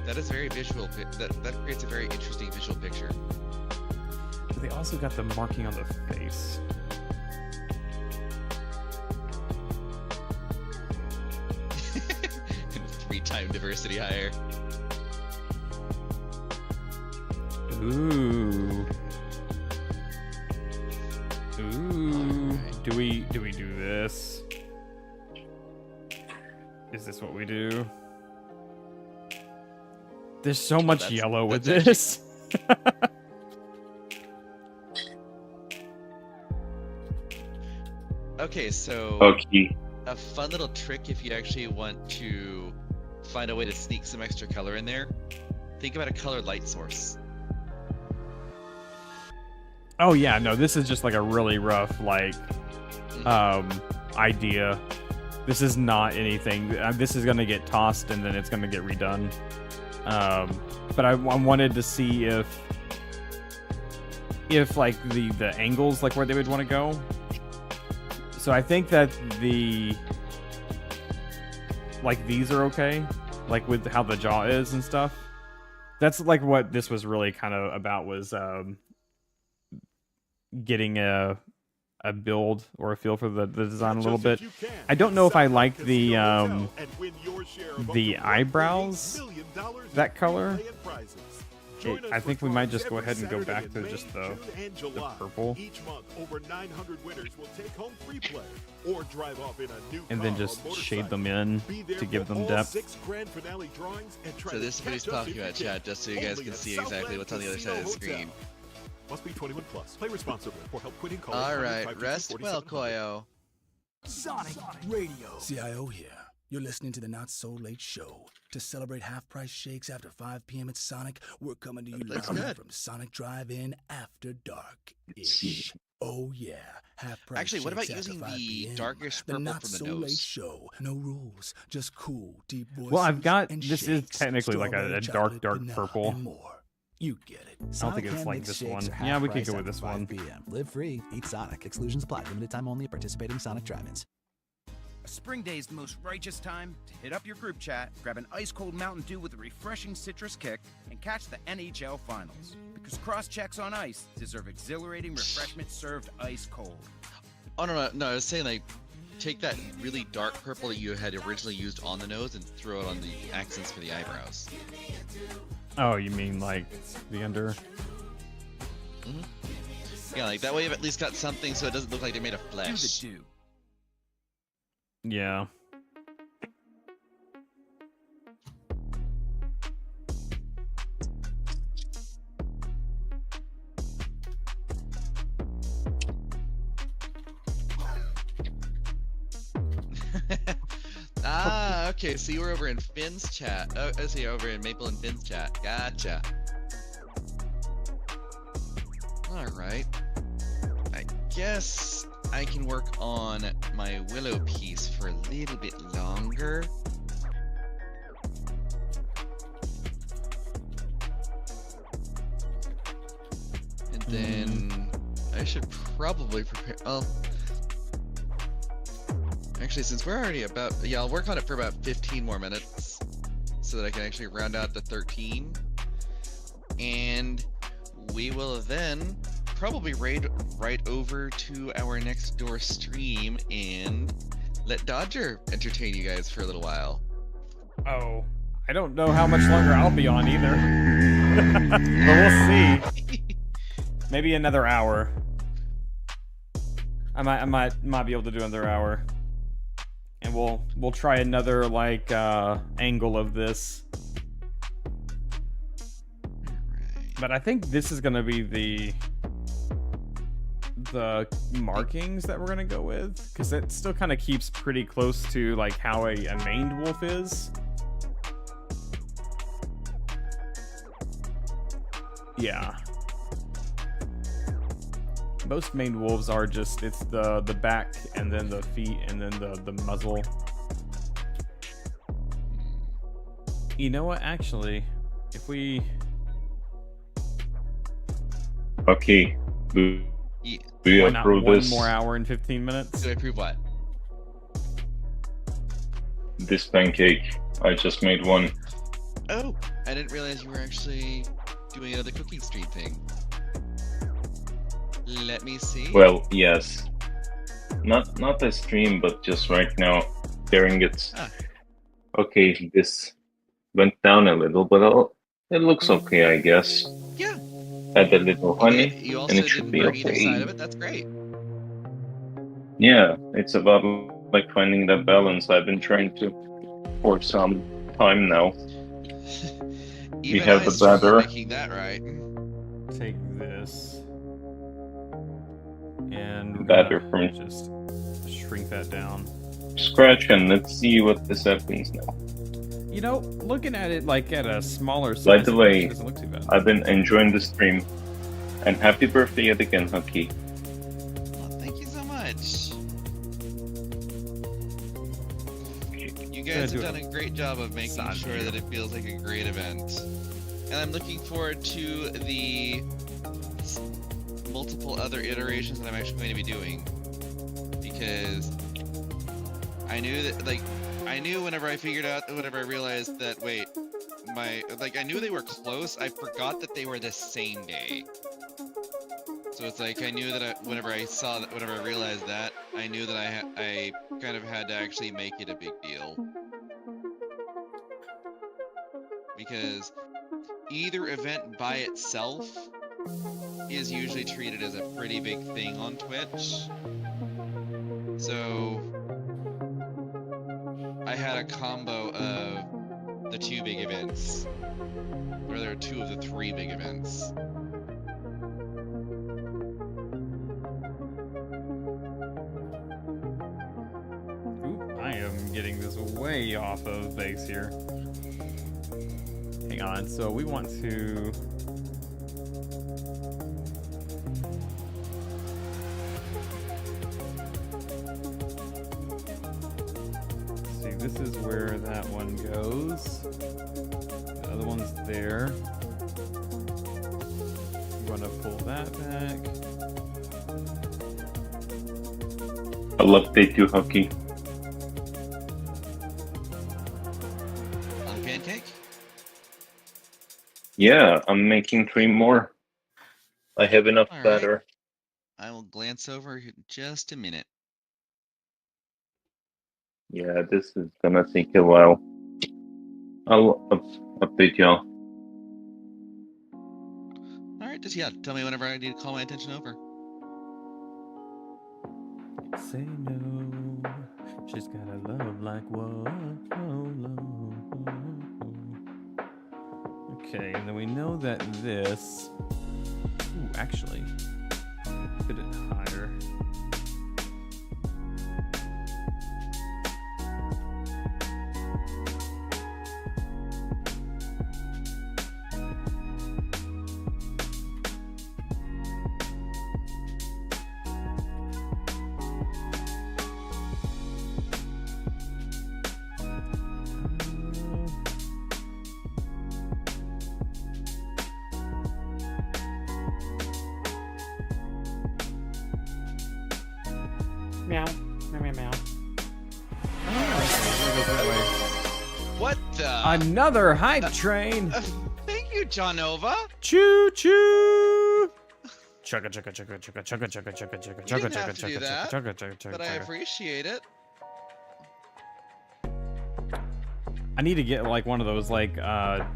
B: That is very visual. That creates a very interesting visual picture.
A: But they also got the marking on the face.
B: Three-time diversity hire.
A: Ooh. Ooh. Right. Do we do this? Is this what we do? There's so much yellow with this.
B: Okay, so
J: Okay.
B: A fun little trick if you actually want to find a way to sneak some extra color in there. Think about a colored light source.
A: Oh yeah, no, this is just like a really rough idea. This is not anything. This is gonna get tossed and then it's gonna get redone. But I wanted to see if like the angles, like where they would want to go. So I think that these are okay, like with how the jaw is and stuff. That's like what this was really kind of about, was getting a build or a feel for the design a little bit. I don't know if I like the eyebrows, that color. I think we might just go ahead and go back to just the purple.
D: Each month, over 900 winners will take home free play or drive off in a new
A: And then just shade them in to give them depth.
B: So this is what he's talking about, chat, just so you guys can see exactly what's on the other side of the screen.
D: Must be 21 plus. Play responsibly. For help quitting, call.
B: All right, rest well, Koyo.
U: Sonic Radio.
W: CIO here. You're listening to the Not So Late Show. To celebrate half-price shakes after 5 p.m. at Sonic, we're coming to you live from Sonic Drive-In after dark-ish. Oh yeah, half-price.
B: Actually, what about
W: shakes
B: using
W: after 5
B: the
W: p.m.
B: darkest
W: The
B: purple
W: Not
B: from the
W: So
B: nose?
W: Late Show. No rules, just cool, deep voices.
A: Well, I've got
W: and
A: this is
W: shakes,
A: technically like a
W: strawberry,
A: dark
W: vanilla,
A: purple.
W: and more. You get it.
A: I don't
W: Sonic
A: think it's like
W: hand-mixed
A: this
W: shakes
A: one.
W: are
A: Yeah, we could
W: half
A: go
W: price
A: with this
W: after 5
A: one.
W: p.m. Live free, eat Sonic. Exclusions apply. Limited time only at participating Sonic drive-ins.
R: Spring Day is the most righteous time to hit up your group chat, grab an ice-cold Mountain Dew with a refreshing citrus kick, and catch the NHL Finals. Because cross-checks on ice deserve exhilarating refreshment served ice-cold.
B: Oh, no, I was saying, like, take that really dark purple that you had originally used on the nose and throw it on the accents for the eyebrows.
A: Oh, you mean like the under?
B: Mm-hmm. Yeah, like that way you've at least got something so it doesn't look like they're made of flesh.
R: Do the do.
A: Yeah.
B: Ah, okay, so you were over in Finn's chat. Oh, so you're over in Maple and Finn's chat. Gotcha. Alright. I guess I can work on my Willow piece for a little bit longer. And then I should probably prepare. Oh. Actually, since we're already about, yeah, I'll work on it for about 15 more minutes so that I can actually round out the 13. And we will then probably raid right over to our next door stream and let Dodger entertain you guys for a little while.
A: Oh, I don't know how much longer I'll be on either. But we'll see. Maybe another hour. I might be able to do another hour. And we'll try another like angle of this. But I think this is gonna be the markings that we're gonna go with, because it still kind of keeps pretty close to like how a maned wolf is. Yeah. Most maned wolves are just, it's the back and then the feet and then the muzzle. You know what, actually, if we...
J: Okay. Do we
A: Why not
J: approve
A: one
J: this?
A: more hour and 15 minutes?
B: Do I approve what?
J: this pancake. I just made one.
B: Oh, I didn't realize you were actually doing another cooking stream thing. Let me see.
J: Well, yes. Not a stream, but just right now, sharing it.
B: Ah.
J: Okay, this went down a little, but it looks okay, I guess.
B: Yeah.
J: Add a little honey,
B: You
J: and
B: also
J: it should
B: didn't
J: be
B: burn either side
J: okay.
B: of it. That's great.
J: Yeah, it's about like finding that balance I've been trying to for some time now. We
B: Even
J: have
B: I
J: the
B: struggle
J: batter.
B: making that right.
A: Take this. And we're
J: Batter
A: gonna
J: from
A: just shrink that down.
J: scratch, and let's see what this happens now.
A: You know, looking at it like at a smaller size,
J: By the
A: it
J: way,
A: actually doesn't look too bad.
J: I've been enjoying the stream. And happy birthday yet again, Hucky.
B: Well, thank you so much. You guys have done a great job of making sure that it feels like a great event. And I'm looking forward to the multiple other iterations that I'm actually going to be doing. Because I knew that, like, I knew whenever I realized that, wait, I knew they were close, I forgot that they were the same day. So it's like, I knew that whenever I realized that, I knew that I kind of had to actually make it a big deal. Because either event by itself is usually treated as a pretty big thing on Twitch. So I had a combo of the two big events. Or there are two of the three big events.
A: Oop, I am getting this way off of base here. Hang on, so we want to... see, this is where that one goes. The other one's there. I'm gonna pull that back.
J: I'll update you, Hucky.
B: On pancake?
J: Yeah, I'm making 3 more. I have enough
B: All right.
J: batter.
B: I will glance over in just a minute.
J: Yeah, this is gonna take a while. I'll update y'all.
B: All right, just tell me whenever I need to call my attention over.
A: Say no. She's got a love like what? Okay, and then we know that this. Ooh, actually, put it higher.
C: Meow. Meow, meow, meow.
B: What the?
A: Another hype train.
B: Thank you, Johnova.
A: Choo choo. Chugga chugga chugga chugga chugga chugga chugga chugga
B: You
A: chugga
B: didn't
A: chugga
B: have to do
A: chugga
B: that,
A: chugga chugga chugga
B: but I
A: chugga.
B: appreciate it.
A: I need to get like one of those like I've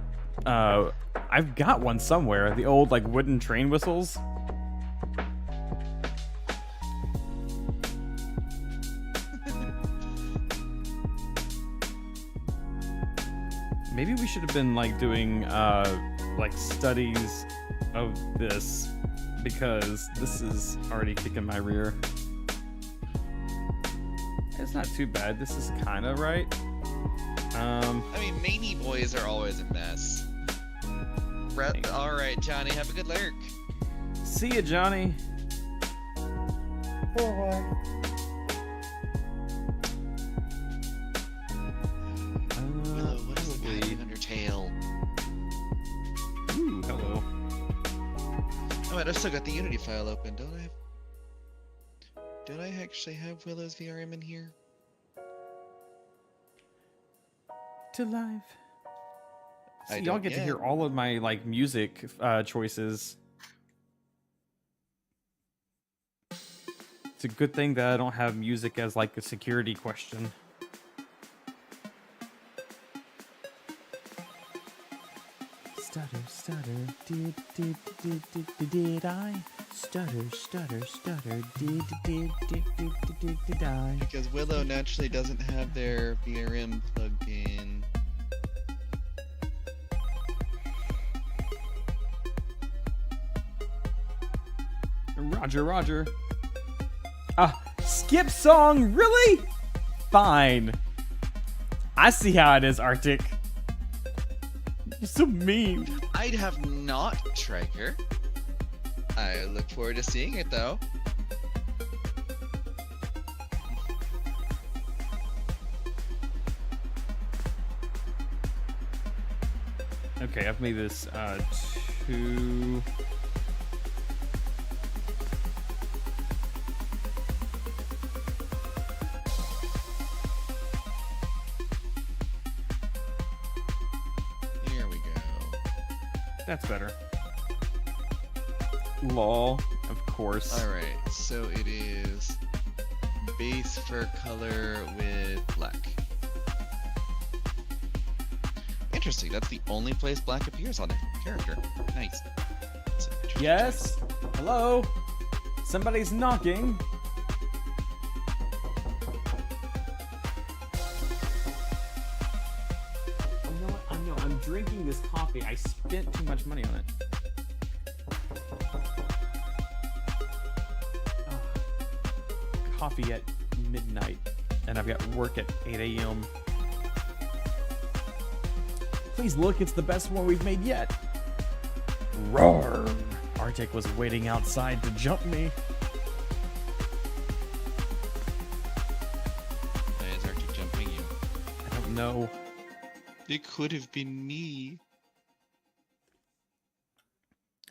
A: got one somewhere. The old like wooden train whistles. Maybe we should have been like doing like studies of this because this is already kicking my rear. It's not too bad. This is kind of right.
B: I mean, many boys are always a mess. All right, Johnny, have a good lurk.
A: See ya, Johnny.
C: Bye.
B: Willow, what is the pattern on your tail?
A: Ooh, hello.
B: Oh, wait, I've still got the Unity file open, don't I? Don't I actually have Willow's VRM in here?
A: to life.
B: I
A: See, y'all
B: don't
A: get to
B: yet.
A: hear all of my like music choices. It's a good thing that I don't have music as like a security question. Stutter, stutter, did I? Stutter, stutter, stutter, did I?
B: Because Willow naturally doesn't have their VRM plugged in.
A: Roger, Roger. Skip song, really? Fine. I see how it is, Arctic. You're so mean.
B: I'd have not, Striker. I look forward to seeing it, though.
A: Okay, I've made this 2.
B: Here we go.
A: That's better. Lol, of course.
B: Alright, so it is base fur color with black. Interesting, that's the only place black appears on a character. Nice.
A: Yes? Hello? Somebody's knocking. You know what? I know, I'm drinking this coffee. I spent too much money on it. Coffee at midnight, and I've got work at 8 a.m. Please look, it's the best one we've made yet. Roar! Arctic was waiting outside to jump me.
B: Why is Arctic jumping you?
A: I don't know.
B: It could have been me.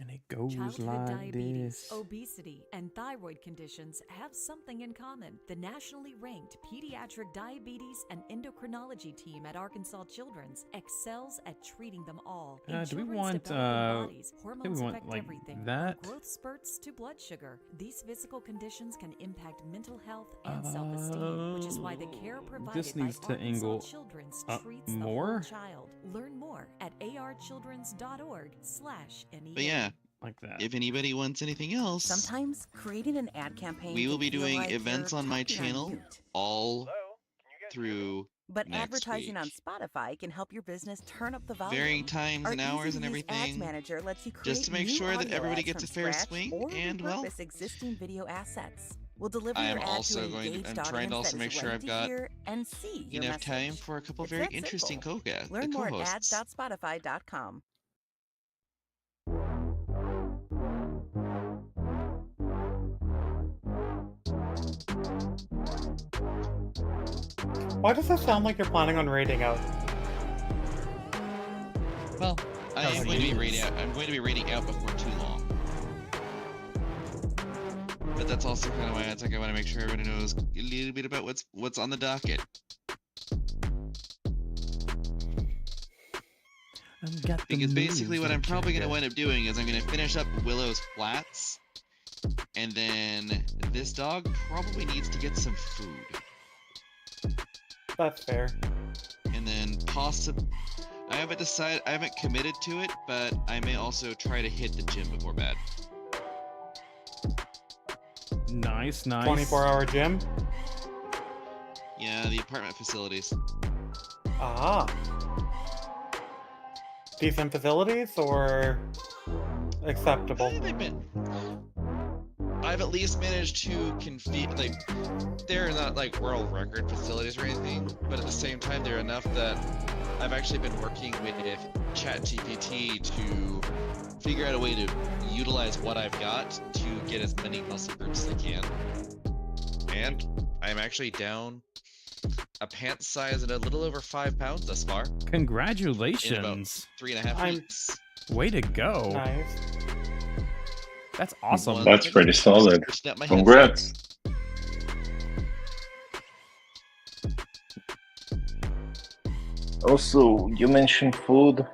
A: And it goes
L: Childhood
A: like
L: diabetes,
A: this.
L: obesity, and thyroid conditions have something in common. The nationally ranked pediatric diabetes and endocrinology team at Arkansas Children's excels at treating them all. In
A: Do we
L: children's
A: want
L: developing bodies,
A: do
L: hormones
A: we want
L: affect
A: like
L: everything
A: that?
L: from growth spurts to blood sugar. These physical conditions can impact mental health and self-esteem, which is why the care provided
A: This needs
L: by
A: to
L: Arkansas
A: angle
L: Children's
A: up
L: treats
A: more?
L: the whole child. Learn more at archildrens.org/NEA.
B: But yeah,
A: like that.
B: If anybody wants anything else,
P: Sometimes creating an ad campaign
B: we will
P: can
B: be
P: feel
B: doing
P: like
B: events
P: you're
B: on my
P: talking on
B: channel
P: mute.
B: all through
P: But
B: next
P: advertising
B: week.
P: on Spotify can help your business turn up the volume.
B: Varying times
P: Our
B: and hours and
P: easy-to-use Ads
B: everything,
P: Manager lets you create
B: just to make
P: new
B: sure that
P: audio
B: everybody
P: ads
B: gets a
P: from
B: fair
P: scratch
B: swing,
P: or
B: and well,
P: repurpose existing video assets. We'll deliver
B: I
P: your
B: am
P: ad
B: also
P: to an
B: going to,
P: engaged
B: I'm trying to
P: audience
B: also
P: that
B: make
P: is
B: sure
P: ready
B: I've
P: to
B: got
P: hear and see your
B: enough time
P: message.
B: for a couple
P: It's
B: very
P: that
B: interesting
P: simple.
B: co-hosts.
P: Learn more at ads.spotify.com.
C: Why does it sound like you're planning on raiding out?
B: Well, I'm going to be raiding out before too long. But that's also kind of why I want to make sure everybody knows a little bit about what's on the docket. Because basically what I'm probably going to wind up doing is I'm going to finish up Willow's Flats, and then this dog probably needs to get some food.
C: That's fair.
B: And then I haven't decided, I haven't committed to it, but I may also try to hit the gym before bed.
A: Nice, nice.
C: 24-hour gym?
B: Yeah, the apartment facilities.
C: Ah. Decent facilities or acceptable?
B: I've at least managed to they're not like world record facilities or anything, but at the same time they're enough that I've actually been working with ChatGPT to figure out a way to utilize what I've got to get as many muscle groups as I can. And I'm actually down a pant size at a little over 5 pounds thus far.
A: Congratulations.
B: In about 3.5 weeks.
A: Way to go.
C: Nice.
A: That's awesome.
J: That's pretty solid. Congrats. Also, you mentioned food.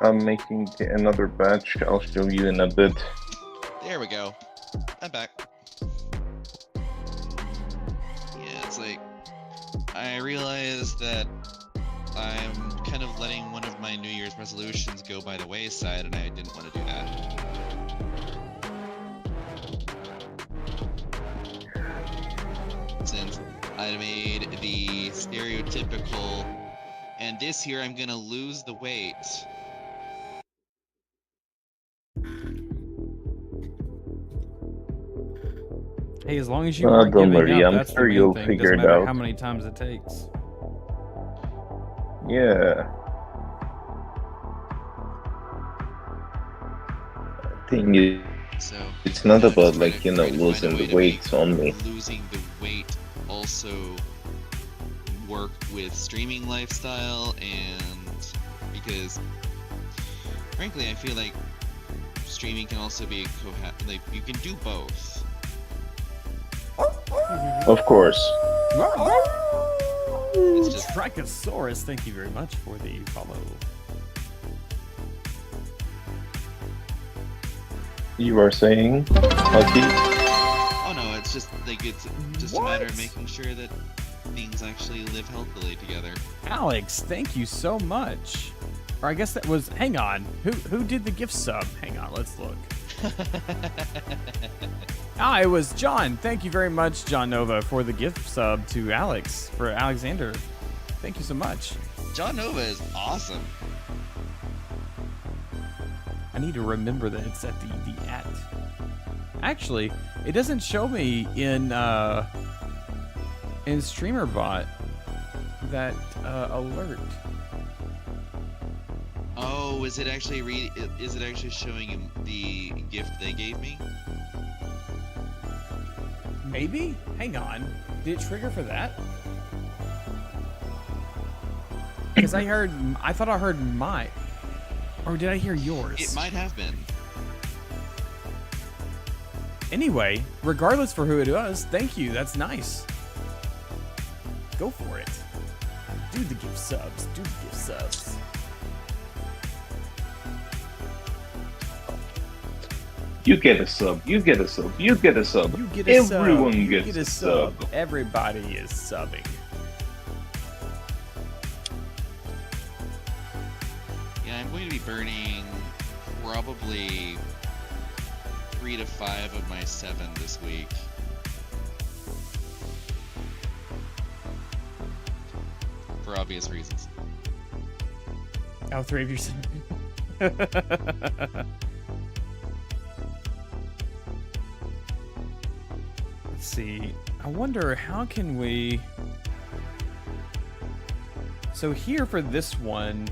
J: I'm making another batch. I'll show you in a bit.
B: There we go. I'm back. Yeah, it's like I realized that I'm kind of letting one of my New Year's resolutions go by the wayside, and I didn't want to do that. Since I made the stereotypical, and this year I'm gonna lose the weight.
A: Hey, as long as you aren't
J: don't
A: giving
J: worry,
A: up,
J: I'm
A: that's
J: sure
A: the main
J: you'll
A: thing.
J: figure
A: Doesn't
J: it
A: matter
J: out.
A: how many times it takes.
J: Yeah. Thing is,
B: So
J: it's not
B: I'm
J: about
B: just
J: like
B: trying to find
J: losing
B: a way
J: the
B: to
J: weight
B: make
J: only.
B: losing the weight also work with streaming lifestyle, and because frankly I feel like streaming can also be like you can do both.
J: Of course.
B: It's just
A: Trichosaurus, thank you very much for the follow.
J: You are saying, Lucky?
B: Oh no, it's just like it's just a matter of making sure that things actually live healthily together.
A: Alex, thank you so much. Or I guess that was, hang on, who did the gift sub? Hang on, let's look. It was John. Thank you very much, John Nova, for the gift sub to Alex, for Alexander. Thank you so much.
B: John Nova is awesome.
A: I need to remember that it's at the at. Actually, it doesn't show me in StreamerBot that alert.
B: Oh, is it actually is it actually showing him the gift they gave me?
A: Maybe? Hang on. Did it trigger for that? Because I thought I heard my, or did I hear yours?
B: It might have been.
A: Anyway, regardless for who it was, thank you. That's nice. Go for it. Do the gift subs. Do the gift subs.
J: You get a sub. You get a sub. You get a sub.
A: You get a sub.
J: Everyone
A: You
J: gets
A: get a sub. Everybody is subbing.
B: Yeah, I'm going to be burning probably 3 to 5 of my 7 this week. For obvious reasons.
A: Oh, 3 of yours. Let's see. I wonder how can we... So here for this one,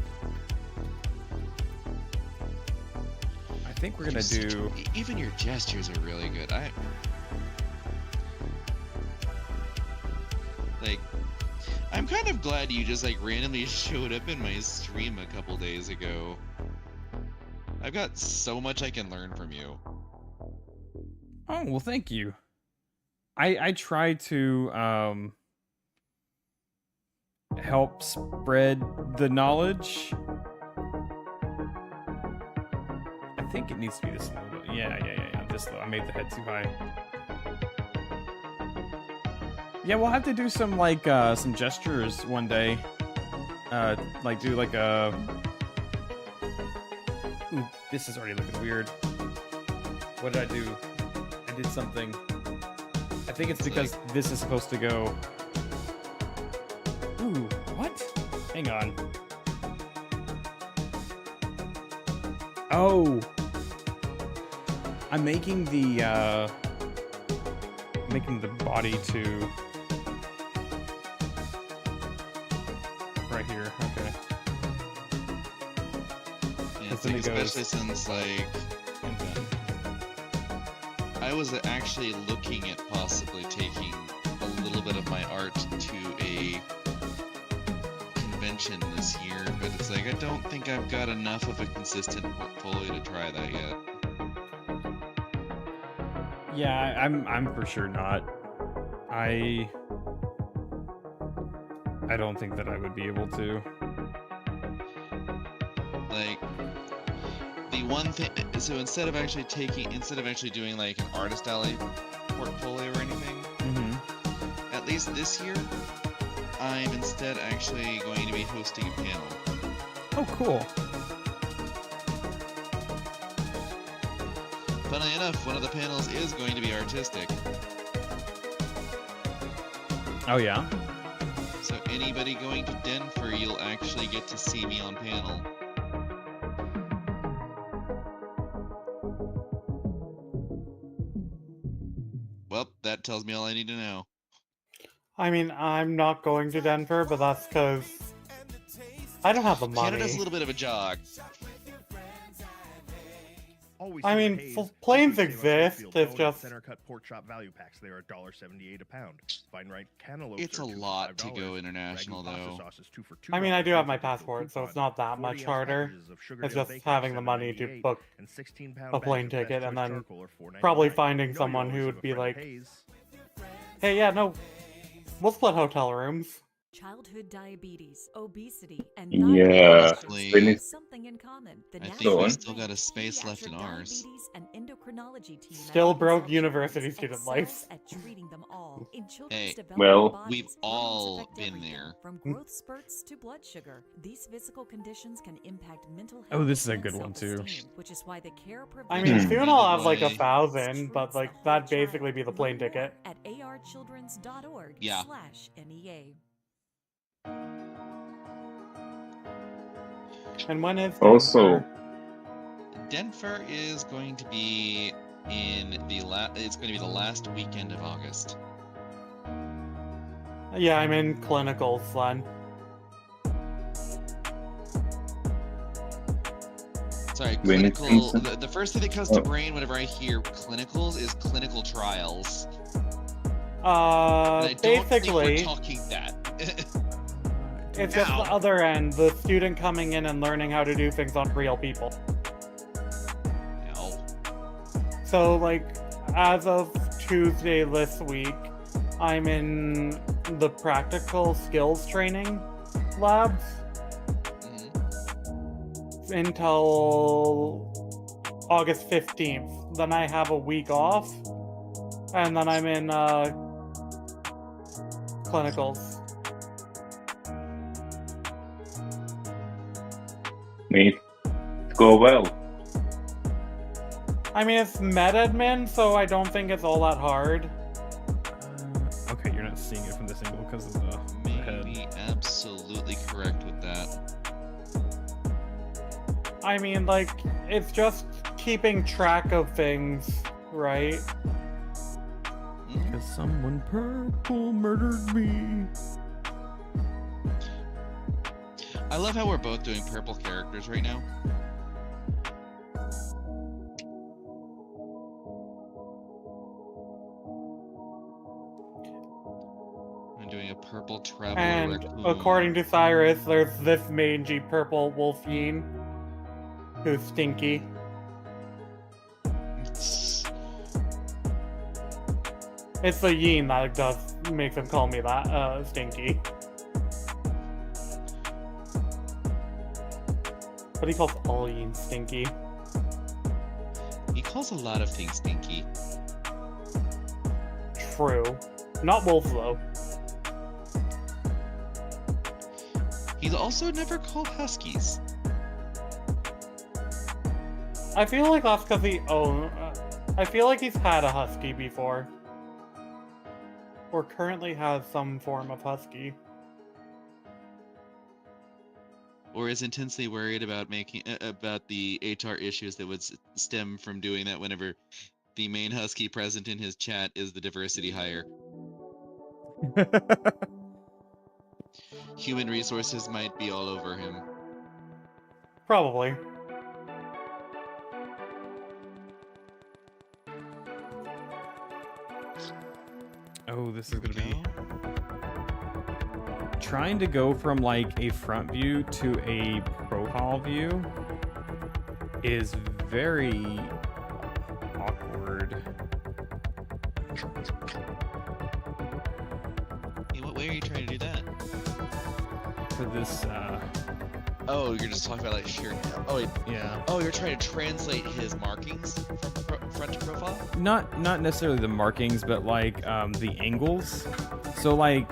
A: I think we're gonna do...
B: Even your gestures are really good. I'm kind of glad you just like randomly showed up in my stream a couple days ago. I've got so much I can learn from you.
A: Oh, well, thank you. I try to help spread the knowledge. I think it needs to be this little bit. Yeah. This low. I made the head too high. Yeah, we'll have to do some like some gestures one day. Like do like a. Ooh, this is already looking weird. What did I do? I did something. I think it's because this is supposed to go. Ooh, what? Hang on. Oh, I'm making the body to right here. Okay.
B: Yeah, it's like, especially since like I was actually looking at possibly taking a little bit of my art to a convention this year, but it's like I don't think I've got enough of a consistent portfolio to try that yet.
A: Yeah, I'm for sure not. I don't think that I would be able to.
B: Like, the one thing, so instead of actually doing like an artist alley portfolio or anything, at least this year, I'm instead actually going to be hosting a panel.
A: Oh, cool.
B: Funnily enough, one of the panels is going to be artistic.
A: Oh, yeah?
B: So anybody going to Denver, you'll actually get to see me on panel. Well, that tells me all I need to know.
C: I mean, I'm not going to Denver, but that's because I don't have the money.
B: Canada's a little bit of a jog.
C: I mean, planes exist. It's just
M: center cut pork chop value packs. They are $1.78 a pound. Fine right cantaloupe.
B: It's a lot to go international, though.
C: I mean, I do have my passport, so it's not that much harder. It's just having the money to book a plane ticket and then probably finding someone who would be like, hey, yeah, no, we'll split hotel rooms.
L: Childhood diabetes, obesity, and
J: Yeah.
L: have something in common. The
B: I
L: National
B: think we still got a space left in
L: Pediatric
B: ours.
L: Diabetes and Endocrinology team at
C: Still broke
L: Arkansas
C: university
L: Children's
C: student life.
L: excels at treating them all. In children's
B: Hey,
L: developing
J: well,
L: bodies,
B: we've
L: hormones
B: all
L: affect
B: been
L: everything,
B: there.
L: from growth spurts to blood sugar. These physical conditions can impact mental health.
A: Oh, this is a
L: and
A: good one, too.
L: self-esteem, which is why the care
C: I
L: provision
C: mean, soon I'll have like
B: Boy.
C: 1,000, but like that'd basically be the plane
L: Learn more
C: ticket.
L: at archildrens.org
B: Yeah.
L: /NEA.
C: And when is
J: Also,
B: Denver is going to be in the it's going to be the last weekend of August.
C: Yeah, I'm in clinicals, Len.
B: Sorry,
J: When it
B: clinical.
J: comes to-
B: The first thing that comes to brain whenever I hear clinicals is clinical trials. And I don't think
C: Basically,
B: we're talking that.
C: it's just the other end, the student coming in and learning how to do things on real people.
B: No.
C: So, like, as of Tuesday this week, I'm in the practical skills training labs until August 15th. Then I have a week off, and then I'm in clinicals.
J: Neat. Go well.
C: I mean, it's med-admin, so I don't think it's all that hard.
A: Okay, you're not seeing it from this angle because of the head.
B: Maybe absolutely correct with that.
C: I mean, like, it's just keeping track of things, right?
A: Because someone purple murdered me.
B: I love how we're both doing purple characters right now. I'm doing a purple traveler
C: And
B: raccoon.
C: according to Cyrus, there's this mangy purple wolf yin who's stinky. It's the yin that does makes him call me that, stinky. But he calls all yin stinky.
B: He calls a lot of things stinky.
C: True. Not wolf, though.
B: He's also never called huskies.
C: I feel like that's because he I feel like he's had a husky before. Or currently has some form of husky.
B: Or is intensely worried about about the HR issues that would stem from doing that whenever the main husky present in his chat is the diversity hire. Human resources might be all over him.
C: Probably.
A: Oh, this is gonna be trying to go from like a front view to a profile view is very awkward.
B: In what way are you trying to do that?
A: For this
B: Oh, you're just talking about like sheer. Oh, wait.
A: Yeah.
B: Oh, you're trying to translate his markings from front to profile.
A: Not necessarily the markings, but like the angles. So like.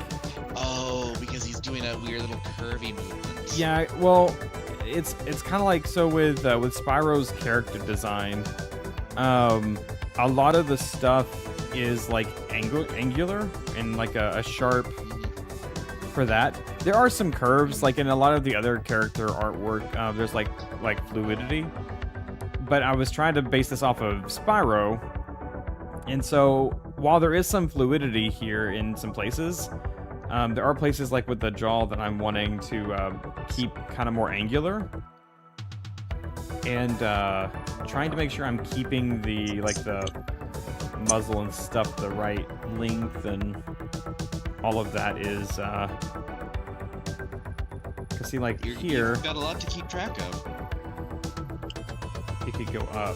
B: Oh, because he's doing a weird little curvy movement.
A: Yeah. Well, it's kind of like so with Spyro's character design. A lot of the stuff is like angular and like a sharp. For that, there are some curves, like in a lot of the other character artwork. There's like fluidity, but I was trying to base this off of Spyro, and so while there is some fluidity here in some places, there are places like with the jaw that I'm wanting to keep kind of more angular, and trying to make sure I'm keeping the muzzle and stuff the right length and all of that is cause see like here
B: you've got a lot to keep track of.
A: It could go up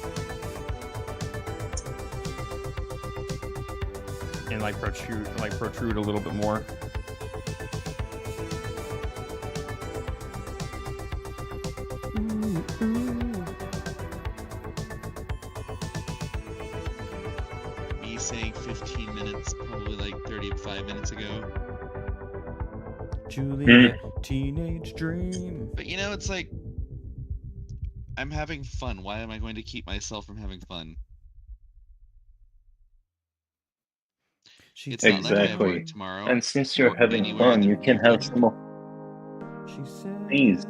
A: and like protrude a little bit more.
B: Me saying 15 minutes, probably like 35 minutes ago.
A: Juliet, teenage dream.
B: But you know, it's like I'm having fun. Why am I going to keep myself from having fun? It's not like I have work tomorrow.
J: And since you're
B: or
J: having
B: anywhere
J: fun,
B: in
J: you
B: the
J: can have
B: future.
J: some more.
A: She said,
J: Please.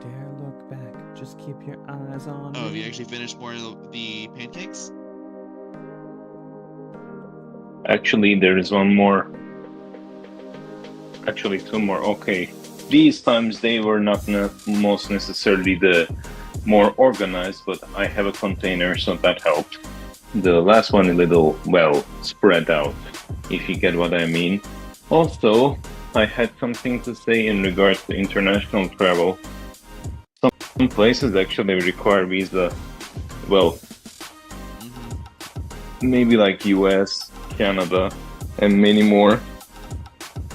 A: Dare look back, just keep your eyes on
B: Oh, have you
A: me.
B: actually finished more of the pancakes?
J: Actually, there is one more. Actually, two more. Okay. These times they were not most necessarily the more organized, but I have a container, so that helped. The last one a little, well, spread out, if you get what I mean. Also, I had something to say in regards to international travel. Some places actually require visa. Well, maybe like US, Canada, and many more.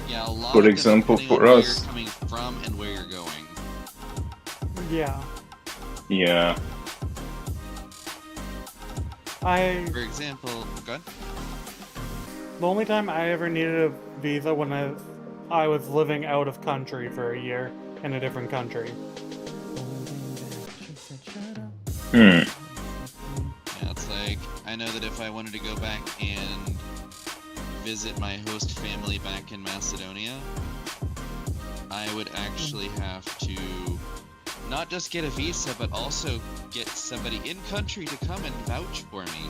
B: Yeah, a lot
J: For
B: of them
J: example,
B: depending on
J: for
B: where
J: us.
B: you're coming from and where you're going.
C: Yeah.
J: Yeah.
B: For example, go ahead.
C: The only time I ever needed a visa when I was living out of country for a year in a different country.
J: Hmm.
B: Yeah, it's like I know that if I wanted to go back and visit my host family back in Macedonia, I would actually have to not just get a visa, but also get somebody in country to come and vouch for me.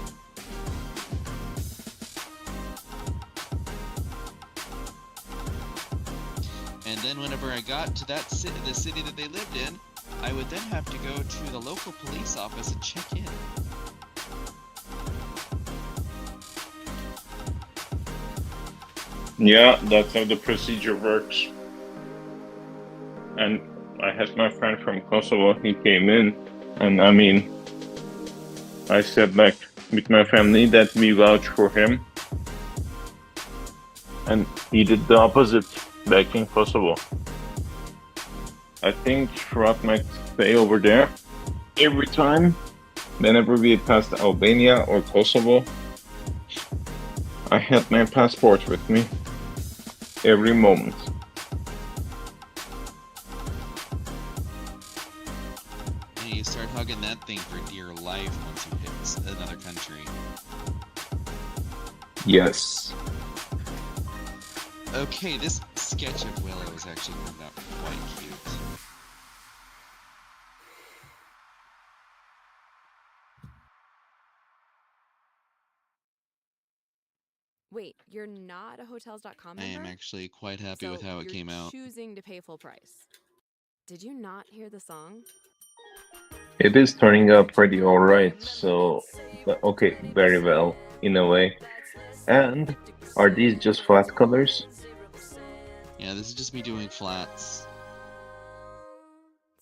B: And then whenever I got to that city, the city that they lived in, I would then have to go to the local police office and check in.
J: Yeah, that's how the procedure works. And I had my friend from Kosovo, he came in, and I mean, I said back with my family that we vouch for him. And he did the opposite back in Kosovo. I think throughout my stay over there, every time, whenever we passed Albania or Kosovo, I had my passport with me every moment.
B: And you start hugging that thing for dear life once you hit another country.
J: Yes.
B: Okay, this sketch of Willow is actually turned out quite cute.
N: Wait, you're not a Hotels.com
B: I
N: member?
B: am actually quite happy with how it came out.
N: Choosing to pay full price. Did you not hear the song?
J: It is turning out pretty alright, so okay, very well, in a way. And are these just flat colors?
B: Yeah, this is just me doing flats.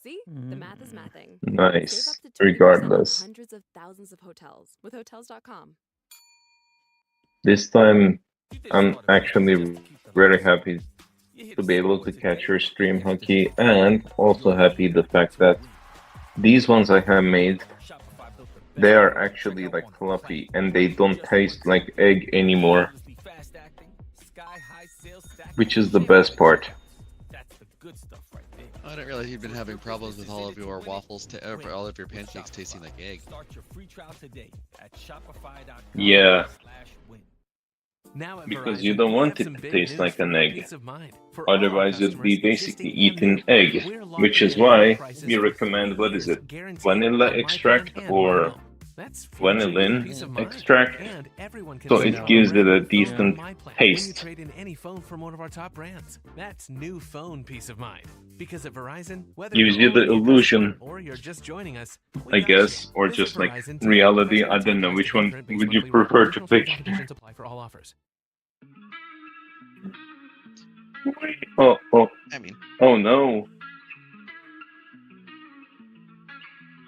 N: See? The math is mathing.
J: Nice,
N: Save up to 20%
J: regardless.
N: on hundreds of thousands of hotels with Hotels.com.
J: This time, I'm actually very happy to be able to catch your stream, Hockey, and also happy the fact that these ones I have made, they are actually like fluffy and they don't taste like egg anymore, which is the best part.
B: I didn't realize you'd been having problems with all of your waffles, all of your pancakes tasting like egg.
J: Yeah, because you don't want it to taste like an egg. Otherwise, you'd be basically eating egg, which is why we recommend, what is it, vanilla extract or vanillin extract, so it gives it a decent taste.
O: Trade in any phone from one of our top brands. That's new phone peace of mind. Because at Verizon, whether
J: Gives you the illusion,
O: or you're just joining us,
J: I guess, or just like reality. I don't know, which one would you prefer to pick?
O: Apply for all offers.
J: Oh,
B: I mean,
J: oh no.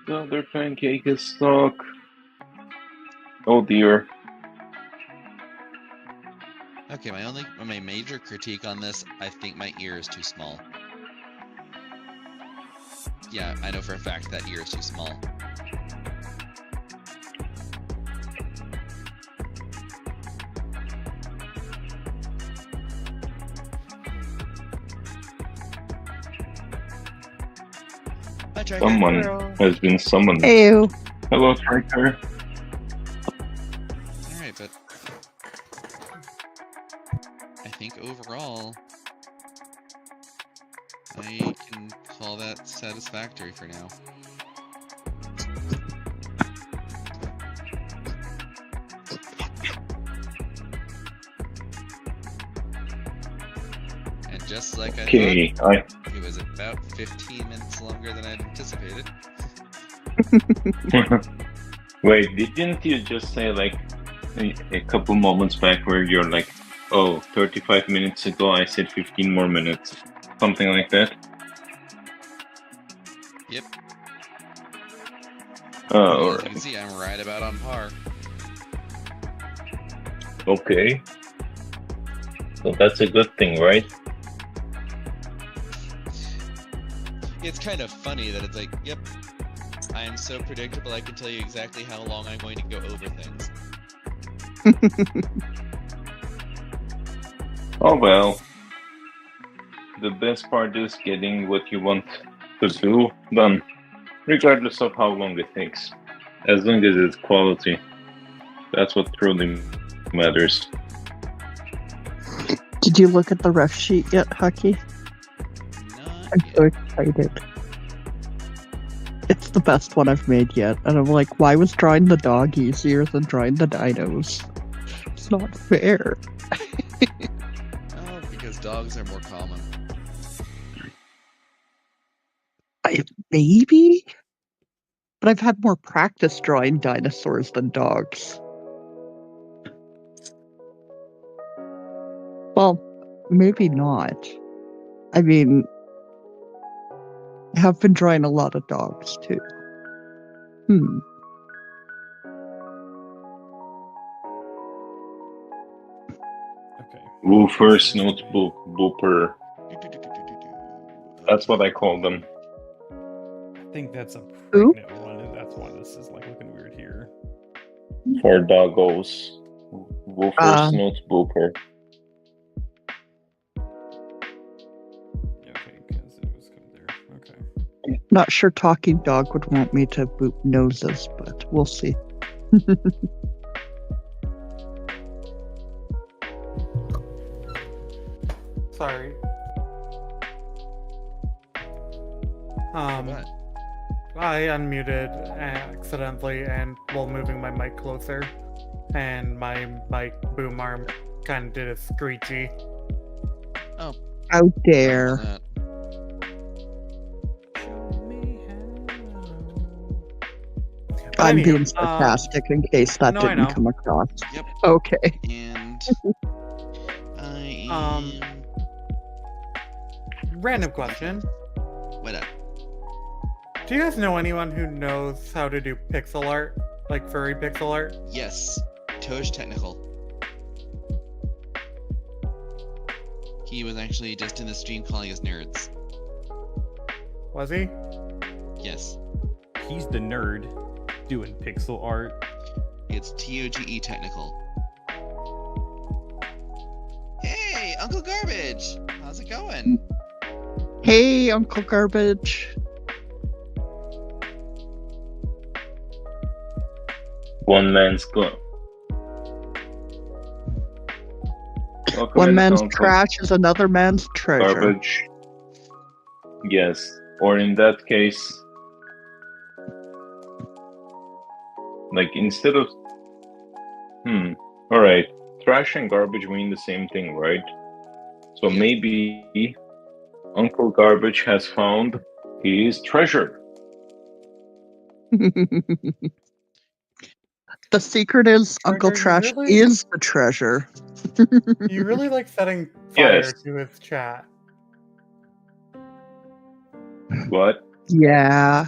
J: The other pancake is stuck. Oh dear.
B: okay, my major critique on this, I think my ear is too small. Yeah, I know for a fact that ear is too small. Hi, Tracker.
J: Someone has been summoned.
Q: Ew.
J: Hello, Tracker.
B: Alright, but I think overall I can call that satisfactory for now. And just like I thought, it was about 15 minutes longer than I'd anticipated.
J: Wait, didn't you just say like a couple moments back where you're like, oh, 35 minutes ago I said 15 more minutes? Something like that?
B: Yep.
J: Oh,
B: As you can see, I'm right about on par.
J: okay. So that's a good thing, right?
B: It's kind of funny that it's like, yep, I am so predictable I can tell you exactly how long I'm going to go over things.
J: Oh well. The best part is getting what you want to do done, regardless of how long it takes. As long as it's quality. That's what truly matters.
Q: Did you look at the ref sheet yet, Hucky? I'm so excited. It's the best one I've made yet, and I'm like, why was drawing the dog easier than drawing the dinos? It's not fair.
B: Oh, because dogs are more common.
Q: Maybe? But I've had more practice drawing dinosaurs than dogs. Well, maybe not. I mean, I have been drawing a lot of dogs, too.
A: Okay.
J: Woo first notebook booper. That's what I call them.
A: I think that's a pregnant one, and that's why this is like looking weird here.
J: For doggos. Woo first notebooker.
Q: Not sure talking dog would want me to boop noses, but we'll see.
C: Sorry. I unmuted accidentally and while moving my mic closer, and my mic boom arm kind of did a screechy.
B: Oh.
Q: How dare. I'm being sarcastic in case that
C: no, I
Q: didn't
C: know.
Q: come across.
B: Yep.
Q: Okay.
B: And
C: random question.
B: What up?
C: Do you guys know anyone who knows how to do pixel art? Like furry pixel art?
B: Yes. Toj Technical. He was actually just in the stream calling us nerds.
C: Was he?
B: Yes.
A: He's the nerd doing pixel art.
B: It's TOGE technical. Hey, Uncle Garbage! How's it going?
Q: Hey, Uncle Garbage.
J: One man's gun.
Q: One man's trash is another man's treasure.
J: Garbage. Yes. Or in that case, like instead of alright. Trash and garbage mean the same thing, right? So maybe Uncle Garbage has found his treasure.
Q: The secret is Uncle Trash is the treasure.
C: You really like setting fire
J: Yes.
C: to his chat.
J: What?
Q: Yeah.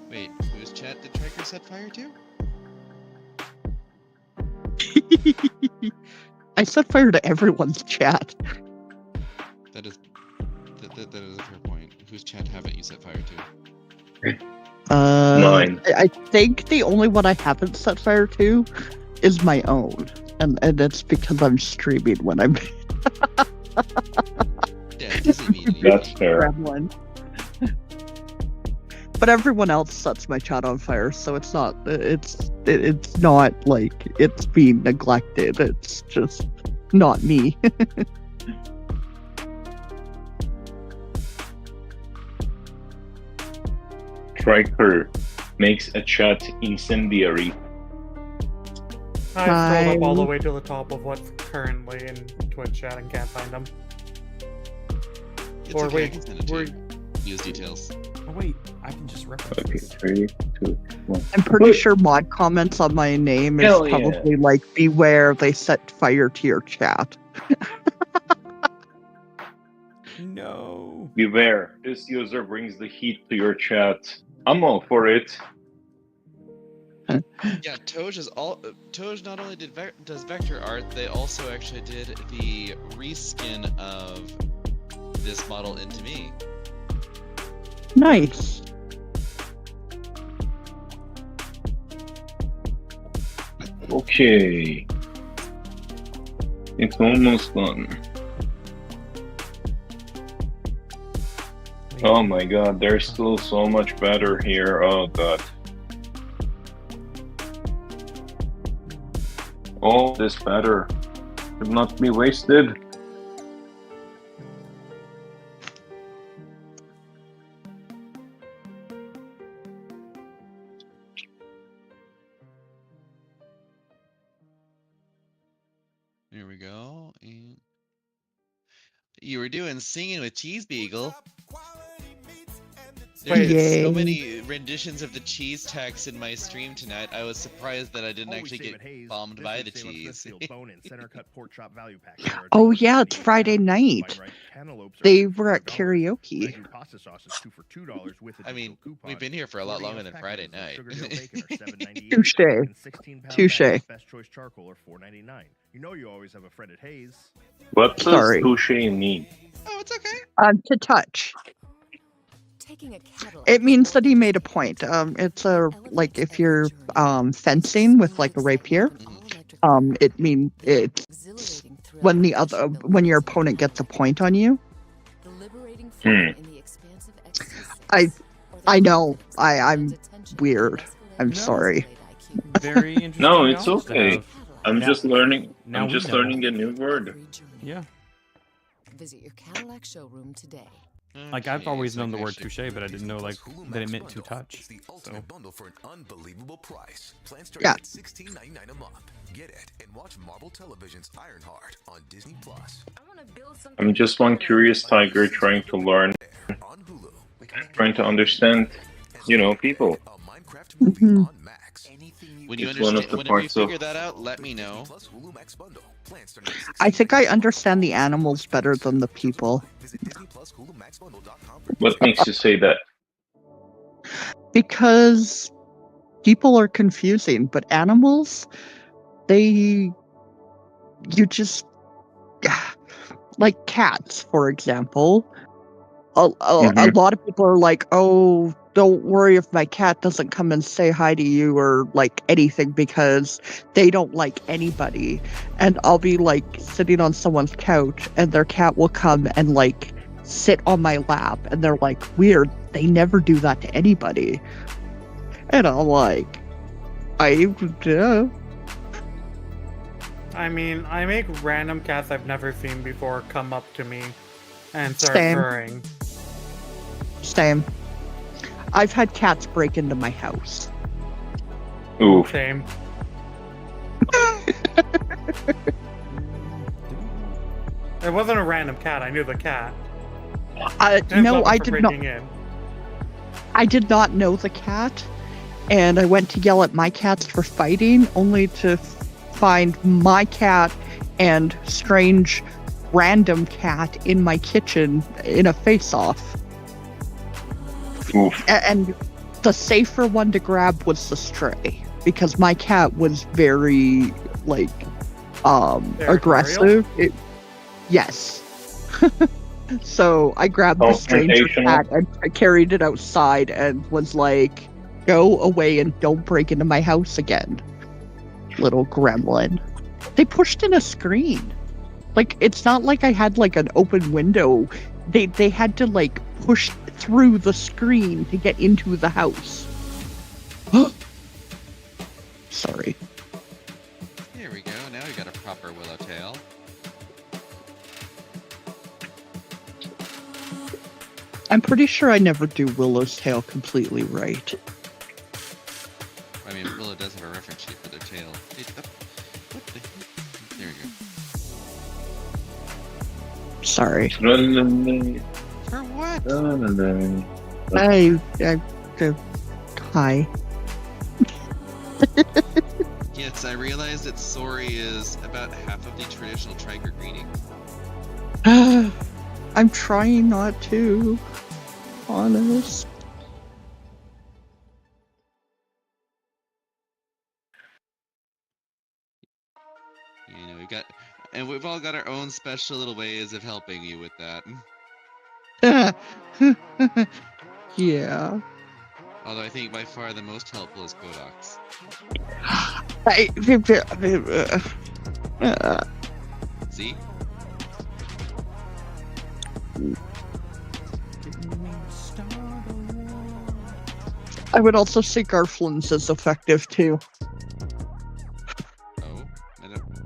B: Wait, whose chat did Tracker set fire to?
Q: I set fire to everyone's chat.
B: That is a fair point. Whose chat haven't you set fire to?
J: Mine.
Q: I think the only one I haven't set fire to is my own. And it's because I'm streaming when I'm
J: That's fair.
Q: Gremlin. But everyone else sets my chat on fire, so it's not like it's being neglected. It's just not me.
J: Striker makes a chat incendiary.
C: I scrolled up all the way to the top of what's currently in Twitch chat and can't find them.
B: It's
C: Or
B: okay, I
C: wait,
B: can send it to you. Use details.
A: Oh wait, I can just reference
J: Okay,
A: this.
J: 3, 2, 1.
Q: I'm pretty sure mod comments on my name is
J: Hell yeah.
Q: probably like, beware, they set fire to your chat.
A: No.
J: Beware, this user brings the heat to your chat. I'm all for it.
B: Yeah, Toj not only does vector art, they also actually did the reskin of this model into me.
Q: Nice.
J: Okay. It's almost done. Oh my god, there's still so much better here. Oh god. All this batter should not be wasted.
B: There we go. And you were doing singing with Cheese Beagle. There's so many renditions of the cheese text in my stream tonight. I was surprised that I didn't actually get bombed by the cheese.
Q: Oh yeah, it's Friday night. They were at karaoke.
B: I mean, we've been here for a lot longer than Friday night.
Q: Touche. Touche.
M: Best choice charcoal or $4.99. You know you always have a friend at Hayes.
J: What does
Q: Sorry.
J: touche mean?
B: Oh, it's okay.
Q: To touch.
N: Taking a
Q: It means that he made a point. It's a like if you're fencing with like a rapier. It means it's when your opponent gets a point on you. I know. I'm weird. I'm sorry.
A: Very interesting.
J: No, it's
A: knowledge to
J: okay.
A: have.
J: I'm
A: Now-
J: just learning.
A: now
J: I'm
A: we
J: just
A: know.
J: learning a new word.
A: Yeah.
N: Visit your Cadillac showroom today.
A: Like I've always known the word touche, but I didn't know like that it meant to touch.
Y: The ultimate bundle for an unbelievable price. Plans start
Q: Yeah.
Y: at $16.99 a month. Get it and watch Marvel Television's Ironheart on Disney Plus.
J: I'm just one curious tiger trying to learn, trying to understand, people.
Q: Mhm.
B: When you
J: It's one of
B: understand,
J: the
B: whenever you
J: parts of-
B: figure that out, let me know.
Q: I think I understand the animals better than the people.
J: What makes you say that?
Q: Because people are confusing, but animals, you just like cats, for example. A lot of people are like, "Oh, don't worry if my cat doesn't come and say hi to you or like anything because they don't like anybody." And I'll be like sitting on someone's couch and their cat will come and like sit on my lap and they're like, "Weird, they never do that to anybody." And I'm like, I
C: mean, I make random cats I've never seen before come up to me and start
Q: Same.
C: purring.
Q: Same. I've had cats break into my house.
J: Ooh.
C: Same. It wasn't a random cat. I knew the cat.
Q: No, I did not.
C: In.
Q: I did not know the cat, and I went to yell at my cats for fighting, only to find my cat and strange random cat in my kitchen in a face-off. And the safer one to grab was the stray, because my cat was very like aggressive. Yes. So I grabbed the stranger cat and I carried it outside and was like, "Go away and don't break into my house again, little gremlin." They pushed in a screen. Like, it's not like I had like an open window. They had to like push through the screen to get into the house. Sorry.
B: There we go. Now we got a proper Willowtail.
Q: I'm pretty sure I never do Willow's tail completely right.
B: I mean, Willow does have a reference sheet for their tail. What the heck? There we go.
Q: Sorry.
B: For what?
Q: Hi.
B: Yes, I realized that sorry is about half of the traditional Triker greeting.
Q: I'm trying not to. Honest.
B: You know, we've all got our own special little ways of helping you with that.
Q: Yeah.
B: Although I think by far the most helpful is Godox. See?
Q: I would also say Garflin's is effective too.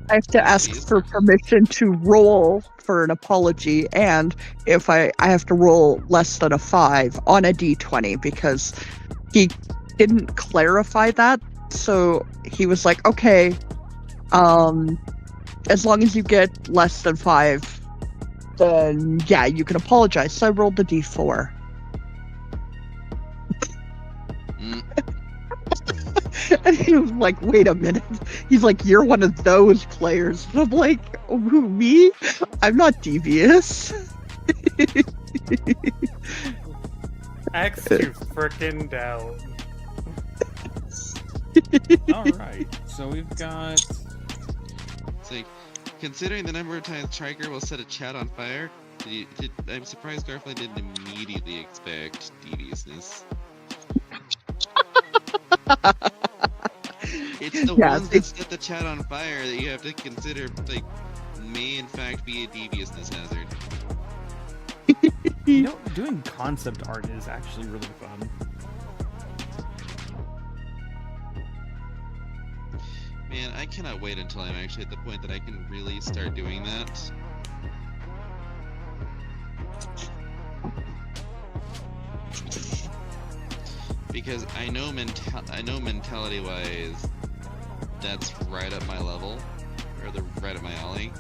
Q: I have to ask for permission to roll for an apology, and if I have to roll less than a 5 on a d20 because he didn't clarify that. So he was like, "Okay, as long as you get less than 5, then yeah, you can apologize." So I rolled a d4. And he was like, "Wait a minute." He's like, "You're one of those players." And I'm like, "Oh, who, me? I'm not devious."
C: X to frickin' down.
A: Alright, so we've got...
B: It's like, considering the number of times Triker will set a chat on fire, I'm surprised Garflin didn't immediately expect deviousness. It's the ones that set the chat on fire that you have to consider, like, may in fact be a deviousness hazard.
A: You know, doing concept art is actually really fun.
B: Man, I cannot wait until I'm actually at the point that I can really start doing that. Because I know mentality-wise, that's right up my level, or right up my alley.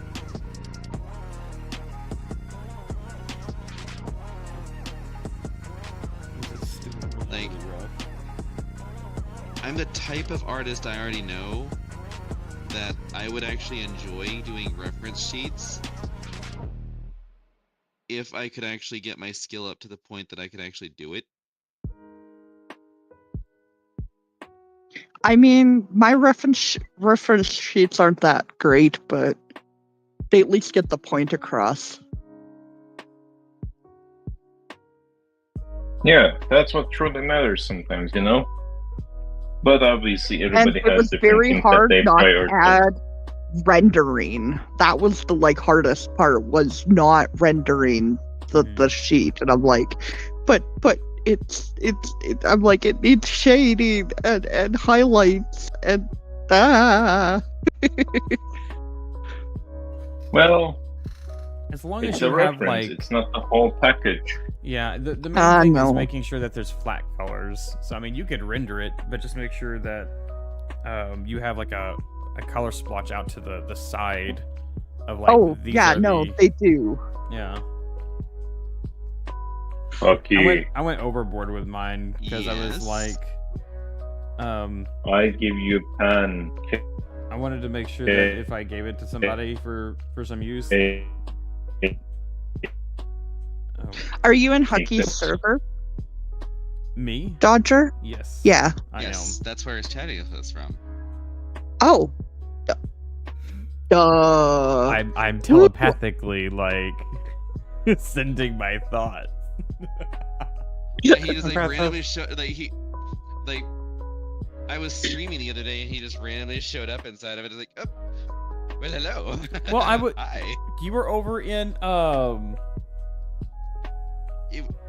B: Like, I'm the type of artist I already know that I would actually enjoy doing reference sheets if I could actually get my skill up to the point that I could actually do it.
Q: I mean, my reference sheets aren't that great, but they at least get the point across.
J: Yeah, that's what truly matters sometimes, you know? But obviously,
Q: And
J: everybody
Q: it
J: has
Q: was
J: different
Q: very
J: things
Q: hard
J: that they
Q: not to
J: prioritize.
Q: add rendering. That was the hardest part, was not rendering the sheet. And I'm like, but I'm like, it needs shading and highlights and
J: Well,
A: as long as
J: it's
A: you
J: a
A: have
J: reference.
A: like,
J: It's not the whole package.
A: yeah, the main thing is
Q: no.
A: making sure that there's flat colors. So I mean, you could render it, but just make sure that you have like a color splotch out to the side of like.
Q: Oh
A: these
Q: yeah,
A: are
Q: no,
A: the,
Q: they do.
A: yeah.
J: Okay.
A: I went overboard with mine because I was like,
J: I give you a pen.
A: I wanted to make sure that if I gave it to somebody for some use.
Q: Are you in Hucky's server,
A: Me?
Q: Dodger?
A: Yes.
Q: Yeah.
A: I
B: Yes,
A: am.
B: that's where his chatting is from.
Q: Oh.
A: I'm telepathically like sending my thoughts.
B: Yeah, he just randomly showed I was streaming the other day and he just randomly showed up inside of it. It's like, oh, well, hello.
A: Well, I would.
B: Hi.
A: You were over in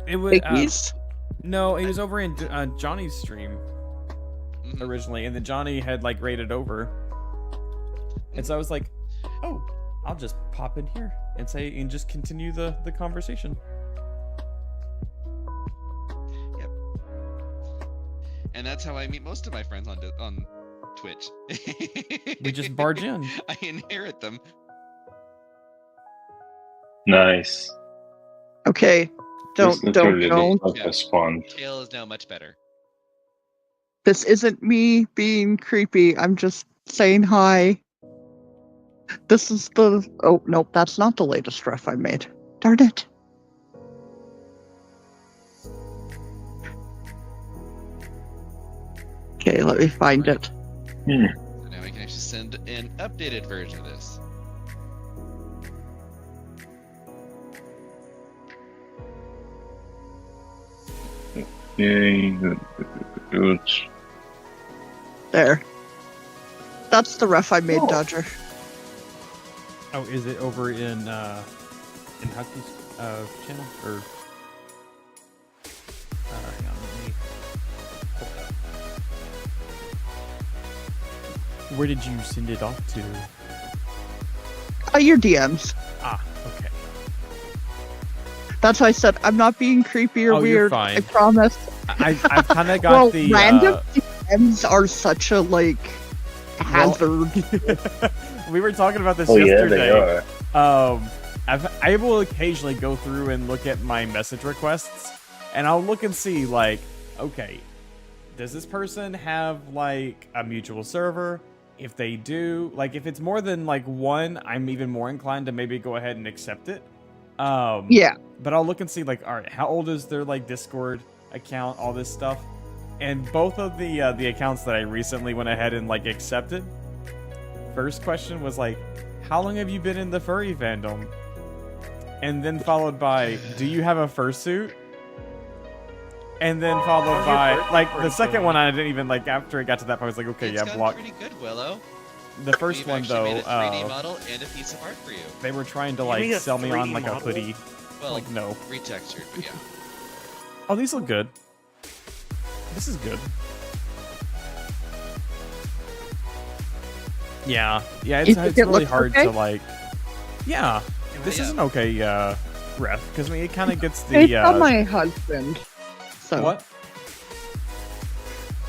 A: It was no, he was over in Johnny's stream originally, and then Johnny had like raided over, and so I was like, oh, I'll just pop in here and say and just continue the conversation.
B: Yep. And that's how I meet most of my friends on Twitch.
A: We just barge in.
B: I inherit them.
J: Nice.
Q: Okay. Don't.
B: Tail is now much better.
Q: This isn't me being creepy. I'm just saying hi. This is the. Oh nope, that's not the latest ref I made. Darn it. Okay, let me find it.
B: So now we can actually send an updated version of this.
J: Yay. Good.
Q: There. That's the ref I made, Dodger.
A: Oh, is it over in Hucky's channel or? Hang on, let me pull it up. Where did you send it off to?
Q: Your DMs.
A: Ah, okay.
Q: That's why I said I'm not being creepy or
A: Oh, you're
Q: weird.
A: fine.
Q: I promise.
A: I've kind of got
Q: well,
A: the
Q: random DMs are such a hazard.
A: We were talking about this
J: Oh, yeah,
A: yesterday.
J: they are.
A: I will occasionally go through and look at my message requests, and I'll look and see like, okay, does this person have like a mutual server? If they do, like if it's more than like one, I'm even more inclined to maybe go ahead and accept it.
Q: Yeah.
A: But I'll look and see like, all right, how old is their like Discord account, all this stuff. And both of the accounts that I recently went ahead and like accepted, first question was like, how long have you been in the furry fandom? And then followed by, do you have a fursuit? And then followed by, like, the second one I didn't even, like, after it got to that point, I was like, okay,
B: It's
A: yeah,
B: gone
A: block.
B: pretty good, Willow.
A: The first
B: We've
A: one,
B: actually
A: though,
B: made a 3D model and a piece of art for you.
A: they were trying to,
B: You
A: like,
B: mean a
A: sell me on,
B: 3D
A: like, a
B: model?
A: hoodie.
B: Well,
A: Like, no.
B: retextured, but yeah.
A: Oh, these look good. This is good. Yeah. Yeah,
Q: You
A: it's
Q: think it
A: really
Q: looks
A: hard
Q: okay?
A: to, like... Yeah. This is an okay, ref, because, I mean, it kind of gets the,
Q: It's on my husband. So
A: What?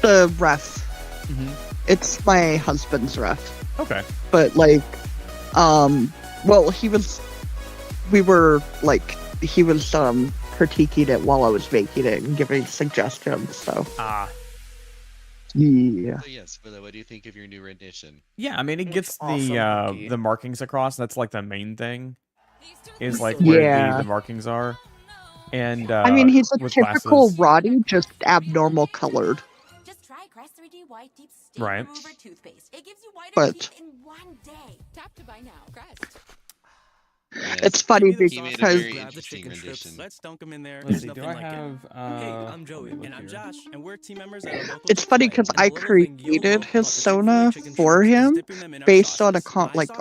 Q: the ref.
A: Mhm.
Q: It's my husband's ref.
A: Okay.
Q: But like, well, he was critiquing it while I was making it and giving suggestions. So yeah.
B: So yes, Willow, what do you think of your new rendition?
A: Yeah, I mean, it gets
B: awesome.
A: the markings across. That's like the main thing. Is like
Q: Yeah.
A: where the markings are. And
Q: I mean, he's a
A: with
Q: typical
A: glasses.
Q: Roddy, just abnormal colored.
E: 3D White Deep Stain
A: Right.
E: Remover toothpaste. It gives you whiter
Q: But-
E: teeth in 1 day. Tap to buy now. Crest.
Q: It's funny
B: He made a
Q: because
B: very interesting rendition.
F: Let's dunk them in there.
A: Let's
F: There's
A: see,
F: nothing
A: do I
F: like
A: have,
F: it. Hey, I'm Joey,
A: let me
F: and
A: look
F: I'm
A: here.
F: Josh, and we're team members at our local
Q: it's funny because I created his Sona for him based on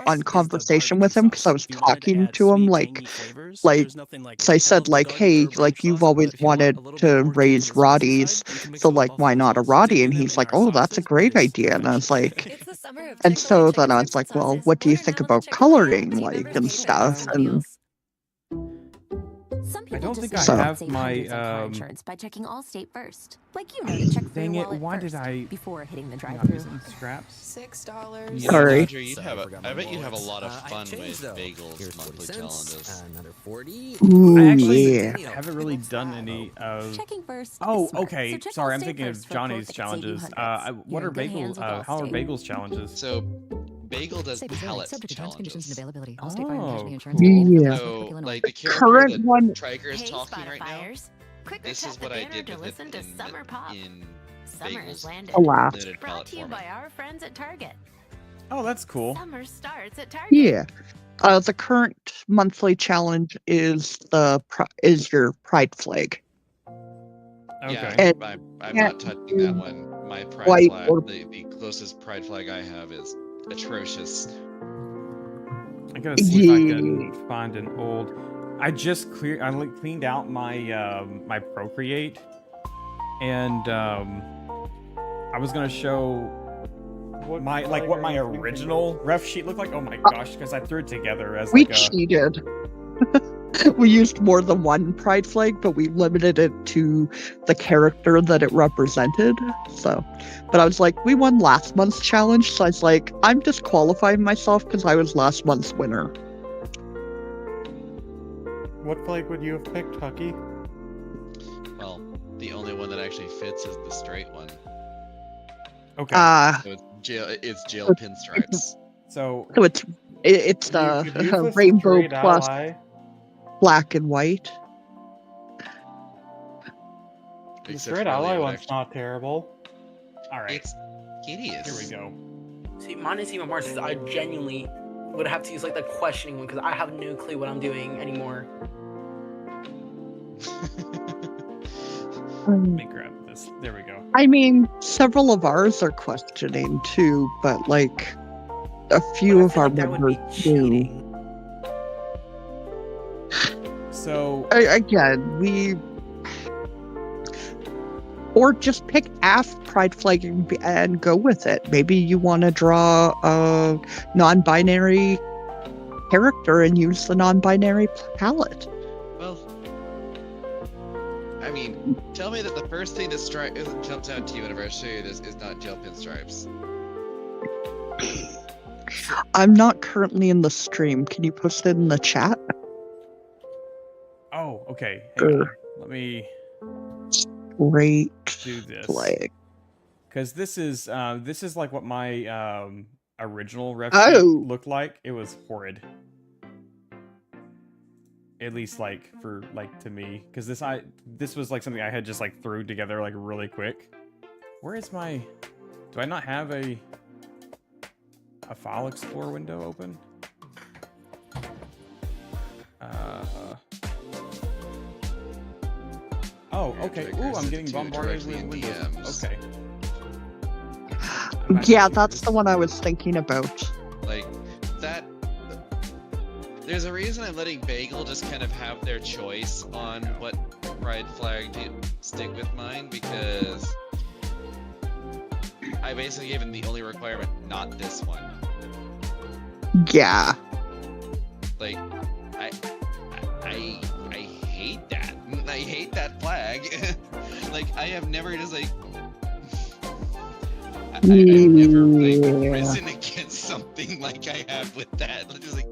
Q: on conversation with him because I was talking to him so I said hey, you've always wanted to raise Roddies, so why not a Roddy? And he's like, oh, that's a great idea. And I was like, and so then I was like, well, what do you think about coloring and stuff? And
E: Some
A: I
E: people
A: don't
E: just
A: think
E: know
A: I
E: to
A: have
E: save
A: my,
E: hundreds on car insurance by checking Allstate first. Like to check for
A: Dang
E: your
A: it,
E: wallet
A: why
E: first
A: did I
E: before hitting the
A: not
E: drive-through.
A: using scraps?
E: $6.
B: You know,
Q: Sorry.
B: Roger, I bet you'd have a lot of fun with Bagel's monthly challenges.
F: Another 40.
Q: Ooh,
A: I actually
Q: yeah.
A: haven't really done any of.
E: Checking first.
A: Oh,
E: is smart.
A: okay.
E: So check
A: Sorry, I'm
E: Allstate
A: thinking
E: first
A: of
E: for a quote
A: Johnny's
E: that could save you
A: challenges.
E: hundreds.
A: What
E: You're
A: are
E: in good
A: Bagel?
E: hands with
A: How are
E: Allstate.
A: Bagel's challenges?
B: So, Bagel does
E: Save
B: palette
E: subject to terms, conditions, and
B: challenges.
E: availability. Allstate Fire and Casualty Insurance
A: cool.
E: Company.
Q: Yeah.
B: So, like the character
Q: current
B: that
Q: one-
B: Triger is
E: Hey,
B: talking right now,
E: Spotifyers. Quick
B: this
E: tap
B: is
E: the
B: what I
E: banner
B: did
E: to
B: with
E: listen
B: it
E: to
B: in,
E: Summer Pop.
B: in
E: Summer has
B: Bagel's
E: landed.
Q: Alas.
B: limited
E: Brought
B: palette
E: to you
B: format.
E: by our friends at Target.
A: Oh, that's cool.
E: Summer starts at Target.
Q: Yeah. The current monthly challenge is your pride flag.
A: Okay.
B: Yeah,
Q: And-
B: I'm not touching that one. My pride
Q: White
B: flag,
Q: or-
B: the closest pride flag I have is atrocious.
A: I gotta see if I can find an old. I just cleaned out my my Procreate, and I was gonna show what my original ref sheet looked like. Oh my gosh, because I threw it together as
Q: We
A: like a.
Q: cheated. We used more than one pride flag, but we limited it to the character that it represented. So, but I was like, we won last month's challenge, so I was like, I'm disqualifying myself because I was last month's winner.
C: What flag would you have picked, Hucky?
B: Well, the only one that actually fits is the straight one.
A: Okay.
B: So it's jail pinstripes.
A: So
Q: it's
C: Could
Q: the
C: you use the
Q: rainbow
C: straight
Q: plus
C: ally?
Q: black and white.
C: The
B: Except
C: straight
B: for
C: ally
B: they would
C: one's not terrible.
A: All right.
B: It's hideous.
A: Here we go.
S: See, mine is even worse because I genuinely would have to use like the questioning one because I have no clue what I'm doing anymore.
A: Let me grab this. There we go.
Q: I mean, several of ours are questioning too, but like a few of our members do.
A: So
Q: again, or just pick half pride flag and go with it. Maybe you want to draw a non-binary character and use the non-binary palette.
B: Well, I mean, tell me that the first thing that jumps out to you whenever I show you this is not gel pinstripes.
Q: I'm not currently in the stream. Can you post it in the chat?
A: Oh, okay. Hang on. Let me
Q: Great
A: do this.
Q: flag.
A: Because this is like what my original ref
Q: Oh.
A: sheet looked like. It was horrid. At least to me, because this was like something I had just like threw together like really quick. Where is my? Do I not have a file explorer window open? Oh, okay. Ooh, I'm getting bombarded with windows. Okay.
Q: Yeah, that's the one I was thinking about.
B: Like that. There's a reason I'm letting Bagel just kind of have their choice on what pride flag to stick with mine, because I basically gave him the only requirement, not this one.
Q: Yeah.
B: Like, I hate that. I hate that flag. Like, I have never just like. I've never like risen against something like I have with that. Just like,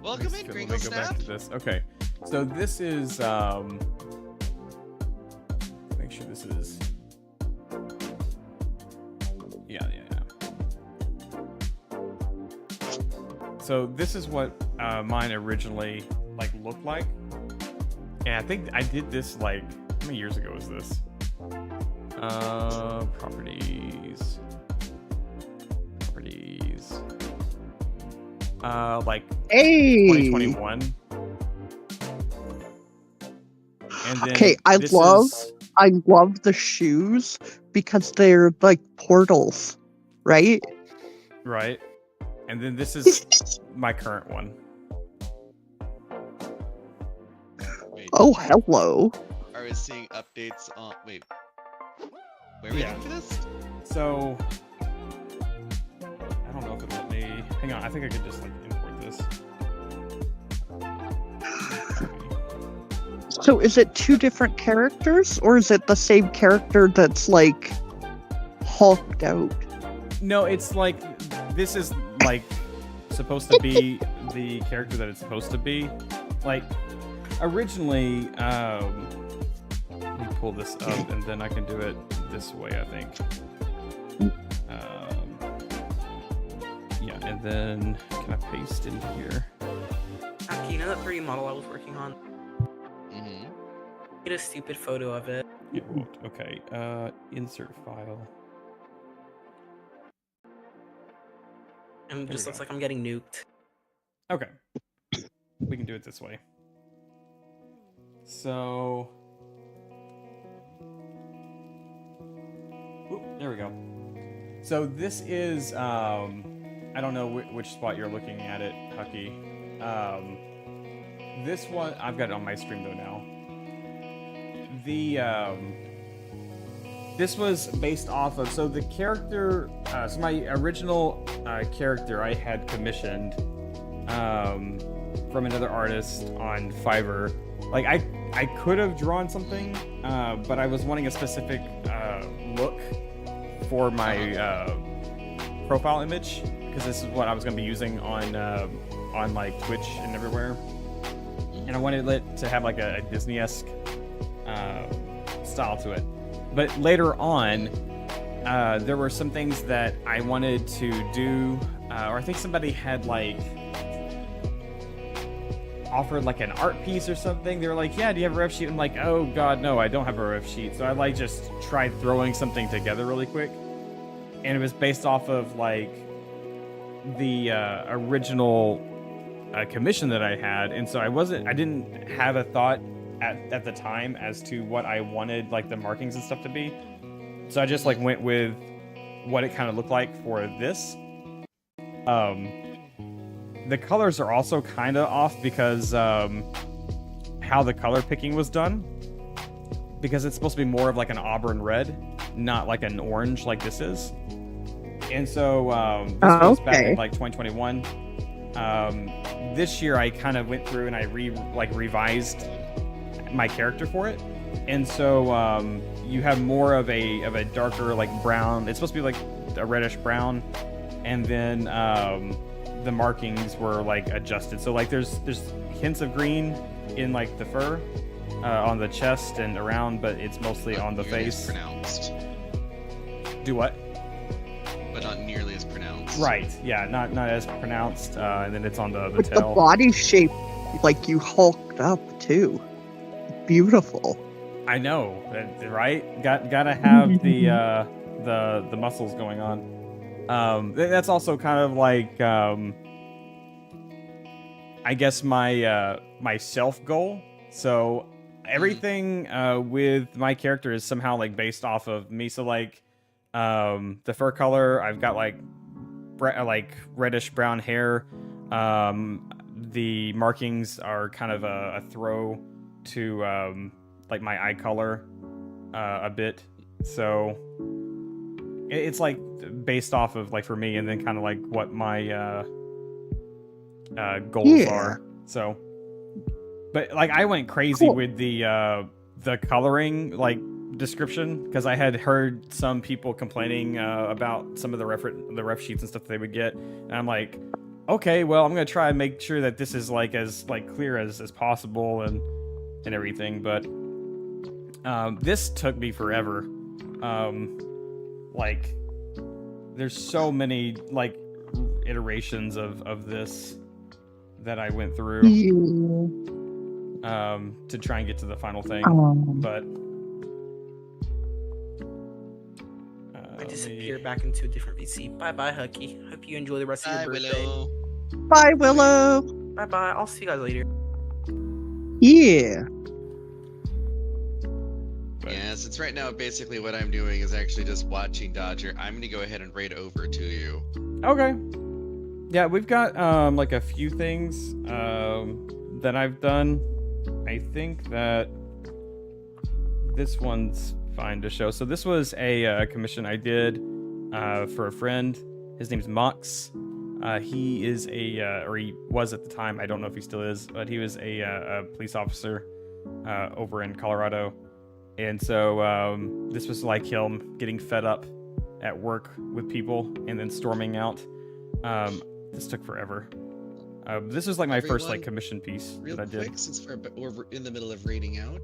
B: Welcome in, Gringo
A: Let me go
B: Snap.
A: back to this. Okay, so this is make sure this is. Yeah. So this is what mine originally like looked like, and I think I did this like how many years ago was this? Properties. Like
Q: Hey.
A: 2021. And then
Q: Okay, I
A: this
Q: love
A: is-
Q: the shoes because they're like portals, right?
A: Right. And then this is my current one.
Q: Oh, hello.
B: Are we seeing updates on? Wait. Where are we looking for this?
A: So I don't know if it'll let me. Hang on, I think I could just like import this.
Q: So is it two different characters, or is it the same character that's like hulked out?
A: No, it's like this is like supposed to be the character that it's supposed to be. Like originally, let me pull this up and then I can do it this way, I think. Yeah, and then can I paste in here?
S: Aki, you know that 3D model I was working on?
B: Mm-hmm.
S: Get a stupid photo of it.
A: It won't. Okay, insert file.
S: And it
A: There
S: just
A: we
S: looks
A: go.
S: like I'm getting nuked.
A: Okay. We can do it this way. So... Oop, there we go. So this is, I don't know which spot you're looking at it, Hucky. This one, I've got it on my stream though now. This was based off of, so the character, so my original character I had commissioned from another artist on Fiverr. Like I could have drawn something, but I was wanting a specific look for my profile image, because this is what I was going to be using on like Twitch and everywhere, and I wanted it to have like a Disney-esque style to it. But later on, there were some things that I wanted to do, or I think somebody had like offered like an art piece or something. They were like, yeah, do you have a ref sheet? I'm like, oh god, no, I don't have a ref sheet. So I like just tried throwing something together really quick, and it was based off of like the original commission that I had. And so I didn't have a thought at the time as to what I wanted like the markings and stuff to be. So I just like went with what it kind of looked like for this. The colors are also kind of off because how the color picking was done. Because it's supposed to be more of like an auburn red, not like an orange like this is. And so this was back in like 2021. This year I kind of went through and I revised my character for it. And so you have more of a darker like brown. It's supposed to be like a reddish brown. And then the markings were like adjusted, so like there's hints of green in like the fur on the chest and around, but it's mostly on the face.
B: Pronounced.
A: Do what?
B: But not nearly as pronounced.
A: Right, yeah, not as pronounced, and then it's on the
Q: With
A: tail.
Q: the body shape, like you hulked up too. Beautiful.
A: I know, right? Gotta have the muscles going on. That's also kind of like I guess my self goal. So everything with my character is somehow like based off of me. So like the fur color, I've got like reddish brown hair. The markings are kind of a throw to like my eye color a bit. So it's like based off of like for me, and then kind of like what my goals are. So, but like I went crazy with the coloring like description, because I had heard some people complaining about some of the ref sheets and stuff that they would get, and I'm like, okay, well I'm gonna try and make sure that this is like as like clear as possible and everything. But this took me forever. Like there's so many like iterations of this that I went through to try and get to the final thing. But
S: disappear back into a different VC. Bye bye, Hucky. Hope you enjoy the rest of your birthday.
B: Willow.
Q: Bye, Willow.
S: Bye bye. I'll see you guys later.
Q: Yeah.
B: Yeah, since right now basically what I'm doing is actually just watching Dodger, I'm gonna go ahead and raid over to you.
A: Okay. Yeah, we've got like a few things that I've done. I think that this one's fine to show. So this was a commission I did for a friend. His name's Mox. He is or he was at the time, I don't know if he still is, but he was a police officer over in Colorado. And so this was like him getting fed up at work with people and then storming out. This took forever. This was like my first like commission piece
B: Real
A: that I did.
B: quick, since we're in the middle of raiding out,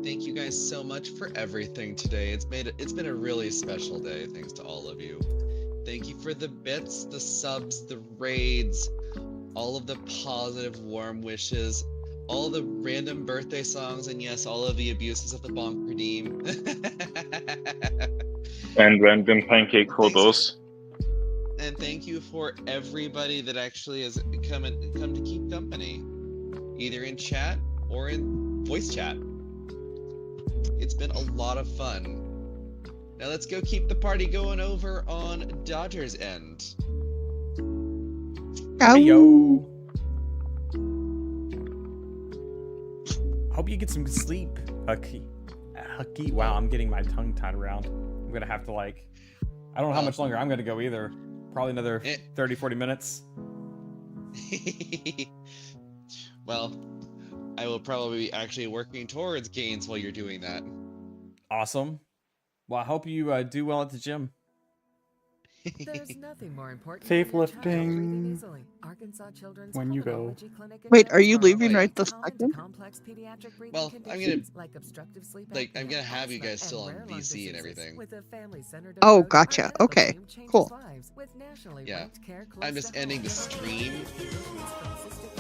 B: thank you guys so much for everything today. It's been a really special day. Thanks to all of you. Thank you for the bits, the subs, the raids, all of the positive warm wishes, all the random birthday songs, and yes, all of the abuses of the bonk redeem.
J: And random pancake photos.
B: And thank you for everybody that actually has come to keep company, either in chat or in voice chat. It's been a lot of fun. Now let's go keep the party going over on Dodger's end.
A: Hey, yo. Hope you get some sleep, Hucky. Hucky. Wow, I'm getting my tongue tied around. I'm gonna have to like, I don't know how much longer I'm gonna go either. Probably another 30, 40 minutes.
B: Well, I will probably be actually working towards gains while you're doing that.
A: Awesome. Well, I hope you do well at the gym.
L: There's nothing more important
C: Safe
L: than your child breathing
C: lifting
L: easily. Arkansas Children's
C: when you go.
L: Pulmonology Clinic in
Q: Wait, are you
L: Jonesboro
Q: leaving right this
L: common to
Q: second?
L: complex pediatric breathing
B: Well, I'm gonna
L: conditions like obstructive sleep
B: I'm
L: apnea,
B: gonna have you
L: asthma,
B: guys still
L: and
B: on
L: rare lung
B: VC and
L: diseases.
B: everything.
L: With a family-centered
Q: Oh,
L: approach,
Q: gotcha.
L: our medical
Q: Okay,
L: team changes
Q: cool.
L: lives with nationally
B: Yeah,
L: ranked care close
B: I'm just
L: to
B: ending
L: home.
B: the stream.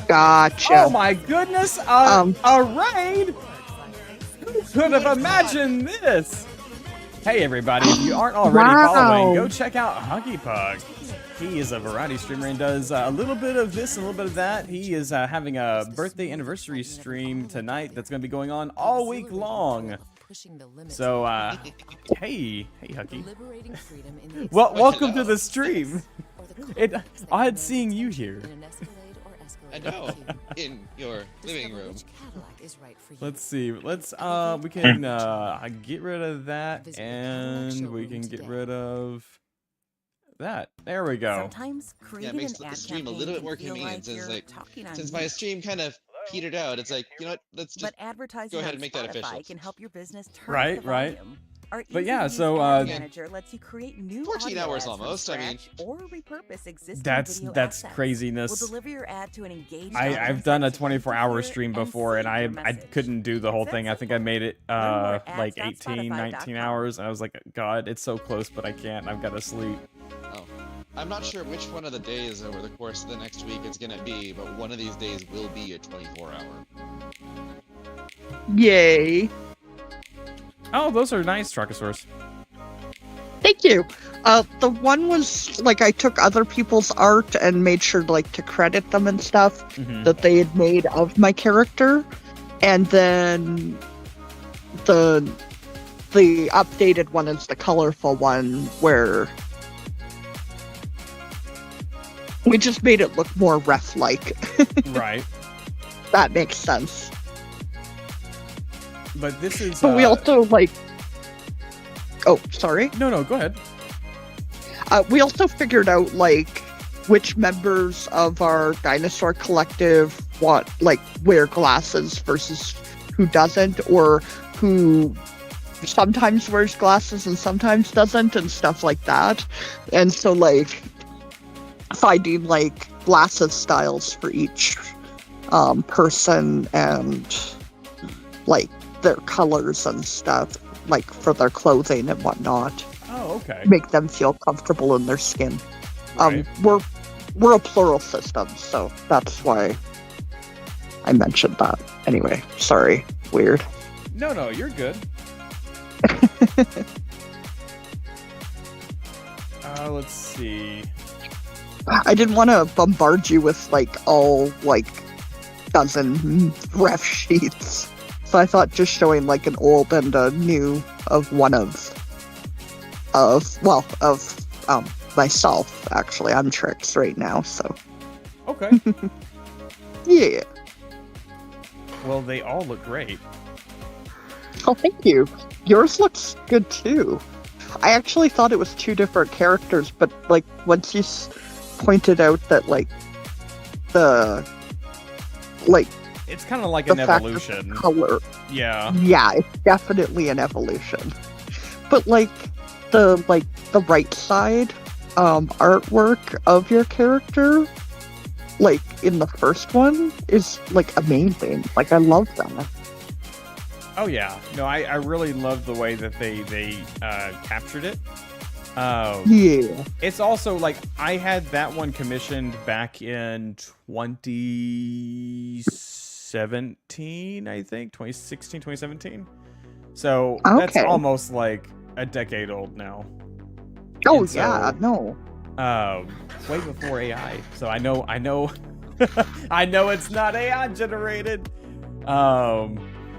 Q: Gotcha.
A: Oh my goodness! A raid! Who could have imagined this? Hey everybody, if you aren't already following, go check out Huggy Pug. He is a variety streamer and does a little bit of this and a little bit of that. He is having a birthday anniversary stream tonight that's going to be going on all week long. So, hey Huggy. Well, welcome to the stream. It's odd seeing you here.
B: I know, in your living room.
A: Let's see. Let's we can get rid of that, and we can get rid of that. There we go.
P: Sometimes
B: Yeah, it
P: creating
B: makes
P: an
B: the
P: ad
B: stream a
P: campaign
B: little bit
P: can
B: more
P: feel
B: convenient.
P: like
B: Since
P: you're
B: like,
P: talking on
B: since my
P: mute.
B: stream kind of petered out, it's like, you know what? Let's just
P: But advertising
B: go ahead
P: on
B: and make that
P: Spotify
B: official.
P: can help your business turn up
A: Right,
P: the
A: right.
P: volume. Our
A: But yeah,
P: easy-to-use
A: so
P: ad manager lets you create new
B: 14
P: audio
B: hours
P: ads from
B: almost, I mean.
P: scratch or repurpose existing
A: That's
P: video assets.
A: craziness.
P: We'll deliver your ad to an engaged
A: I've
P: audience
A: done a
P: that's ready to
A: 24-hour
P: hear
A: stream
P: and
A: before, and
P: save
A: I
P: your message.
A: couldn't do the whole thing. I think I made it
P: more at
A: like
P: ads.spotify.com.
A: 18, 19 hours, and I was like, God, it's so close, but I can't. I've got to sleep.
B: Oh, I'm not sure which one of the days over the course of the next week it's gonna be, but one of these days will be a 24-hour.
Q: Yay.
A: Oh, those are nice Truckosaurs.
Q: Thank you. The one was like I took other people's art and made sure like to credit them and stuff that they had made of my character, and then the updated one is the colorful one where we just made it look more ref-like.
A: Right.
Q: That makes sense.
A: But this is.
Q: But we also like. Oh, sorry.
A: No, go ahead.
Q: We also figured out like which members of our dinosaur collective wear glasses versus who doesn't, or who sometimes wears glasses and sometimes doesn't, and stuff like that. And so like finding like glasses styles for each person and like their colors and stuff, like for their clothing and whatnot.
A: Oh, okay.
Q: Make them feel comfortable in their skin.
A: Right.
Q: We're a plural system, so that's why I mentioned that. Anyway, sorry. Weird.
A: No, you're good. Let's see.
Q: I didn't want to bombard you with like all like dozen ref sheets, so I thought just showing like an old and a new of one of myself. Actually, I'm Trix right now, so
A: Okay.
Q: yeah.
A: Well, they all look great.
Q: Oh, thank you. Yours looks good too. I actually thought it was two different characters, but like once you pointed out that like
A: it's kind of like
Q: the
A: an
Q: fact of
A: evolution.
Q: the color.
A: Yeah.
Q: Yeah, it's definitely an evolution. But like the right side artwork of your character, like in the first one, is like amazing. Like I love that.
A: Oh yeah, no, I really love the way that they captured it.
Q: Yeah.
A: It's also like I had that one commissioned back in 2017, I think 2016, 2017. So that's
Q: Okay.
A: almost like a decade old now.
Q: Oh
A: And so,
Q: yeah, no.
A: way before AI. So I know, I know it's not AI generated.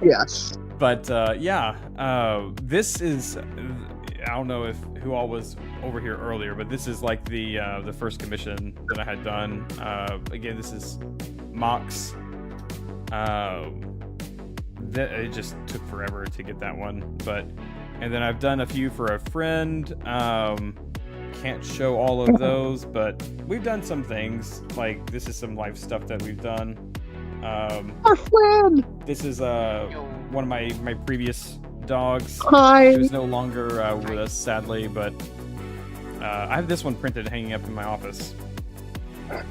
Q: Yes.
A: But yeah, this is, I don't know who all was over here earlier, but this is like the first commission that I had done. Again, this is Mox. It just took forever to get that one, and then I've done a few for a friend. Can't show all of those, but we've done some things. Like this is some life stuff that we've done.
Q: Our friend.
A: This is one of my previous dogs.
Q: Hi.
A: Who's no longer with us, sadly, but I have this one printed hanging up in my office.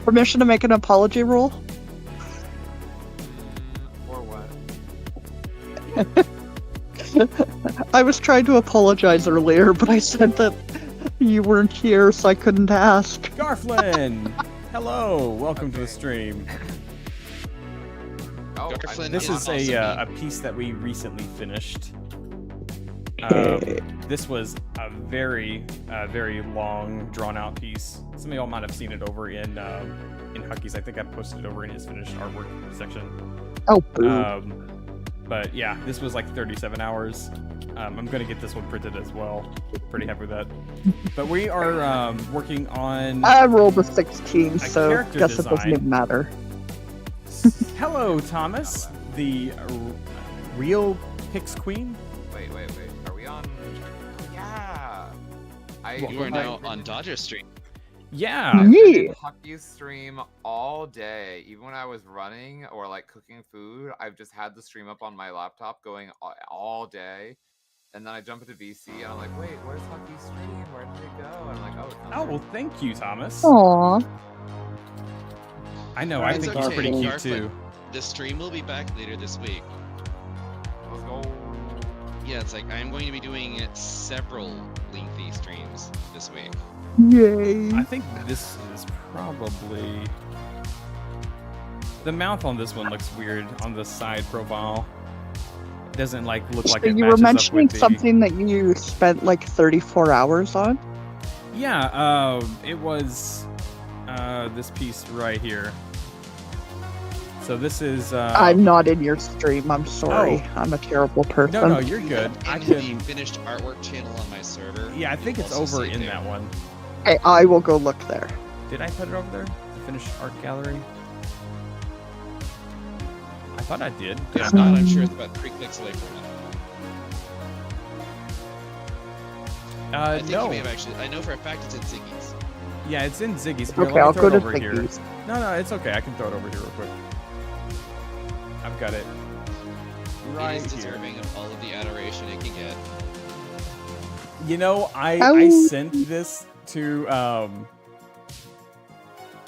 Q: Permission to make an apology rule?
H: Or what?
Q: I was trying to apologize earlier, but I said that you weren't here, so I couldn't ask.
A: Garflin! Hello, welcome to the stream.
H: Oh,
A: This is a piece that we recently finished. This was a very long, drawn-out piece. Some of y'all might have seen it over in Hucky's. I think I posted it over in his finished artwork section.
Q: Oh, boo.
A: But yeah, this was like 37 hours. I'm gonna get this one printed as well. Pretty happy with that. But we are working on.
Q: I rolled a 16, so
A: character
Q: guess it doesn't
A: design.
Q: even matter.
A: Hello, Thomas, the real Pix Queen.
H: Wait. Are we on? Yeah.
B: You are now on Dodger Street.
A: Yeah.
H: I've been in Hucky's stream all day. Even when I was running or like cooking food, I've just had the stream up on my laptop going all day. And then I jump into VC and I'm like, wait, where's Hucky's stream? Where did it go? And I'm like, oh, it's not
A: Oh, well, thank you, Thomas.
Q: Aww.
A: I know, I think he's pretty cute too.
B: The stream will be back later this week.
H: Let's go.
B: Yeah, it's like I'm going to be doing several lengthy streams this week.
Q: Yay.
A: I think this is probably... The mouth on this one looks weird on the side profile. It doesn't like look like
Q: So
A: it
Q: you were
A: matches up
Q: mentioning
A: with the...
Q: something that you spent like 34 hours on?
A: Yeah, it was this piece right here. So this is...
Q: I'm not in your stream, I'm sorry.
A: Oh.
Q: I'm a terrible person.
A: No, you're good. I
B: In
A: can...
B: the finished artwork channel on my server.
A: Yeah, I think
B: you'll
A: it's
B: also
A: over
B: see it
A: in
B: there.
A: that one.
Q: Hey, I will go look there.
A: Did I put it over there? The finished art gallery? I thought I did.
B: If not, I'm sure it's about 3 clicks away from it. I think
A: no.
B: you may have actually. I know for a fact it's in Ziggy's.
A: Yeah, it's in Ziggy's. Here,
Q: Okay,
A: let me
Q: I'll
A: throw
Q: go
A: it
Q: to
A: over here.
Q: Ziggy's.
A: No, it's okay. I can throw it over here real quick. I've got it right
B: It is
A: here.
B: deserving of all of the adoration it can get.
A: You know, I sent this to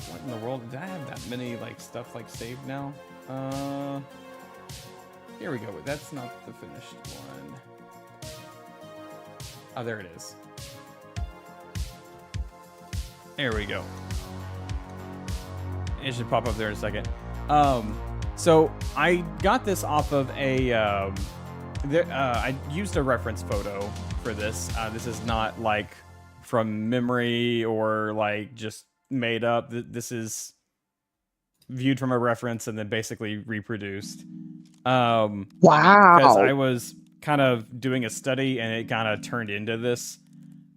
A: what in the world? Did I have that many like stuff like saved now? Here we go. That's not the finished one. Oh, there it is. There we go. It should pop up there in a second. So I got this off of a. I used a reference photo for this. This is not like from memory or like just made up. This is viewed from a reference and then basically reproduced.
Q: Wow.
A: Because I was kind of doing a study and it kind of turned into this.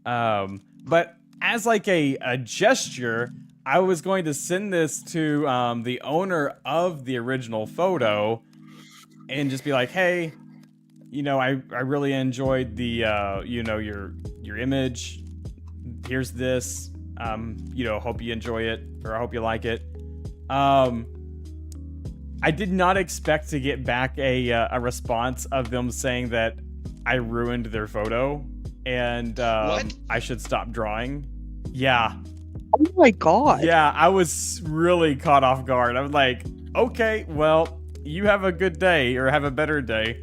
A: But as like a gesture, I was going to send this to the owner of the original photo and just be like, hey, you know, I really enjoyed the, you know, your image. Here's this. You know, hope you enjoy it, or I hope you like it. I did not expect to get back a response of them saying that I ruined their photo and I should stop drawing. Yeah.
Q: Oh my god.
A: Yeah, I was really caught off guard. I was like, okay, well, you have a good day, or have a better day.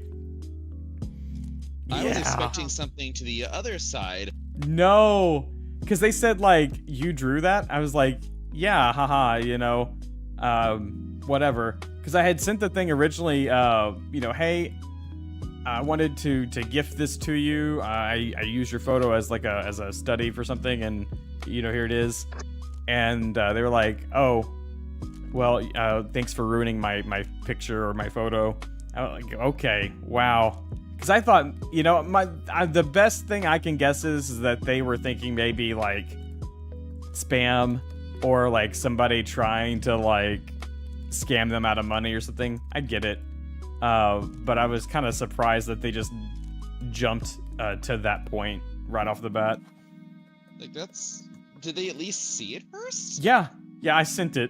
B: I was expecting something to the other side.
A: No, because they said, like, you drew that? I was like, yeah, haha, you know, whatever. Because I had sent the thing originally, you know, hey, I wanted to gift this to you. I used your photo as like as a study for something, and you know, here it is. And they were like, oh, well, thanks for ruining my picture or my photo. I was like, okay, wow. Because I thought, you know, the best thing I can guess is that they were thinking maybe like spam or like somebody trying to like scam them out of money or something. I get it. But I was kind of surprised that they just jumped to that point right off the bat.
B: Like, did they at least see it first?
A: Yeah, I sent it.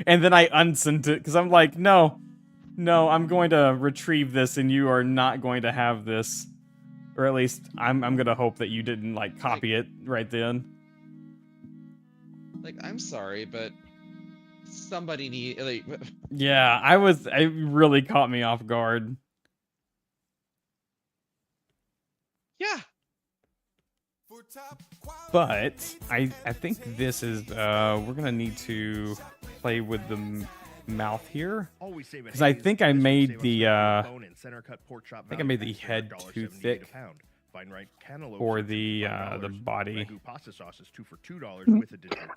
A: And then I unsent it because I'm like, no, I'm going to retrieve this and you are not going to have this. Or at least I'm going to hope that you didn't like copy it right then.
B: Like, I'm sorry, but somebody need like.
A: Yeah, it really caught me off guard.
B: Yeah.
A: But I think this is we're gonna need to play with the mouth here, because I think I made the head too thick for the body.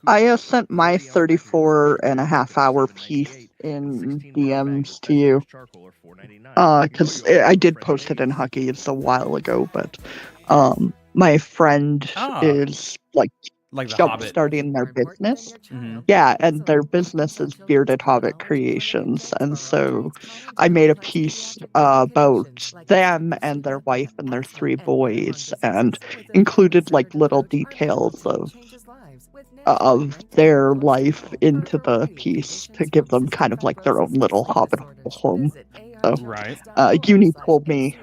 Q: I sent my 34.5-hour piece in DMs to you. Because I did post it in Huggies a while ago, but my friend is like jump starting their business. Yeah, and their business is Bearded Hobbit Creations, and so I made a piece about them and their wife and their 3 boys, and included like little details of their life into the piece to give them kind of like their own little hobbit home. So, Uni told me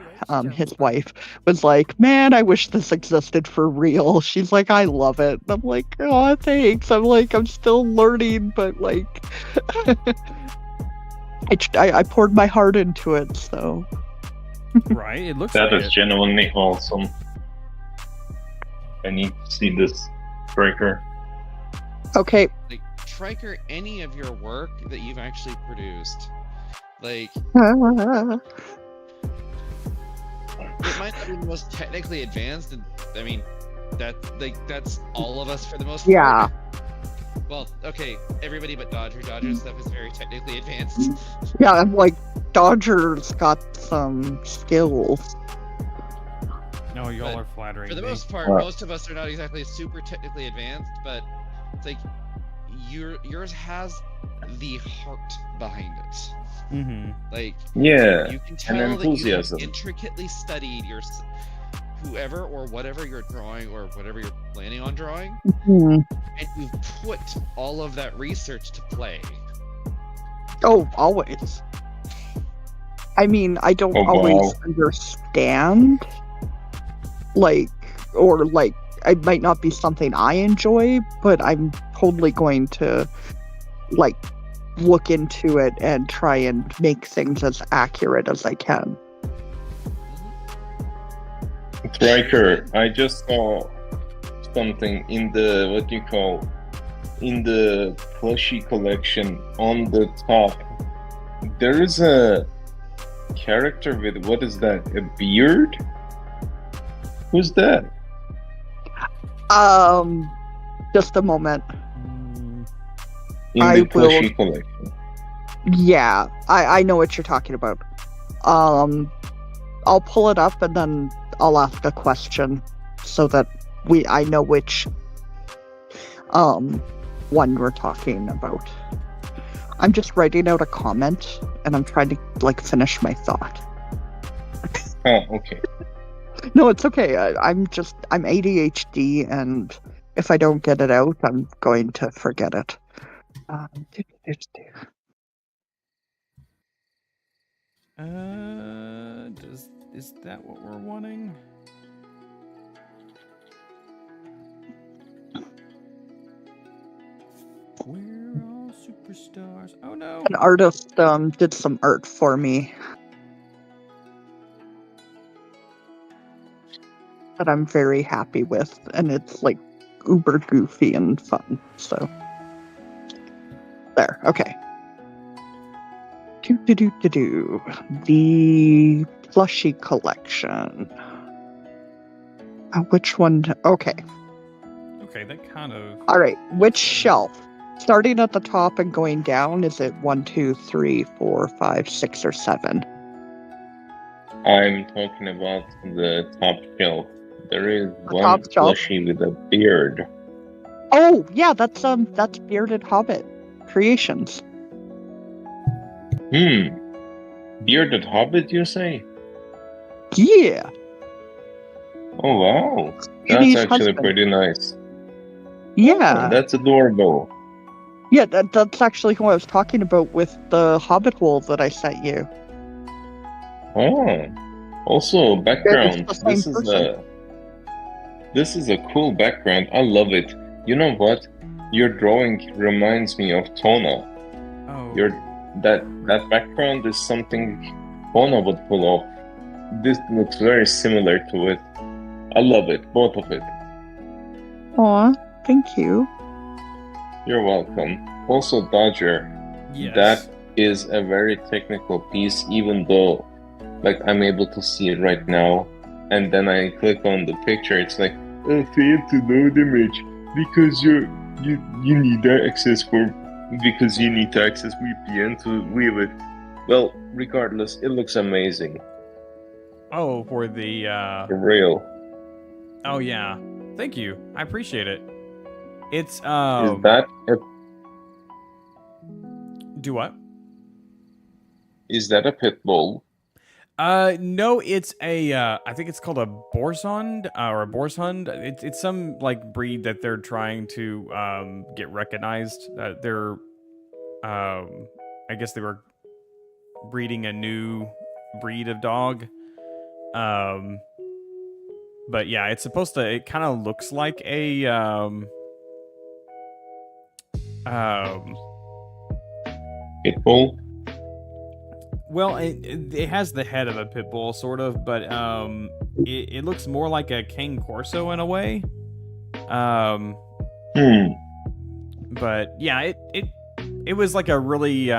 Q: his wife was like, man, I wish this existed for real. She's like, I love it. And I'm like, oh, thanks. I'm like, I'm still learning, but like, I poured my heart into it, so.
A: Right, it looks
J: that
A: like
J: is genuinely awesome. I need to see this, Breaker.
Q: Okay.
B: Like, Triker, any of your work that you've actually produced, like, it might not be the most technically advanced, and I mean, that's all of us for the most part.
Q: Yeah.
B: Well, okay, everybody but Dodger. Dodger's stuff is very technically advanced.
Q: Yeah, I'm like, Dodger's got some skills.
A: No, y'all are flattering.
B: For the
A: me.
B: most part, most of us are not exactly super technically advanced, but it's like yours has the heart behind it.
A: Mm-hmm.
B: Like,
J: yeah,
B: you can tell
J: and enthusiasm.
B: that you intricately studied whoever or whatever you're drawing or whatever you're planning on drawing, and you've put all of that research to play.
Q: Oh, always. I mean, I don't always understand, like, or like, it might not be something I enjoy, but I'm totally going to, like, look into it and try and make things as accurate as I can.
J: Riker, I just saw something in the in the plushie collection on the top. There is a character with, what is that? A beard? Who's that?
Q: Just a moment.
J: In
Q: I
J: the
Q: will.
J: plushie collection.
Q: Yeah, I know what you're talking about. I'll pull it up and then I'll ask a question so that I know which one we're talking about. I'm just writing out a comment and I'm trying to like finish my thought.
J: Oh, okay.
Q: No, it's okay. I'm ADHD, and if I don't get it out, I'm going to forget it.
A: Is that what we're wanting? We're all superstars. Oh no!
Q: An artist did some art for me that I'm very happy with, and it's like uber goofy and fun. So there, okay. The plushie collection. Which one? Okay.
A: Okay, that kind of.
Q: All right. Which shelf? Starting at the top and going down, is it 1, 2, 3, 4, 5, 6, or 7?
J: I'm talking about the top shelf. There is one
Q: top shelf?
J: plushie with a beard.
Q: Oh, yeah, that's Bearded Hobbit Creations.
J: Bearded Hobbit, you say?
Q: Yeah.
J: Oh wow,
Q: Beauty's
J: that's actually
Q: husband.
J: pretty nice.
Q: Yeah.
J: Oh, that's adorable.
Q: Yeah, that's actually who I was talking about with the Hobbit hole that I sent you.
J: Oh, also background.
Q: It's the same person.
J: This is a cool background. I love it. You know what? Your drawing reminds me of Tona.
A: Oh.
J: That background is something Tona would pull off. This looks very similar to it. I love it, both of it.
Q: Aw, thank you.
J: You're welcome. Also, Dodger,
A: Yes.
J: that is a very technical piece, even though, like, I'm able to see it right now, and then I click on the picture, it's like, fail to load image because you need access because you need to access VPN to view it. Well, regardless, it looks amazing.
A: Oh, for the
J: For real.
A: Oh yeah. Thank you. I appreciate it. It's
J: Is that a
A: Do what?
J: Is that a pit bull?
A: No, it's a I think it's called a Borsund or a Borshund. It's some like breed that they're trying to get recognized. They're I guess they were breeding a new breed of dog. But yeah, it's supposed to. It kind of looks like a
J: pit bull.
A: Well, it has the head of a pit bull, sort of, but it looks more like a Cane Corso in a way. But yeah, it was like a really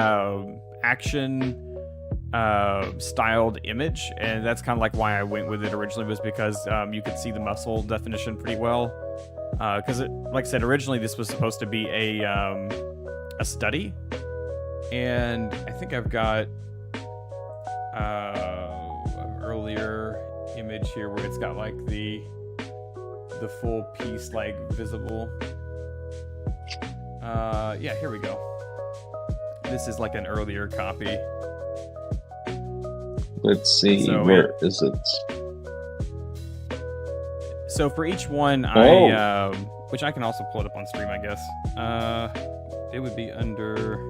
A: action styled image, and that's kind of like why I went with it originally, was because you could see the muscle definition pretty well. Because like I said, originally this was supposed to be a study, and I think I've got an earlier image here where it's got like the full piece like visible. Yeah, here we go. This is like an earlier copy.
J: Let's see,
A: So
J: where is it?
A: So for each one,
J: Oh.
A: I which I can also pull it up on stream, I guess. It would be under.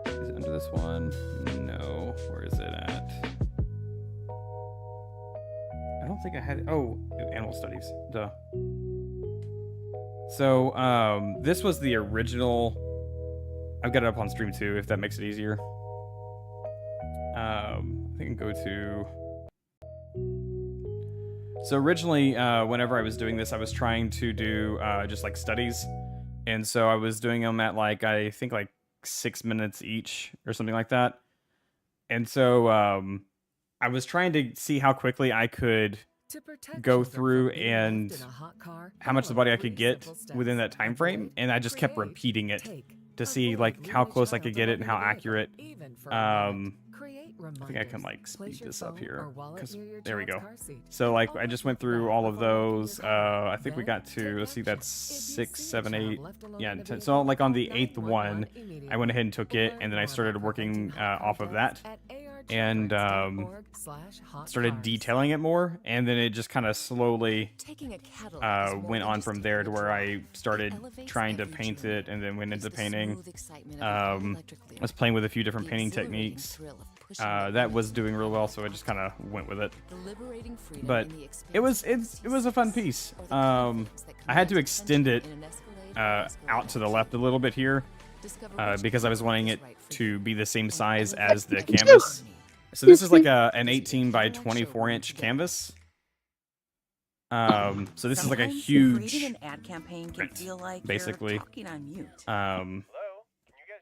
A: Is it under this one? No. Where is it at? I don't think I had. Oh, animal studies. Duh. So this was the original. I've got it up on stream too, if that makes it easier. I think I can go to. So originally, whenever I was doing this, I was trying to do just like studies, and so I was doing them at like I think like 6 minutes each or something like that. And so I was trying to see how quickly I could go through and how much of the body I could get within that time frame, and I just kept repeating it to see like how close I could get it and how accurate. I think I can like speed this up here, because there we go. So like I just went through all of those. I think we got to, let's see, that's 6, 7, 8, yeah, 10. So like on the 8th one, I went ahead and took it, and then I started working off of that, and started detailing it more, and then it just kind of slowly went on from there to where I started trying to paint it, and then went into painting. I was playing with a few different painting techniques. That was doing real well, so I just kind of went with it. But it was a fun piece. I had to extend it out to the left a little bit here because I was wanting it to be the same size as the canvas. So this is like an 18 by 24 inch canvas. So this is like a huge
P: an ad campaign can feel like
A: basically.
P: you're talking on mute.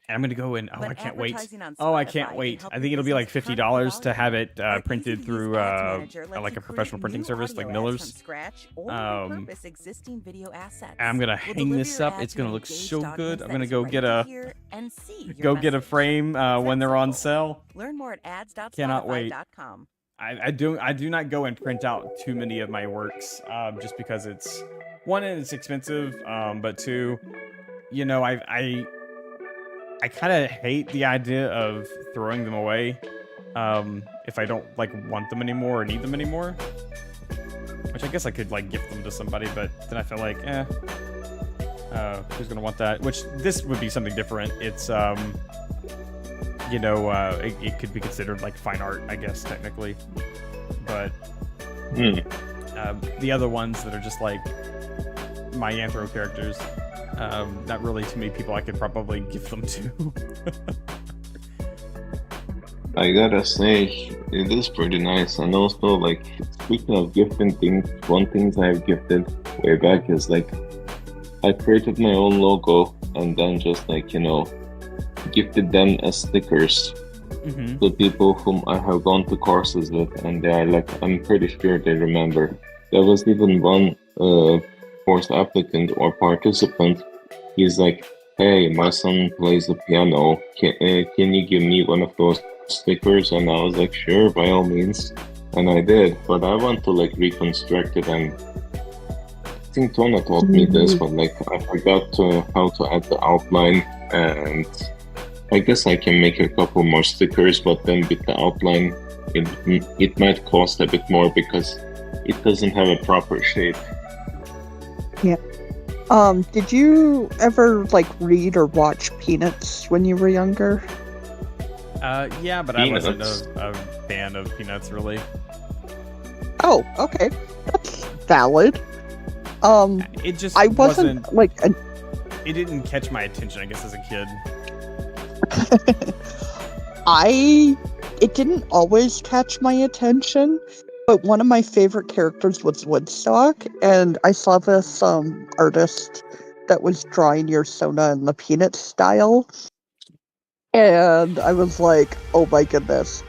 A: And I'm gonna go in. Oh,
P: When
A: I can't wait.
P: advertising on
A: Oh, I
P: Spotify
A: can't
P: can
A: wait.
P: help
A: I
P: your
A: think it'll be like
P: business
A: $50 to have it
P: Our
A: printed
P: easy-to-use
A: through
P: Ads Manager lets
A: like
P: you
A: a professional
P: create
A: printing
P: new
A: service like
P: audio ads
A: Miller's.
P: from scratch or repurpose existing video assets.
A: I'm gonna
P: We'll
A: hang
P: deliver
A: this
P: your
A: up.
P: ad
A: It's
P: to
A: gonna
P: an
A: look
P: engaged
A: so
P: audience
A: good. I'm
P: that
A: gonna
P: is
A: go
P: ready
A: get
P: to
A: a
P: hear and see your
A: go get a
P: message.
A: frame when they're on sale.
P: Learn more at
A: Cannot wait.
P: ads.spotify.com.
A: I do not go and print out too many of my works just because it's one, it's expensive, but two, you know, I kind of hate the idea of throwing them away if I don't like want them anymore or need them anymore. Which I guess I could like gift them to somebody, but then I feel like who's gonna want that? Which this would be something different. It's you know, it could be considered like fine art, I guess, technically. But the other ones that are just like my Anthro characters, not really too many people I could probably gift them to.
J: I gotta say, it is pretty nice. And also, like, speaking of gifting things, one thing I've gifted way back is like, I created my own logo and then just like, you know, gifted them as stickers to people whom I have gone to courses with, and they are like, I'm pretty sure they remember. There was even one course applicant or participant. He's like, hey, my son plays the piano. Can you give me one of those stickers? And I was like, sure, by all means. And I did, but I want to like reconstruct it, and I think Tona taught me this, but like I forgot how to add the outline, and I guess I can make a couple more stickers, but then with the outline, it might cost a bit more because it doesn't have a proper shape.
Q: Yeah. Did you ever like read or watch Peanuts when you were younger?
A: Yeah, but
J: Peanuts.
A: I wasn't a fan of Peanuts really.
Q: Oh, okay, that's valid.
A: It just
Q: I wasn't like
A: it didn't catch my attention, I guess, as a kid.
Q: It didn't always catch my attention, but one of my favorite characters was Woodstock, and I saw this artist that was drawing your Sona in the Peanuts style, and I was like, oh my goodness,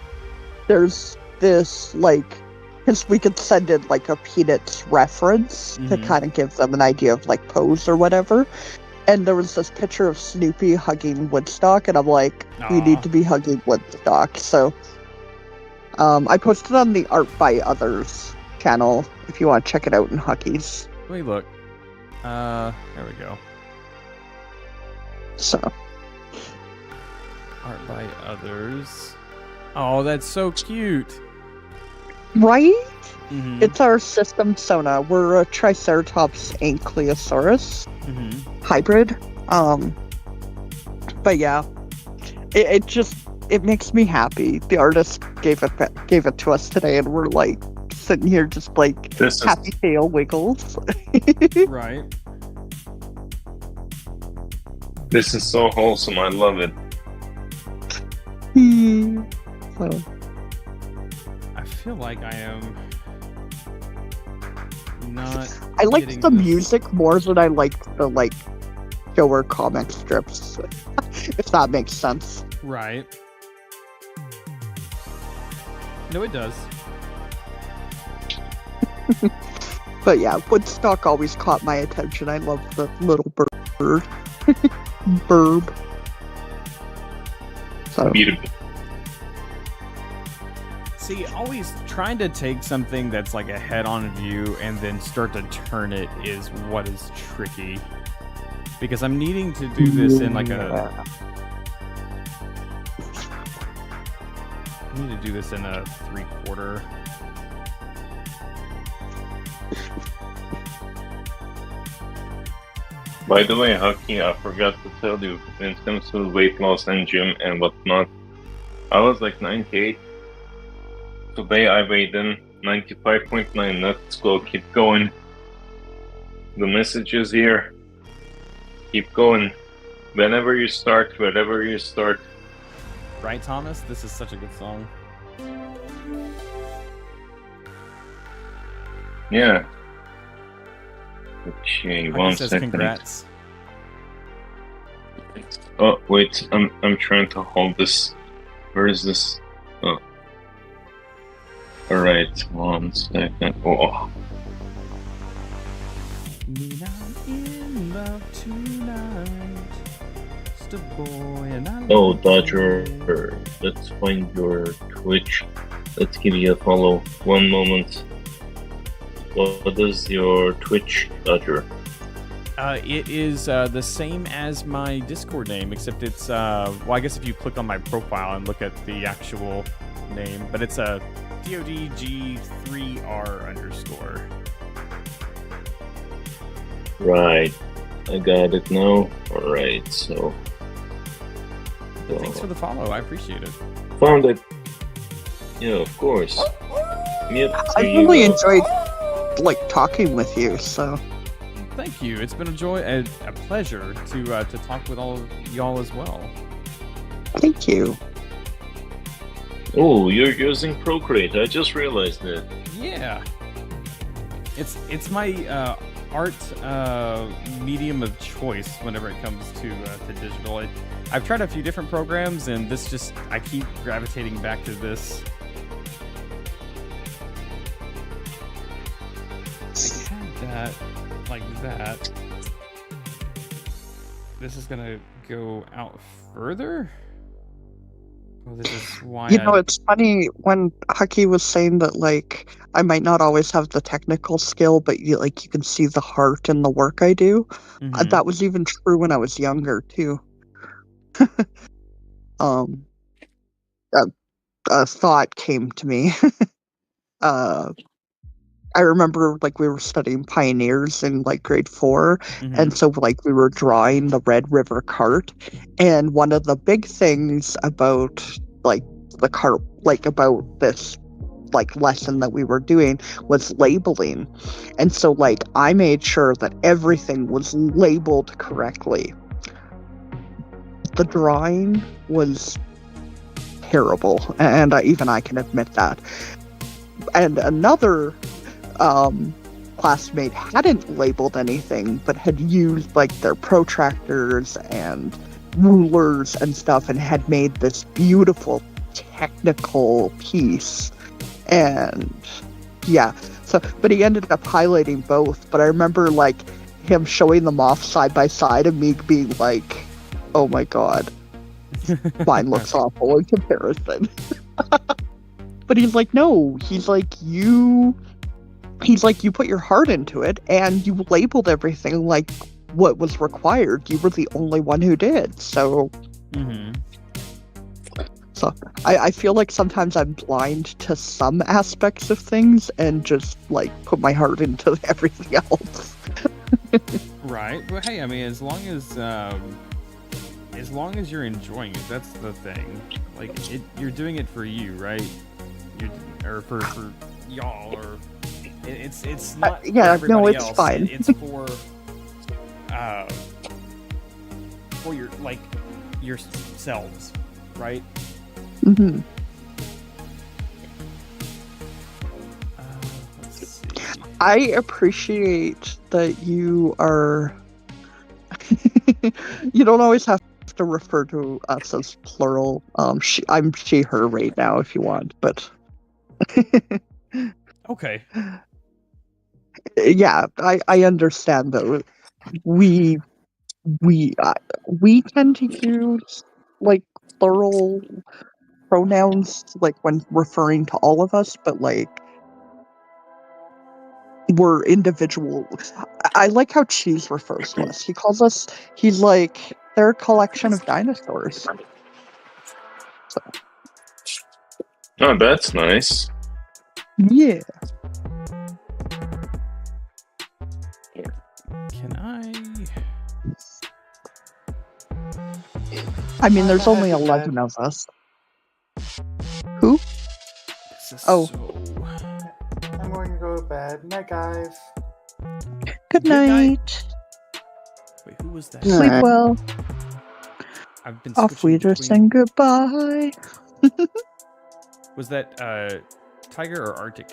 Q: there's this like, because we could send in like a Peanuts reference to kind of give them an idea of like pose or whatever. And there was this picture of Snoopy hugging Woodstock, and I'm like, we need to be hugging Woodstock. So I posted on the Art by Others channel if you want to check it out in Huggies.
A: Let me look. There we go.
Q: So
A: Art by Others. Oh, that's so cute.
Q: Right? It's our system Sona. We're a Triceratops Ankylosaurus hybrid. But yeah, it makes me happy. The artist gave it to us today, and we're like sitting here just like happy tail wiggles.
A: Right.
J: This is so wholesome. I love it.
Q: So.
A: I feel like I am not.
Q: I like the music more than I like the like shower comic strips, if that makes sense.
A: Right. No, it does.
Q: But yeah, Woodstock always caught my attention. I love the little bird. Burb. So.
J: Beautiful.
A: See, always trying to take something that's like a head-on view and then start to turn it is what is tricky. Because I'm needing to do this in like a... I need to do this in a 3/4.
J: By the way, Haki, I forgot to tell you, when it comes to weight loss and gym and whatnot, I was like 98. Today I weighed in 95.9. Let's go, keep going. The message is here. Keep going. Whenever you start, wherever you start.
A: Right, Thomas? This is such a good song.
J: Yeah. Okay, one
A: says
J: second.
A: congrats.
J: Oh wait, I'm trying to hold this. Where is this? Oh. Alright, 1 second. Oh.
A: Nina in love tonight. Just a boy and I
J: Oh,
A: love
J: Dodger,
A: you.
J: let's find your Twitch. Let's give you a follow. One moment. What is your Twitch, Dodger?
A: It is the same as my Discord name, except it's well, I guess if you click on my profile and look at the actual name, but it's a DODG3R_.
J: Right, I got it now. Alright, so...
A: Thanks for the follow, I appreciate it.
J: Found it. Yeah, of course. Yep.
Q: I really enjoyed like talking with you, so
A: Thank you. It's been a joy and a pleasure to talk with all of y'all as well.
Q: thank you.
J: Oh, you're using Procreate. I just realized that.
A: Yeah. It's my art medium of choice whenever it comes to digital. I've tried a few different programs, and this just I keep gravitating back to this. I had that like that. This is gonna go out further. Well, this is why
Q: You know, it's funny when Hucky was saying that, like, I might not always have the technical skill, but you can see the heart in the work I do.
A: Mhm.
Q: That was even true when I was younger too. A thought came to me. I remember like we were studying pioneers in like grade 4, and so like we were drawing the Red River cart, and one of the big things about like the cart, like about this like lesson that we were doing was labeling, and so like I made sure that everything was labeled correctly. The drawing was terrible, and even I can admit that. And another classmate hadn't labeled anything, but had used like their protractors and rulers and stuff, and had made this beautiful technical piece. And yeah, so but he ended up highlighting both. But I remember like him showing them off side by side, and me being like, "Oh my god, mine looks awful in comparison." But he's like, "No," he's like, you put your heart into it, and you labeled everything like what was required. You were the only one who did. So, so I feel like sometimes I'm blind to some aspects of things and just like put my heart into everything else.
A: Right. Well, hey, I mean, as long as you're enjoying it, that's the thing. Like, you're doing it for you, right? Or for y'all, or it's not for
Q: yeah,
A: everybody
Q: no, it's
A: else.
Q: fine.
A: It's for your like yourselves, right?
Q: Mm-hmm.
A: Let's see.
Q: I appreciate that you are. You don't always have to refer to us as plural. I'm she, her right now if you want, but.
A: Okay.
Q: Yeah, I understand though. We we tend to use like plural pronouns like when referring to all of us, but like we're individual. I like how Cheese refers to us. He calls us. He's like they're a collection of dinosaurs. So,
J: Oh, that's nice.
Q: yeah.
A: Can I?
Q: I mean, there's
C: I'm
Q: only
C: gonna head to
Q: 11
C: bed.
Q: of us. Who?
A: This is
Q: Oh.
A: so.
C: I'm going to go to bed. Night, guys.
Q: Good night.
A: Wait, who was that?
Q: Sleep well.
A: I've been
Q: Off
A: switching
Q: Weeder
A: between.
Q: saying goodbye.
A: Was that Tiger or Arctic?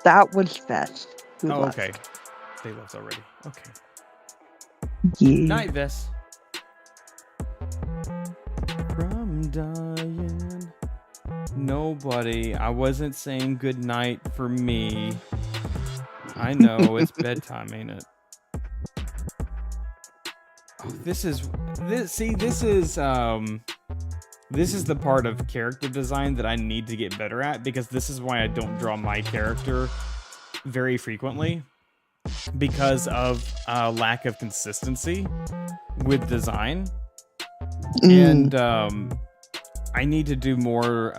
Q: That was Vess. Who
A: Oh,
Q: left.
A: okay. They left already. Okay.
Q: Yeah.
A: Night, Vess. From dying. Nobody. I wasn't saying good night for me. I know it's bedtime, ain't it? Oh, this is the part of character design that I need to get better at, because this is why I don't draw my character very frequently, because of lack of consistency with design. And I need to do more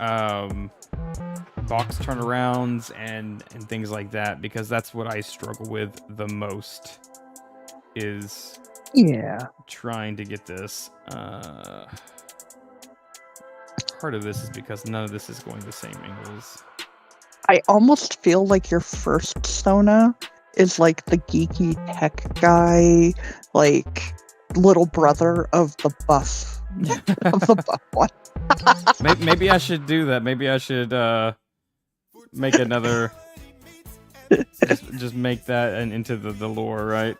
A: box turnarounds and things like that, because that's what I struggle with the most, is trying to get this. Part of this is because none of this is going the same angles.
Q: I almost feel like your first Sona is like the geeky tech guy, like little brother of the buff of the buff one.
A: Maybe I should do that. Maybe I should make another. just make that and into the lore, right?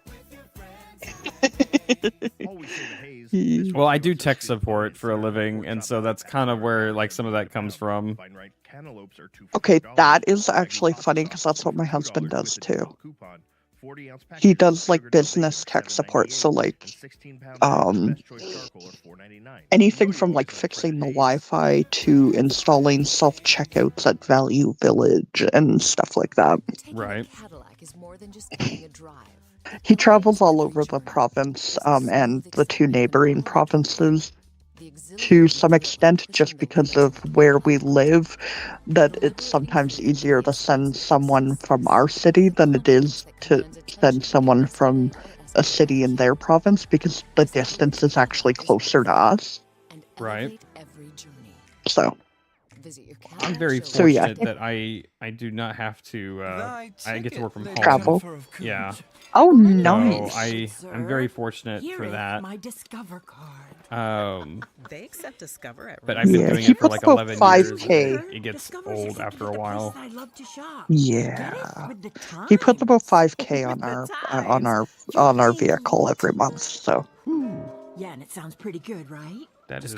A: Well, I do tech support for a living, and so that's kind of where like some of that comes from.
Q: Okay, that is actually funny because that's what my husband does too. He does like business tech support, so like anything from like fixing the Wi-Fi to installing self-checkouts at Value Village and stuff like that.
A: Right.
Q: He travels all over the province and the two neighboring provinces to some extent, just because of where we live, that it's sometimes easier to send someone from our city than it is to send someone from a city in their province, because the distance is actually closer to us.
A: Right.
Q: So
A: I'm very fortunate that I do not have to. I get to work from home.
Q: Travel.
A: Yeah.
Q: Oh, nice.
A: So I'm very fortunate for that.
P: My Discover card.
G: They accept Discover at
A: But I've been doing
Q: he
A: it for
Q: puts
A: like 11
Q: about
A: years.
Q: 5K.
A: And it gets old after a while.
Q: Yeah, he puts about 5K on our vehicle every month. So
P: Yeah, and it sounds pretty good, right?
A: That is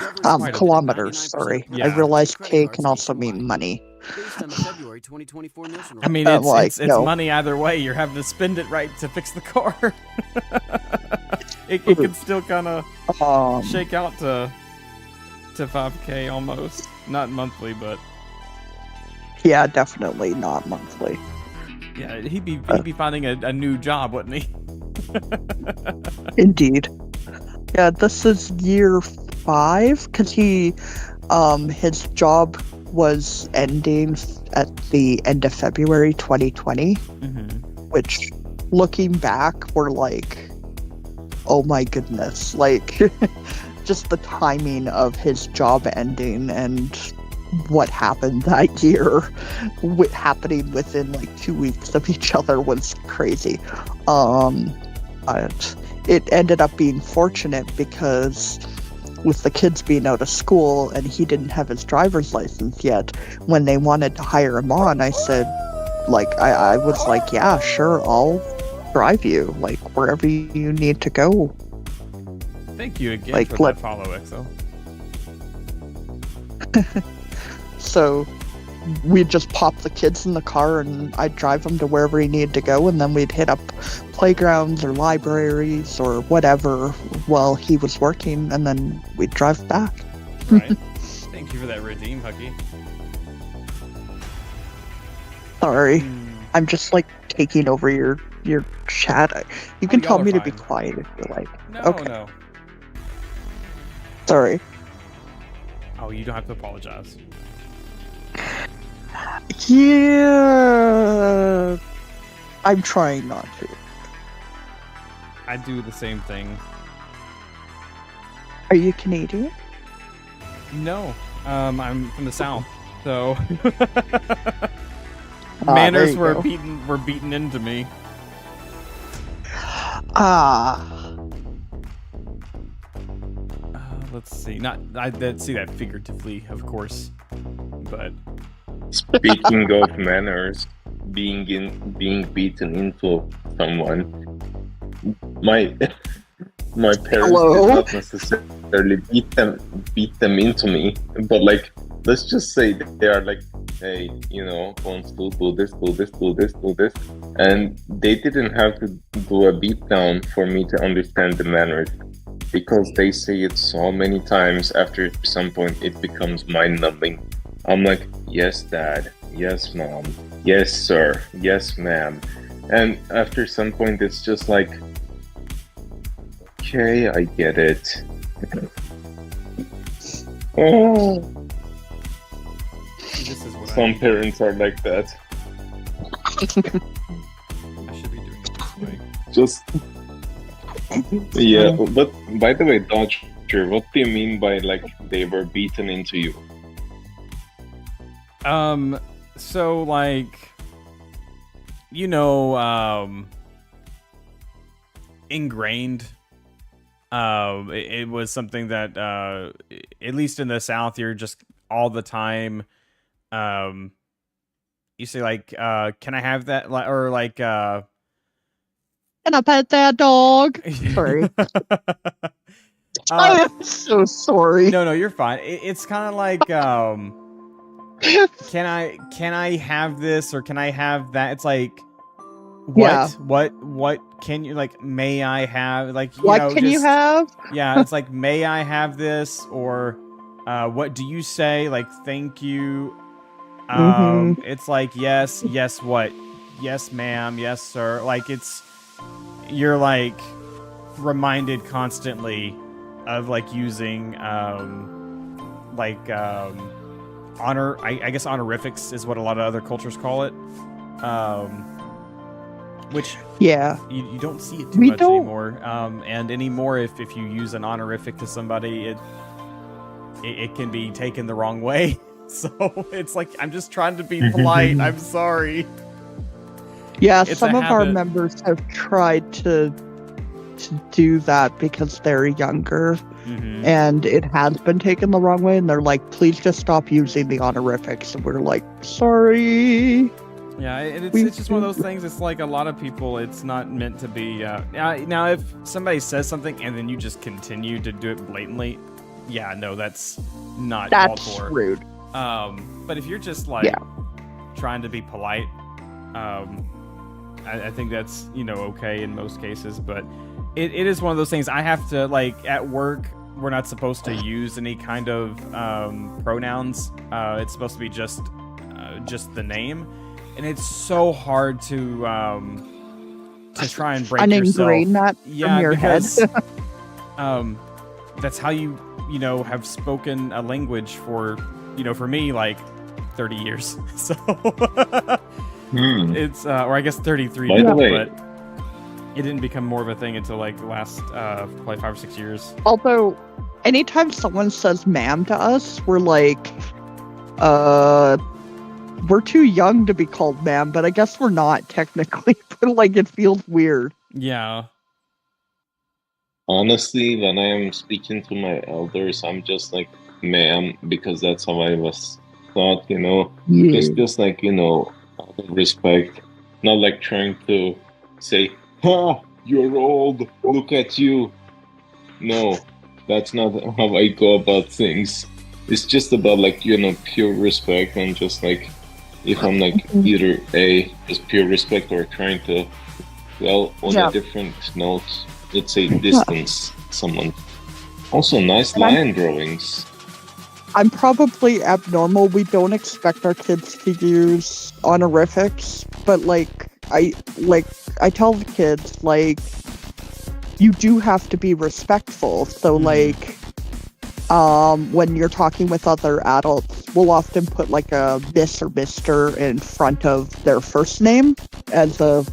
Q: kilometers. Sorry, I realize K can also mean money.
F: Based on the February 2024 Nielsen
A: I mean, it's money either way. You're having to spend it right to fix the car. it can still kind of shake out to 5K almost, not monthly, but
Q: yeah, definitely not monthly.
A: Yeah, he'd be finding a new job, wouldn't he?
Q: Indeed. Yeah, this is year 5 because his job was ending at the end of February 2020, which, looking back, we're like, oh my goodness, like just the timing of his job ending and what happened that year happening within like 2 weeks of each other was crazy. But it ended up being fortunate because with the kids being out of school and he didn't have his driver's license yet, when they wanted to hire him on, I said, like, I was like, yeah, sure, I'll drive you, like, wherever you need to go.
A: Thank you again
Q: like,
A: for that follow, Exo.
Q: So we'd just pop the kids in the car and I'd drive them to wherever he needed to go, and then we'd hit up playgrounds or libraries or whatever while he was working, and then we'd drive back.
A: Right. Thank you for that redeem, Hucky.
Q: Sorry. I'm just like taking over your chat. You can tell me to be quiet if you like.
A: No,
Q: okay.
A: no.
Q: Sorry.
A: Oh, you don't have to apologize.
Q: Yeah. I'm trying not to.
A: I do the same thing.
Q: Are you Canadian?
A: No. I'm from the South, so
Q: there
A: manners
Q: you
A: were
Q: go.
A: beaten into me. Let's see. I see that figuratively, of course, but
J: Speaking of manners, being beaten into someone, my parents
Q: Hello?
J: did not necessarily beat them into me, but like, let's just say they are like, hey, wants to do this, and they didn't have to do a beat down for me to understand the manners, because they say it so many times. After some point it becomes mind-numbing. I'm like, yes dad, yes mom, yes sir, yes ma'am, and after some point it's just like, okay, I get it. Oh.
A: This is what
J: Some parents are like that.
A: I should be doing it this way.
J: Just yeah, but by the way, Dodger, what do you mean by like they were beaten into you?
A: So like, ingrained. It was something that, at least in the South, you're just all the time. You say like, can I have that? Or like,
Q: Can I pet that dog? Sorry. I am so sorry.
A: No, you're fine. It's kind of like, can I have this or can I have that? It's like, what?
Q: Yeah.
A: What can you, like, may I have, like,
Q: What can you have?
A: Yeah, it's like, may I have this, or what do you say? Like, thank you. It's like, yes, what? Yes, ma'am, yes, sir. Like, you're like reminded constantly of like using honor. I guess honorifics is what a lot of other cultures call it. Which
Q: yeah,
A: you don't see it too much anymore. And anymore, if you use an honorific to somebody, it can be taken the wrong way. So it's like, I'm just trying to be polite. I'm sorry.
Q: Yeah,
A: It's
Q: some
A: a
Q: of our
A: habit.
Q: members have tried to do that because they're younger, and it has been taken the wrong way, and they're like, please just stop using the honorifics, and we're like, sorry.
A: Yeah, it's just one of those things. It's like a lot of people, it's not meant to be. Now, if somebody says something and then you just continue to do it blatantly, yeah, no, that's not called for.
Q: Rude.
A: But if you're just like trying to be polite, I think that's, okay in most cases. But it is one of those things. I have to, like, at work, we're not supposed to use any kind of pronouns. It's supposed to be just the name. And it's so hard to try and break yourself.
Q: Uningrain that from your
A: because,
Q: head.
A: That's how you have spoken a language for, for me, like 30 years. So it's, or I guess 33
J: By the
A: now,
J: way,
A: but it didn't become more of a thing until like the last probably 5 or 6 years.
Q: Although, anytime someone says ma'am to us, we're like, we're too young to be called ma'am, but I guess we're not technically, but like it feels weird.
A: Yeah.
J: Honestly, when I am speaking to my elders, I'm just like, ma'am, because that's how I was taught, It's just like, out of respect. Not like trying to say, ha, you're old, look at you. No, that's not how I go about things. It's just about like, you know, pure respect, and just like if I'm like either A, just pure respect, or trying to, well, on a different note, let's say distance someone. Also nice lion drawings.
Q: I'm probably abnormal. We don't expect our kids to use honorifics, but like I tell the kids, like, you do have to be respectful. So like when you're talking with other adults, we'll often put like a Miss or Mr. in front of their first name as a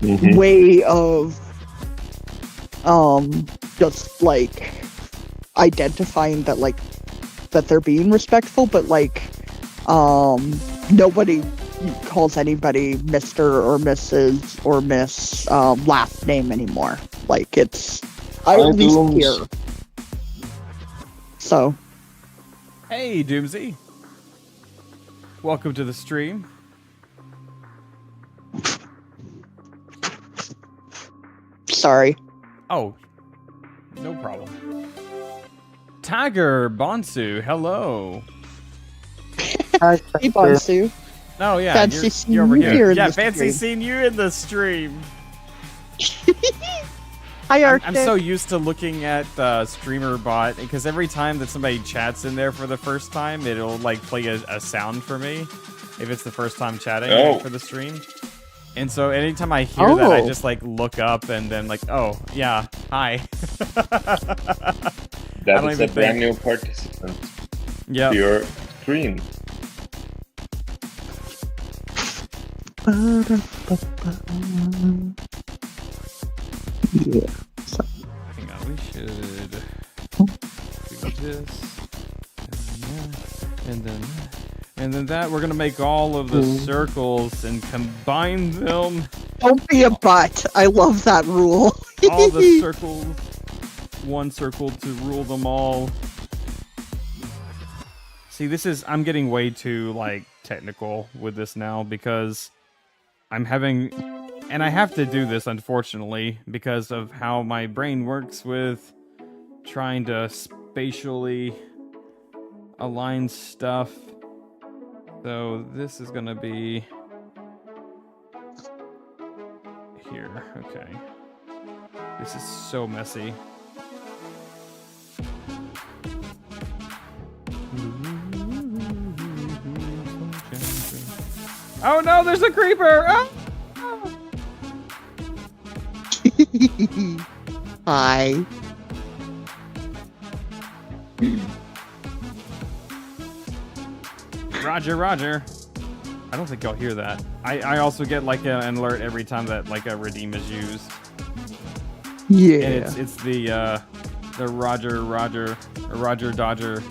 Q: way of just like identifying that like that they're being respectful, but like nobody calls anybody Mr. or Mrs. or Miss last name anymore. Like it's at least here. So
A: hey Doomsy, welcome to the stream.
Q: Sorry.
A: Oh, no problem. Tiger Bonsu, hello.
Q: Hey Bonsu.
A: Oh yeah,
Q: fancy seeing
A: you're over
Q: you
A: here.
Q: in
A: Yeah,
Q: the
A: fancy
Q: stream.
A: seeing you in the stream.
Q: Hi,
A: I'm
Q: Arctic.
A: so used to looking at streamer bot because every time that somebody chats in there for the first time, it'll like play a sound for me if it's the first time chatting for the stream. And so anytime I hear that, I just like look up and then like, oh yeah, hi.
J: That is a brand new participant to your stream.
Q: Yeah.
A: Hang on, we should do this, and then that. We're gonna make all of the circles and combine them.
Q: Don't be a butt. I love that rule.
A: All the circles, one circle to rule them all. See, I'm getting way too like technical with this now because I'm having, and I have to do this unfortunately because of how my brain works with trying to spatially align stuff. So this is gonna be here. Okay. This is so messy. Oh no, there's a creeper! Ah!
Q: Hi.
A: Roger, Roger. I don't think I'll hear that. I also get like an alert every time that like a redeem is used.
Q: Yeah.
A: And it's the Roger Dodger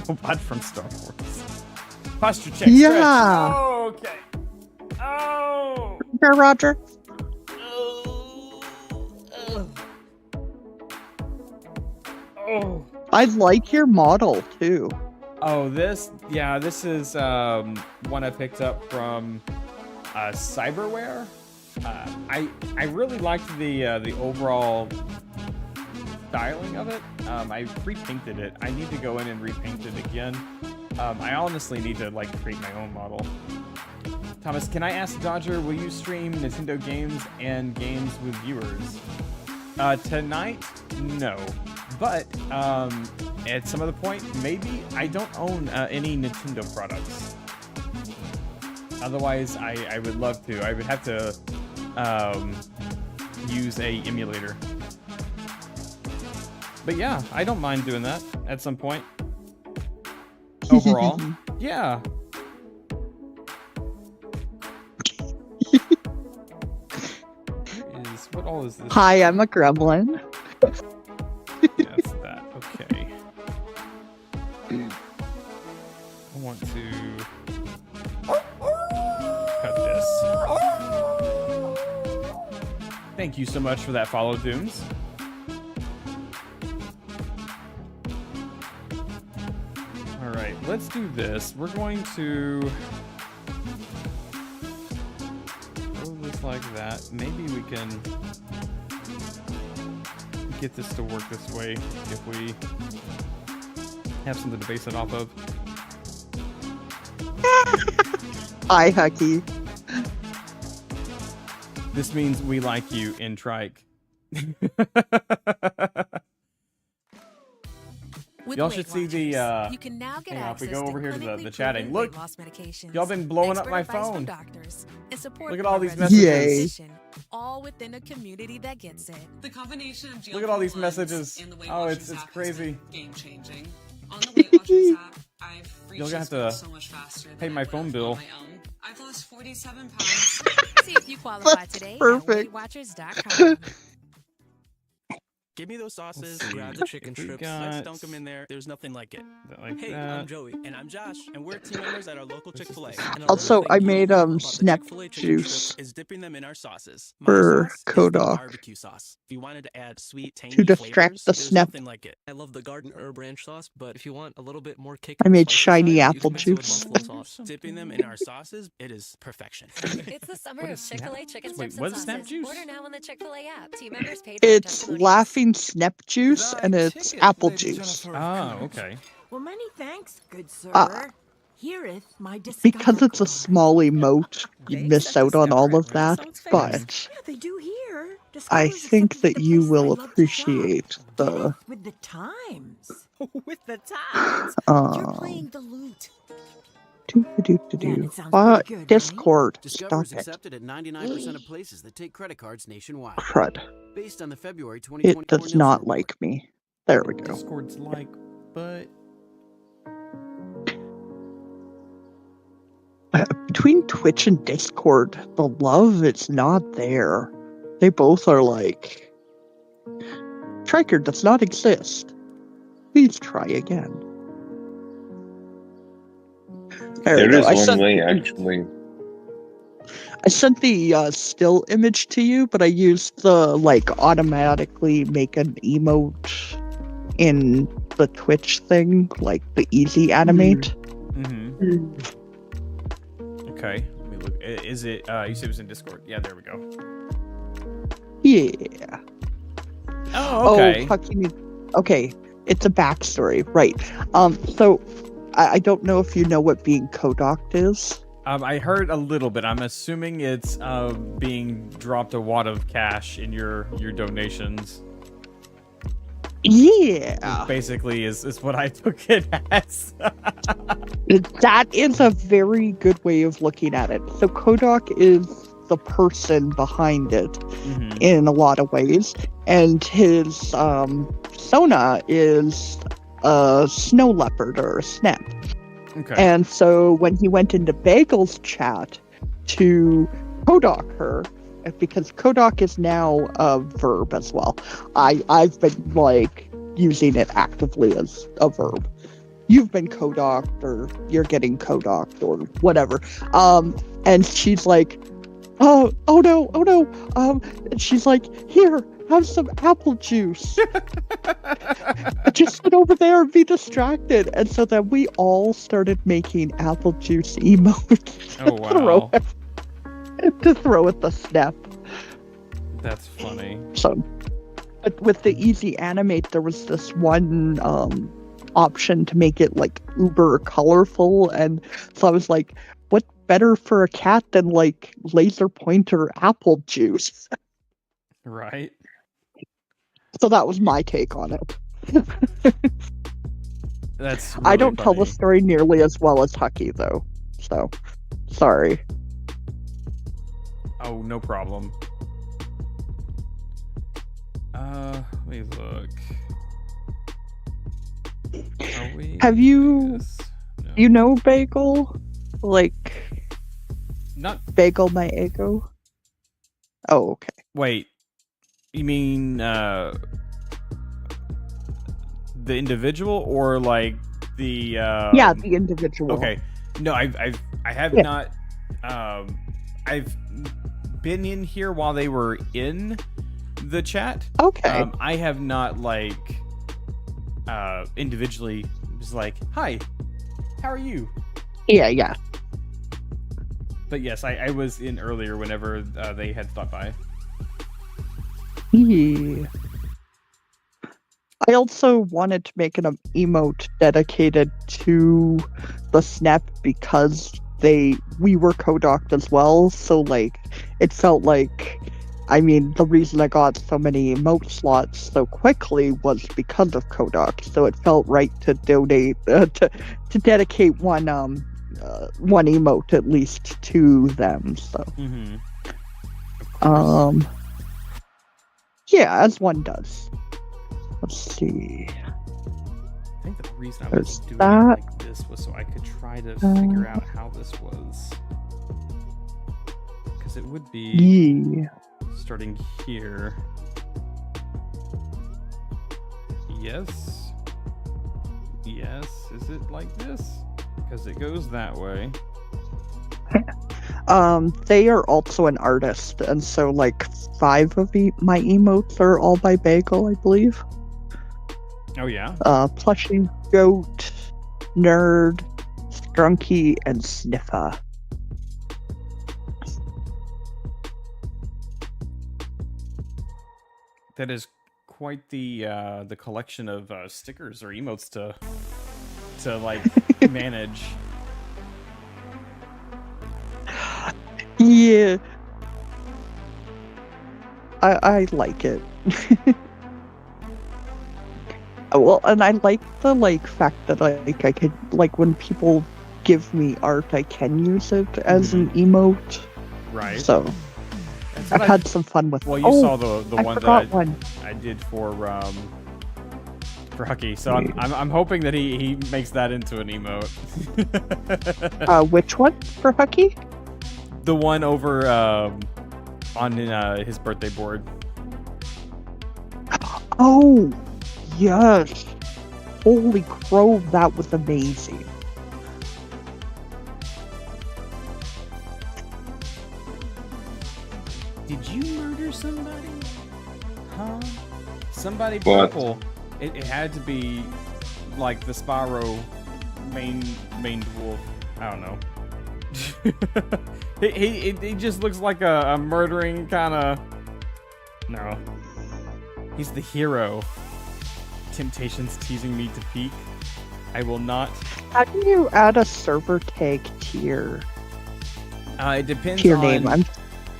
A: robot from Star Wars. Posture check.
Q: Yeah.
A: Stretch. Oh, okay. Oh.
Q: Roger.
A: Oh.
Q: I like your model too.
A: Oh, this is one I picked up from Cyberware. I really liked the overall styling of it. I repainted it. I need to go in and repaint it again. I honestly need to like create my own model. Thomas, can I ask Dodger, will you stream Nintendo games and games with viewers? Tonight, no. But at some other point, maybe. I don't own any Nintendo products. Otherwise, I would love to. I would have to use a emulator. But yeah, I don't mind doing that at some point. Overall, yeah. What all is this?
Q: Hi, I'm a gremlin.
A: Yes, that. Okay. I want to cut this. Thank you so much for that follow, Dooms. All right, let's do this. We're going to throw this like that. Maybe we can get this to work this way if we Have something to base it off of.
Q: Hi, Hucky.
A: This means we like you in Trike. Y'all should see the,
G: you can now get
A: hang on, if we
G: access
A: go over here to
G: clinically
A: the chatting.
G: proven
A: Look,
G: weight loss medications,
A: y'all been blowing up
G: expert
A: my
G: advice from
A: phone.
G: doctors, and support
A: Look at all
G: from
A: these
G: a registered
A: messages.
G: physician, all within a community that gets it.
K: The combination of
A: Look at all these
K: GLP-1s
A: messages.
K: and the Weight
A: Oh,
K: Watchers
A: it's
K: app
A: crazy.
K: has been game-changing. On the Weight Watchers app, I've
A: You'll
K: reached
A: have
K: this
A: to
K: goal so much faster
A: pay
K: than
A: my
K: I would
A: phone
K: have
A: bill.
K: on my own. I've lost 47 pounds.
G: See if you qualify today at
Q: perfect.
G: WeightWatchers.com.
O: Give me those sauces,
A: see.
O: grab the chicken
A: If we
O: strips,
A: got-
O: let's dunk them in there. There's nothing like it.
A: Like
O: Hey,
A: that.
O: I'm Joey. And I'm Josh. And we're team members at our local Chick-fil-A. And
Q: Also, I made snap
O: Chick-fil-A chicken
Q: juice
O: strip is dipping them in our sauces. My
Q: for
O: sauce is the
Q: Kodak
O: barbecue sauce. If you wanted to add sweet, tangy
Q: to distract
O: flavors,
Q: the
O: there's
Q: snap.
O: nothing like it. I love the garden herb ranch sauce, but if you want a little bit more kick
Q: I
O: on the
Q: made
O: spicy
Q: shiny
O: side, you
Q: apple
O: can mix it with
Q: juice.
O: buffalo sauce. Dipping them in our sauces, it is perfection.
L: It's the summer
A: What
L: of
A: is snap-
L: Chick-fil-A chicken
A: Wait,
L: strips
A: what
L: and
A: is snap
L: sauces.
A: juice?
L: Order now on the Chick-fil-A app. Team members paid for
Q: It's
L: testimonials.
Q: laughing snap juice and it's apple juice.
A: Oh, okay.
P: Well, many thanks, good sir. Heareth my
Q: Because it's a small emote, you miss out on all of that, but
P: Yeah, they do here.
Q: I
P: Discover's
Q: think
P: accepted
Q: that
P: the
Q: you
P: places
Q: will
P: I love to shop.
Q: appreciate the
P: With the times. With the times. You're playing the lute.
Q: do.
P: it sounds
Q: But
P: pretty good,
Q: Discord,
F: Discover is
Q: stop it.
F: accepted at 99% of places that take credit cards nationwide.
Q: Crud.
F: Based on the February 2024
Q: It does
F: Nielsen
Q: not
F: report.
Q: like me. There we go.
A: Discord's like, but
Q: Between Twitch and Discord, the love it's not there. They both are like, Triker does not exist. Please try again.
J: There is one way, actually.
Q: I sent the still image to you, but I used the automatically make an emote in the Twitch thing, like the easy animate.
A: Mm-hmm. Okay. Let me look. Is it? You said it was in Discord. Yeah, there we go.
Q: Yeah.
A: Oh, okay.
Q: Okay, it's a backstory, right? So I don't know if you know what being Kodaked is.
A: I heard a little bit. I'm assuming it's being dropped a wad of cash in your donations.
Q: Yeah.
A: Basically, is what I took it as.
Q: That is a very good way of looking at it. So Kodak is the person behind it in a lot of ways, and his Sona is a snow leopard or a snap.
A: Okay.
Q: And so when he went into Bagel's chat to Kodak her, because Kodak is now a verb as well. I've been using it actively as a verb. You've been Kodaked, or you're getting Kodaked, or whatever. And she's like, oh no. And she's like, here, have some apple juice. Just sit over there and be distracted. And so then we all started making apple juice emotes.
A: Oh, wow.
Q: To throw at the snap.
A: That's funny.
Q: So, but with the easy animate, there was this one option to make it uber colorful, and so I was like, what better for a cat than laser pointer apple juice?
A: Right.
Q: So that was my take on it.
A: That's
Q: I
A: really
Q: don't tell the
A: funny.
Q: story nearly as well as Hucky though, so sorry.
A: Oh, no problem. Let me look. Are we?
Q: Have you you know Bagel?
A: Not
Q: Bagel my ego? Oh, okay.
A: Wait. You mean the individual or the
Q: Yeah, the individual.
A: Okay. No, I have
Q: Yeah.
A: not I've been in here while they were in the chat.
Q: Okay.
A: I have not individually was like, "Hi. How are you?"
Q: Yeah.
A: But yes, I was in earlier whenever they had stopped by.
Q: Yeah. I also wanted to make an emote dedicated to the Snap because we were co-docked as well, so like it felt like, I mean, the reason I got so many emote slots so quickly was because of co-dock, so it felt right to donate to dedicate one emote at least to them. So yeah, as one does. Let's see.
A: I think the reason I
Q: There's
A: was doing
Q: that.
A: it like this was so I could try to figure out how this was. Because it would be starting here. Yes. Yes. Is it like this? Because it goes that way.
Q: They are also an artist, and so like 5 of my emotes are all by Bagel, I believe.
A: Oh yeah.
Q: Plushie, Goat, Nerd, Strunky, and Sniffer.
A: That is quite the collection of stickers or emotes to like manage.
Q: Yeah. I like it. Well, and I like the fact that I could, like, when people give me art, I can use it as an emote.
A: Right.
Q: So I've had some fun with.
A: Well, you saw the one that
Q: one.
A: I did for Hucky, so I'm hoping that he makes that into an emote.
Q: Which one for Hucky?
A: The one over on his birthday board.
Q: Oh, yes. Holy crow, that was amazing.
A: Did you murder somebody? Huh? Somebody
J: What?
A: purple. It had to be like the Sparrow main dwarf. I don't know. he just looks like a murdering kind of. No. He's the hero. Temptation's teasing me to peek. I will not.
Q: How do you add a server tag tier?
A: It depends
Q: Tier
A: on.
Q: name.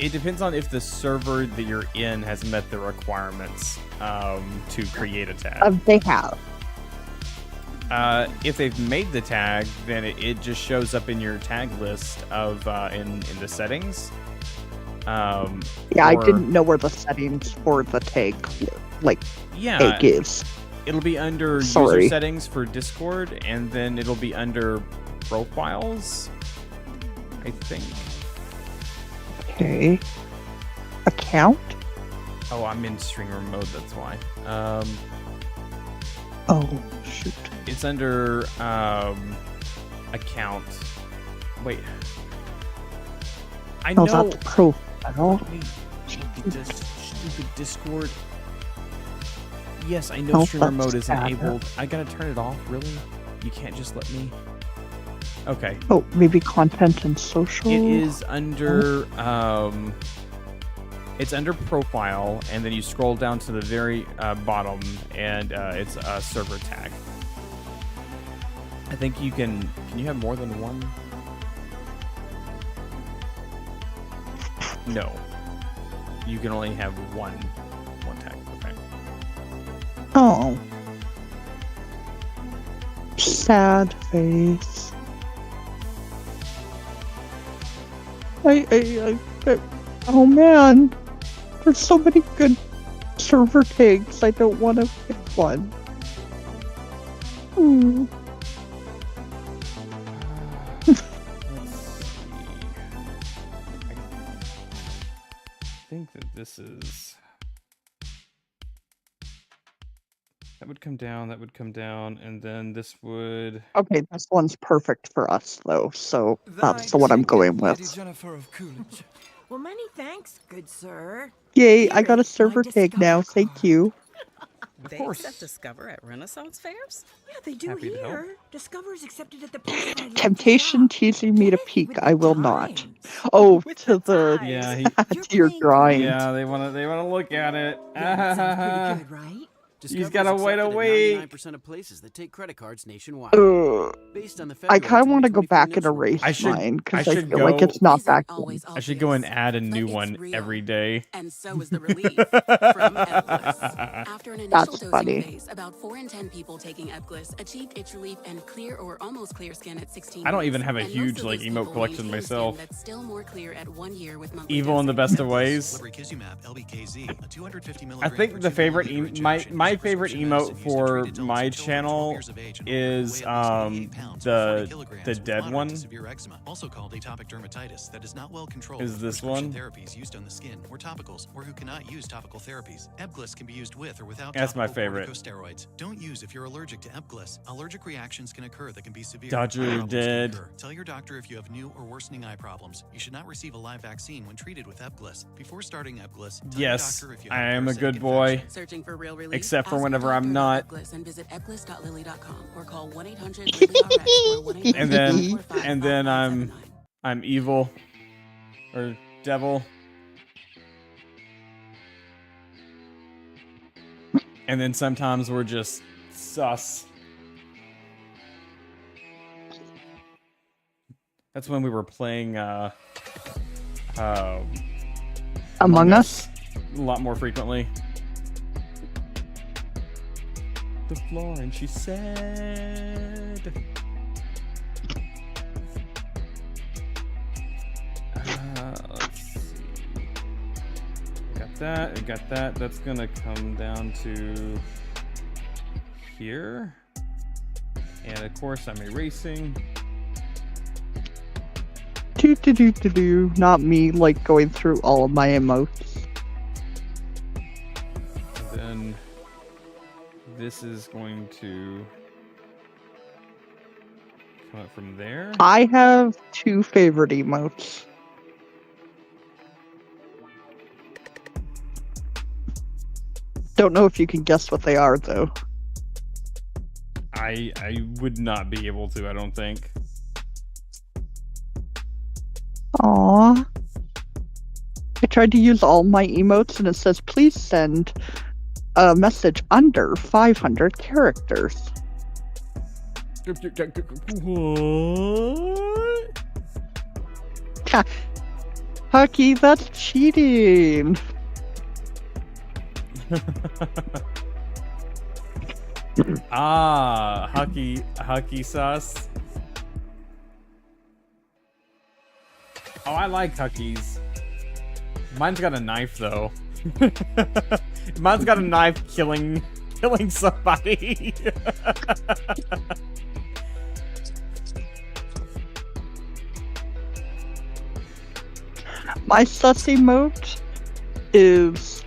A: It depends on if the server that you're in has met the requirements to create a tag.
Q: They have.
A: If they've made the tag, then it just shows up in your tag list of in the settings.
Q: Yeah, I didn't know where the settings for the tag tag is.
A: It'll be under user settings for Discord, and then it'll be under profiles, I think.
Q: Okay. Account?
A: Oh, I'm in streamer mode, that's why.
Q: Oh, shoot.
A: It's under account. Wait. I know.
Q: That's profile.
A: Stupid Discord. Yes, I know streamer mode is enabled. I gotta turn it off, really? You can't just let me. Okay.
Q: Oh, maybe content and social.
A: It is under it's under profile, and then you scroll down to the very bottom, and it's a server tag. I think you can. Can you have more than one? No. You can only have one tag. Okay.
Q: Oh. Sad face. Oh man. There's so many good server tags. I don't want to pick one.
A: Let's see. I think that this is. That would come down, and then this would...
Q: Okay, this one's perfect for us, though, so that's the one I'm going with.
P: Well, many thanks, good sir.
Q: Yay, I got a server tag now, thank you.
P: Of
A: course.
P: They accept Discover at Renaissance fairs? Yeah, they do here. Discover is accepted at the
Q: Temptation teasing me to peek, I will not. Oh, to the...
A: Yeah,
Q: to your drawing.
A: Yeah, they wanna look at it.
P: Yeah, that sounds pretty good, right?
A: He's got to wait a week.
F: 99% of places that take credit cards nationwide. Based on the
Q: I
F: February
Q: kind of want to go
F: 2024
Q: back and
F: Nipson report.
Q: erase mine because I
A: should
Q: feel like
A: go-
Q: it's not that good.
A: I should go and add a new one every day.
N: And so is the relief from Epglis. After an initial
Q: That's
N: dosing
Q: funny.
N: phase, about 4 in 10 people taking Epglis achieved itch relief and clear or almost clear skin at 16
A: I don't
N: weeks.
A: even have a
N: And most
A: huge
N: of
A: like
N: those
A: emote
N: people
A: collection
N: maintain skin
A: myself.
N: that's still more clear at 1 year with monthly
A: Evil in the best of ways. I think the favorite my favorite emote for my channel is the dead one.
D: Also called atopic dermatitis, that is not well controlled.
A: Is
D: with
A: this
D: prescription
A: one?
D: Therapies used on the skin or topicals, or who cannot use topical therapies. Epglis can be used with or without
A: That's my
D: topical
A: favorite.
D: corticosteroids. Don't use if you're allergic to Epglis. Allergic reactions can occur that can be severe.
A: Dodger
D: Eye problems can
A: dead.
D: occur. Tell your doctor if you have new or worsening eye problems. You should not receive a live vaccine when treated with Epglis. Before starting Epglis, tell
A: Yes,
D: your doctor if you
A: I
D: have
A: am a
D: parasitic
A: good boy.
N: Searching for real relief?
A: Except for
N: Ask
A: whenever
N: your
A: I'm
N: doctor
A: not.
N: about Epglis and visit epglis.lily.com or call 1-800-LILY-RX or 1-800-445-5579.
A: And then I'm evil or devil. And then sometimes we're just sus. That's when we were playing
Q: Among Us?
A: a lot more frequently. The floor, and she said. Let's see. Got that. I got that. That's gonna come down to here. And of course, I'm erasing.
Q: Do. Not me, like, going through all of my emotes.
A: And then this is going to come up from there.
Q: I have 2 favorite emotes. Don't know if you can guess what they are, though.
A: I would not be able to, I don't think.
Q: Aww. I tried to use all my emotes and it says, please send a message under 500 characters.
A: What?
Q: Hucky, that's cheating.
A: Hucky sauce. Oh, I like Huckies. Mine's got a knife though. Mine's got a knife killing somebody.
Q: My sus emote is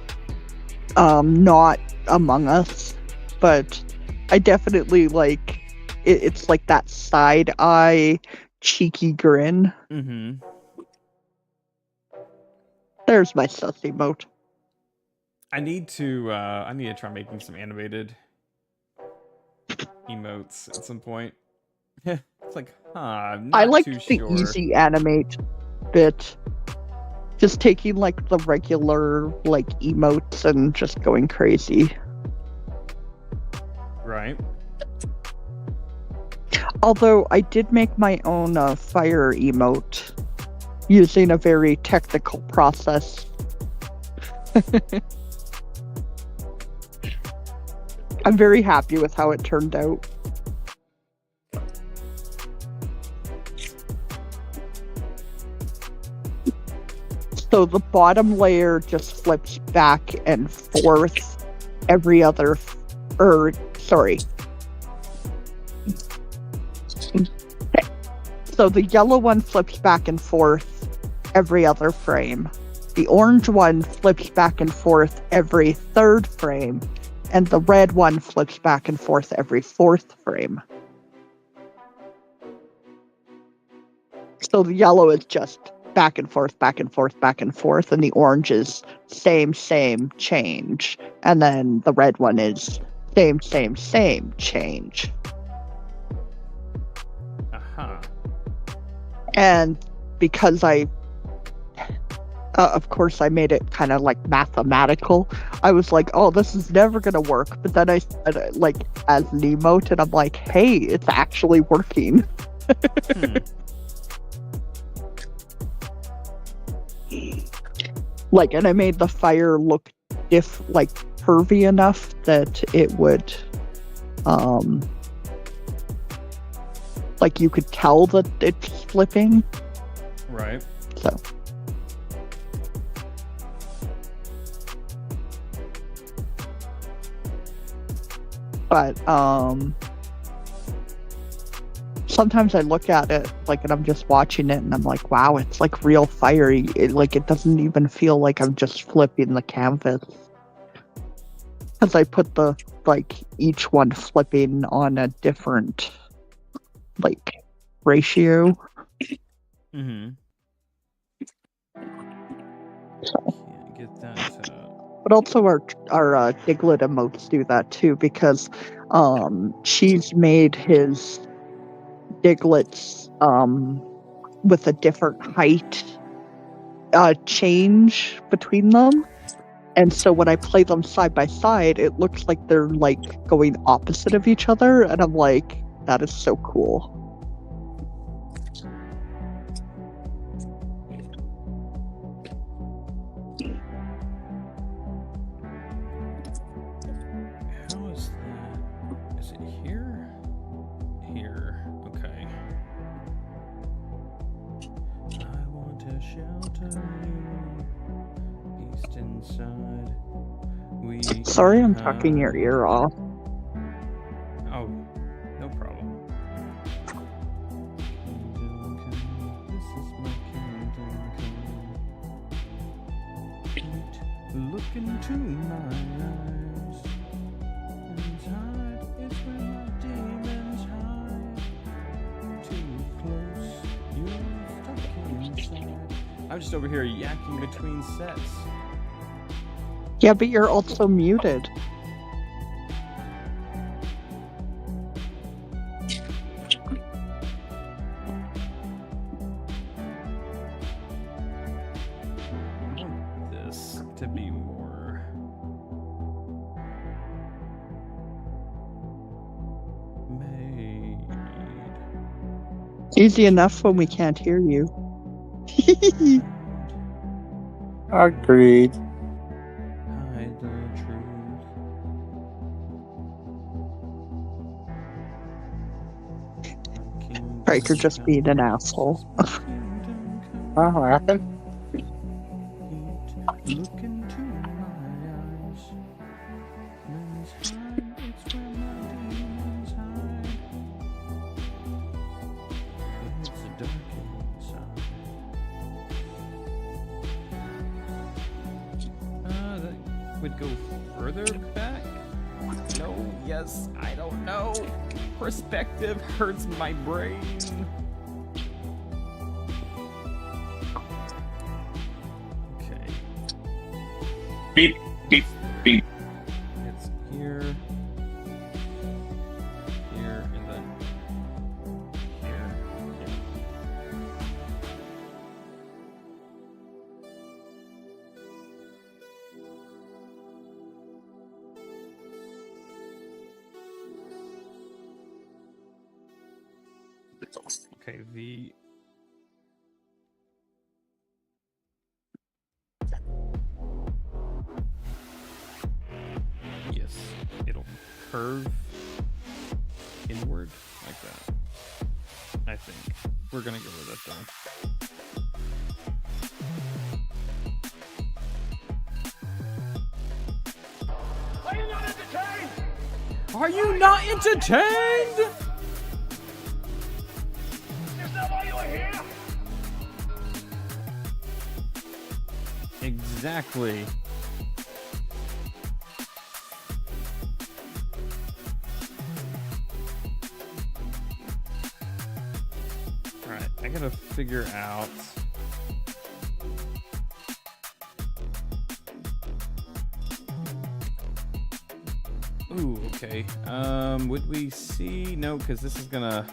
Q: not Among Us, but I definitely like it's like that side eye cheeky grin.
A: Mm-hmm.
Q: There's my sus emote.
A: I need to try making some animated emotes at some point. It's like, I'm not
Q: I like
A: too
Q: the
A: sure.
Q: easy animate bit. Just taking like the regular like emotes and just going crazy.
A: Right.
Q: Although I did make my own fire emote using a very technical process. I'm very happy with how it turned out. So the bottom layer just flips back and forth every other, sorry. So the yellow one flips back and forth every other frame. The orange one flips back and forth every 3rd frame. And the red one flips back and forth every 4th frame. So the yellow is just back and forth, back and forth, back and forth, and the orange is same, change. And then the red one is same, change.
A: Uh-huh.
Q: And because Of course, I made it kind of like mathematical. I was like, oh, this is never going to work. But then I said it like as an emote, and I'm like, hey, it's actually working. Like, and I made the fire look like curvy enough that it would, like you could tell that it's flipping.
A: Right.
Q: So. But sometimes I look at it like, and I'm just watching it, and I'm like, wow, it's like real fiery. It doesn't even feel like I'm just flipping the canvas, because I put the each one flipping on a different ratio.
A: Mm-hmm.
Q: So.
A: Can't get that.
Q: But also our Diglett emotes do that too, because she's made his Digletts with a different height change between them. And so when I play them side by side, it looks like they're like going opposite of each other, and I'm like, that is so cool.
A: How is that? Is it here? Here. Okay. I want to shelter you, beast inside.
Q: Sorry, I'm talking your ear off.
A: Oh, no problem. This is my kingdom come. Look into my eyes. Inside is where my demons hide. Too close, you're stuck inside. I'm just over here yakking between sets.
Q: Yeah, but you're also muted.
A: I want this to be more made.
Q: It's easy enough when we can't hear you.
I: Agreed.
A: Hide the truth.
Q: Right, you're just being an asshole.
I: What happened?
A: Look into my eyes. Inside, it's where my demons hide. It's dark inside. That would go further back? No, yes, I don't know. Perspective hurts my brain. Okay.
J: Beep, beep, beep.
A: It's here, here, and then here. Okay, the yes, it'll curve inward like that. I think we're gonna go with it though.
T: Are you not entertained?
A: Are you not entertained?
T: Is that why you are here?
A: Exactly. Alright, I gotta figure out. Ooh, okay. Would we see? No, because this is gonna.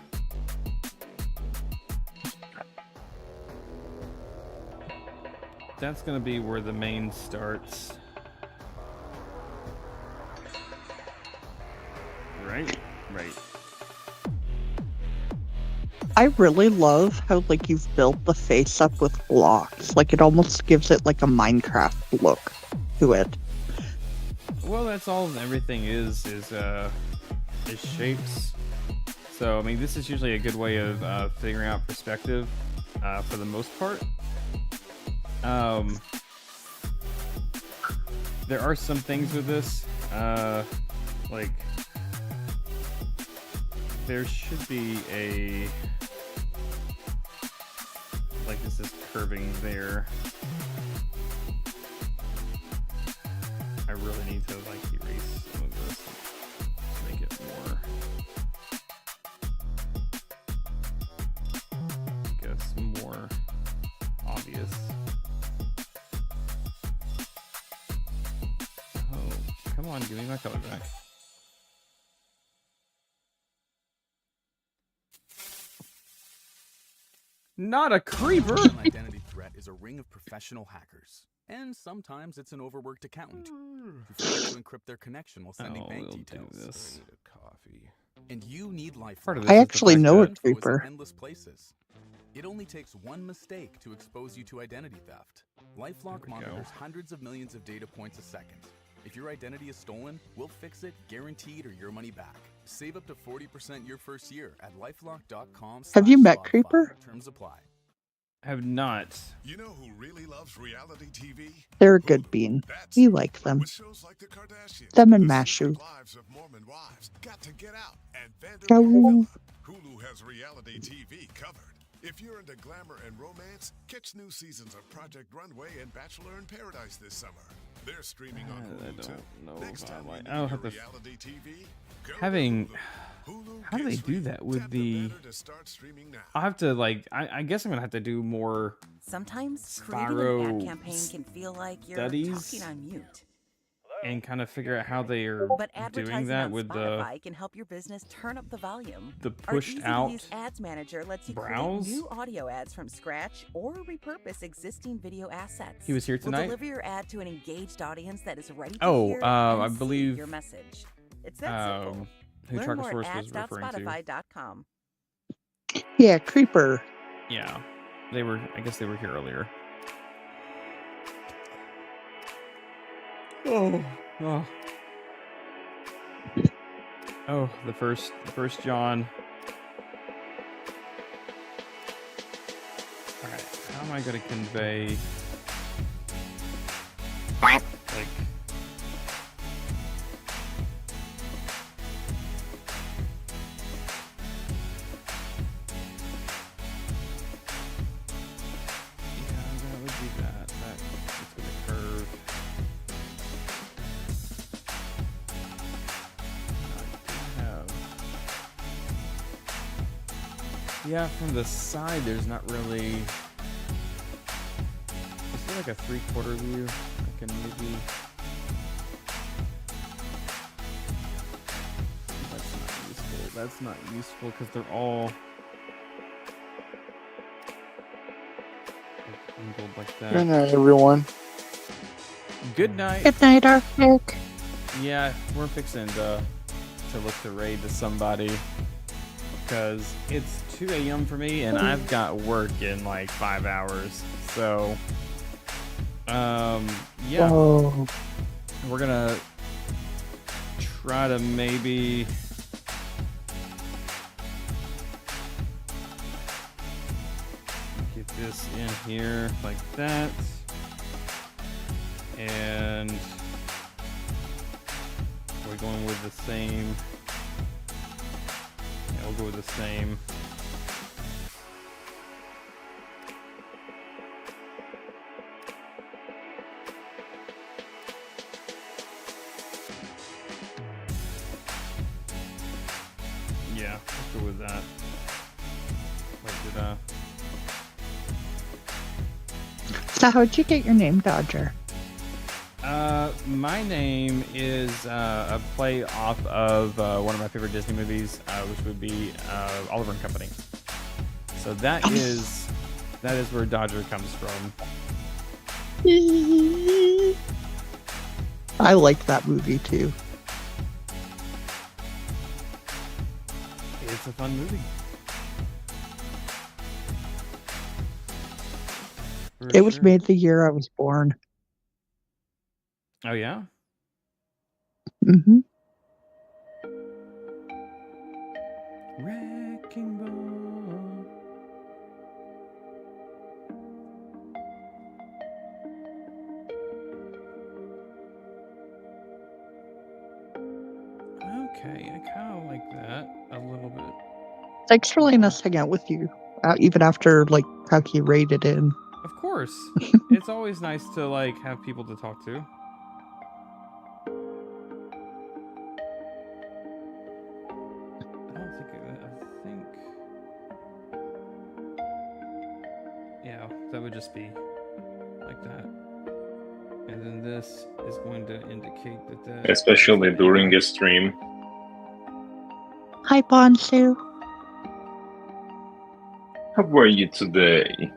A: that's gonna be where the main starts. Right? Right.
Q: I really love how like you've built the face up with blocks. Like it almost gives it like a Minecraft look to it.
A: Well, that's all everything is shapes. So I mean, this is usually a good way of figuring out perspective for the most part. There are some things with this, like there should be a, like this is curving there. I really need to like erase some of this to make it more, I guess, more obvious. Oh, come on, give me my color back. Not a creeper!
R: An identity threat is a ring of professional hackers. And sometimes it's an overworked accountant who forgets to encrypt their connection while sending bank details.
A: Do this.
R: Coffee. And you need life.
Q: I actually know a creeper.
R: Endless places. It only takes one mistake to expose you to identity theft. LifeLock monitors hundreds of millions of data points a second. If your identity is stolen, we'll fix it, guaranteed, or your money back. Save up to 40% your first year at lifelock.com.
Q: Have you met Creeper?
R: Terms apply.
A: Have not.
U: You know who really loves reality TV?
Q: They're a good bean. We like them. Them and Mashu.
U: Got to get out, and
Q: Awoo.
U: Hulu has reality TV covered. If you're into glamour and romance, catch new seasons of Project Runway and Bachelor in Paradise this summer. They're streaming on Hulu too. Next time you need
A: I'll have to
U: reality TV, go
A: having.
U: Hulu
A: How do they do that with the?
U: to start streaming now.
A: I'll have to like. I guess I'm gonna have to do more.
P: Sometimes creating an
A: Spyro
P: ad campaign can feel like you're
A: studies
P: talking on mute.
A: and kind of figure out how they are
P: But
A: doing
P: advertising
A: that
P: on
A: with
P: Spotify can help your business turn up the volume.
A: the
P: Our
A: pushed out.
P: easy-to-use ads manager lets you
A: browse?
P: create new audio ads from scratch or repurpose existing video assets.
A: He was here
P: We'll
A: tonight?
P: deliver your ad to an engaged audience that is ready to
A: Oh,
P: hear
A: I
P: and see
A: believe,
P: your message. It's that simple.
A: who
P: Learn
A: Trucker
P: more
A: Source
P: at
A: was referring to.
P: ads.spotify.com.
Q: Yeah, Creeper.
A: Yeah, they were. I guess they were here earlier. Oh, oh, oh! The first John. All right, how am I going to convey? Like. That would be that. It's gonna curve. Yeah, from the side, there's not really. Is there like a 3/4 view? I can maybe. That's not useful. That's not useful because they're all angled like that.
I: Good night, everyone.
A: Good night.
Q: Good night, Arctic.
A: Yeah, we're fixing to look to raid to somebody because it's 2 a.m. for me and I've got work in like 5 hours. So, yeah,
I: Whoa.
A: we're gonna try to maybe. Get this in here like that. And we're going with the same. Yeah, we'll go with the same. Yeah, let's go with that. Wait, did
Q: So how'd you get your name, Dodger?
A: my name is a play off of one of my favorite Disney movies, which would be Oliver and Company. So that is where Dodger comes from.
Q: I like that movie too.
A: It's a fun movie.
Q: It was made the year I was born.
A: Oh yeah.
Q: Mm-hmm.
A: Wrecking Ball. Okay, I kind of like that a little bit.
Q: Thanks for letting us hang out with you, even after like Kaki raided in.
A: Of course, it's always nice to like have people to talk to. I think. Yeah, that would just be like that. And then this is going to indicate that
J: Especially during a stream.
Q: Hi, Bonsu.
J: How were you today?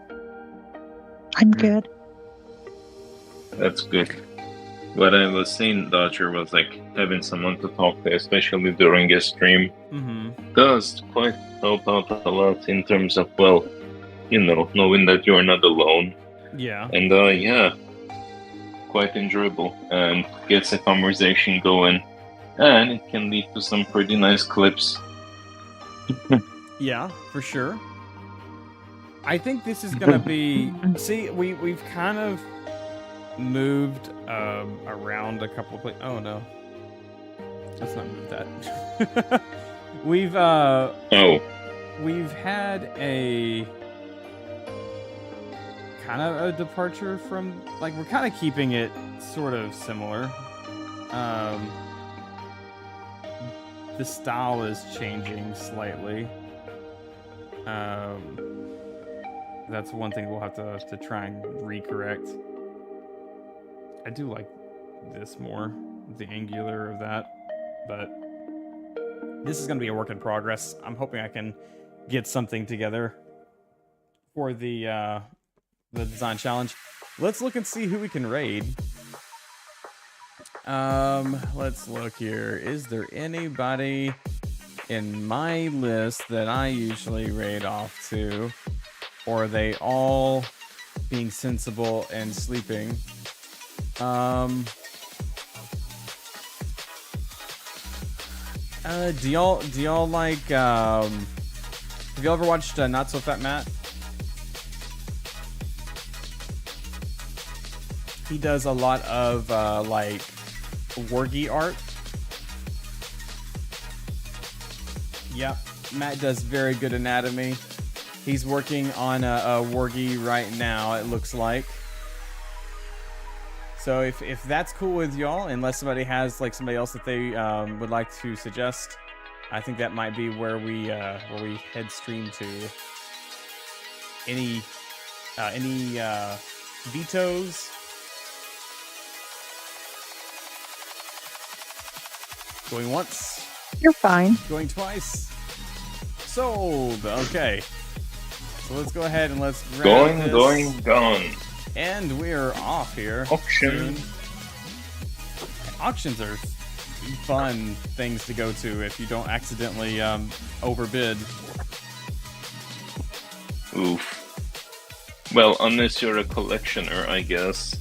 Q: I'm good.
J: That's good. What I was saying, Dodger, was like having someone to talk to, especially during a stream, does quite help out a lot in terms of, well, you know, knowing that you're not alone.
A: Yeah.
J: And yeah, quite enjoyable and gets a conversation going, and it can lead to some pretty nice clips.
A: Yeah, for sure. I think this is gonna be. See, we've kind of moved around a couple of places. Oh no, let's not move that. We've had a kind of a departure from, like, we're kind of keeping it sort of similar. The style is changing slightly. That's one thing we'll have to try and recorrect. I do like this more, the angular of that, but this is going to be a work in progress. I'm hoping I can get something together for the design challenge. Let's look and see who we can raid. Let's look here. Is there anybody in my list that I usually raid off to? Or are they all being sensible and sleeping? Do y'all like, have you ever watched Not So Fat Matt? He does a lot of, like, wargy art. Yep, Matt does very good anatomy. He's working on a wargy right now, it looks like. So if that's cool with y'all, unless somebody has like somebody else that they would like to suggest, I think that might be where we head stream to. Any vetoes? Going once.
Q: You're fine.
A: Going twice. Sold. Okay. So let's go ahead and let's grab this.
J: Going.
A: And we're off here.
J: Auction.
A: Auctions are fun things to go to if you don't accidentally overbid.
J: Oof. Well, unless you're a collectioner, I guess.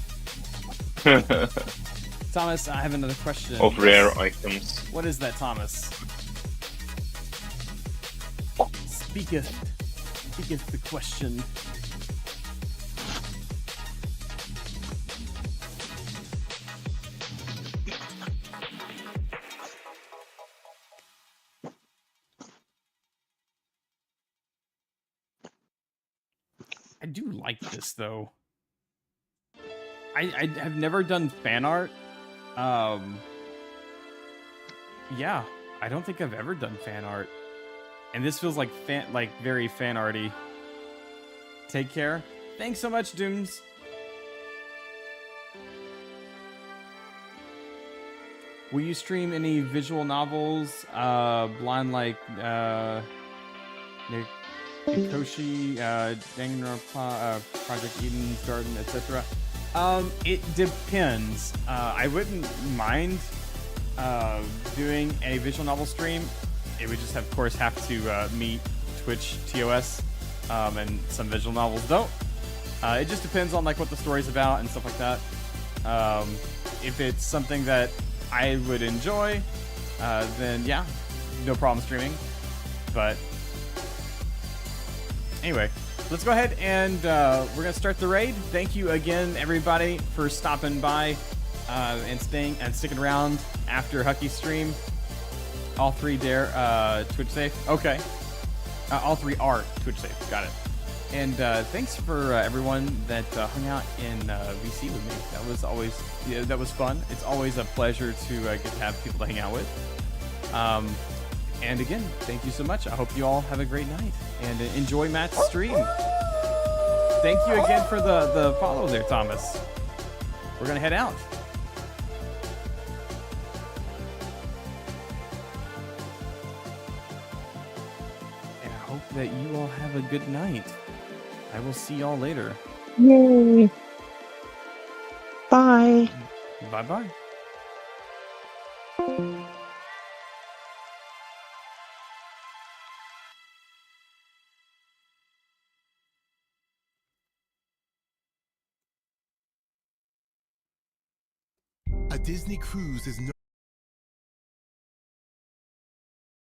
A: Thomas, I have another question.
J: Of rare items.
A: What is that, Thomas? Speaketh the question. I do like this though. I have never done fan art. Yeah, I don't think I've ever done fan art. And this feels like very fan arty. Take care. Thanks so much, Dooms. Will you stream any visual novels? Blind like Nick? Koshi, Danganronpa, Project Eden's Garden, etc. It depends. I wouldn't mind doing a visual novel stream. It would just, of course, have to meet Twitch TOS, and some visual novels don't. It just depends on like what the story's about and stuff like that. If it's something that I would enjoy, then yeah, no problem streaming. But anyway, let's go ahead and we're gonna start the raid. Thank you again, everybody, for stopping by and sticking around after Hucky's stream. All three there, Twitch safe. Okay, all three are Twitch safe. Got it. And thanks for everyone that hung out in VC with me. That was always, that was fun. It's always a pleasure to get to have people to hang out with. And again, thank you so much. I hope you all have a great night and enjoy Matt's stream. Thank you again for the follow there, Thomas. We're gonna head out. And I hope that you all have a good night. I will see y'all later.
Q: Yay. Bye.
A: Bye-bye.
M: A Disney cruise is no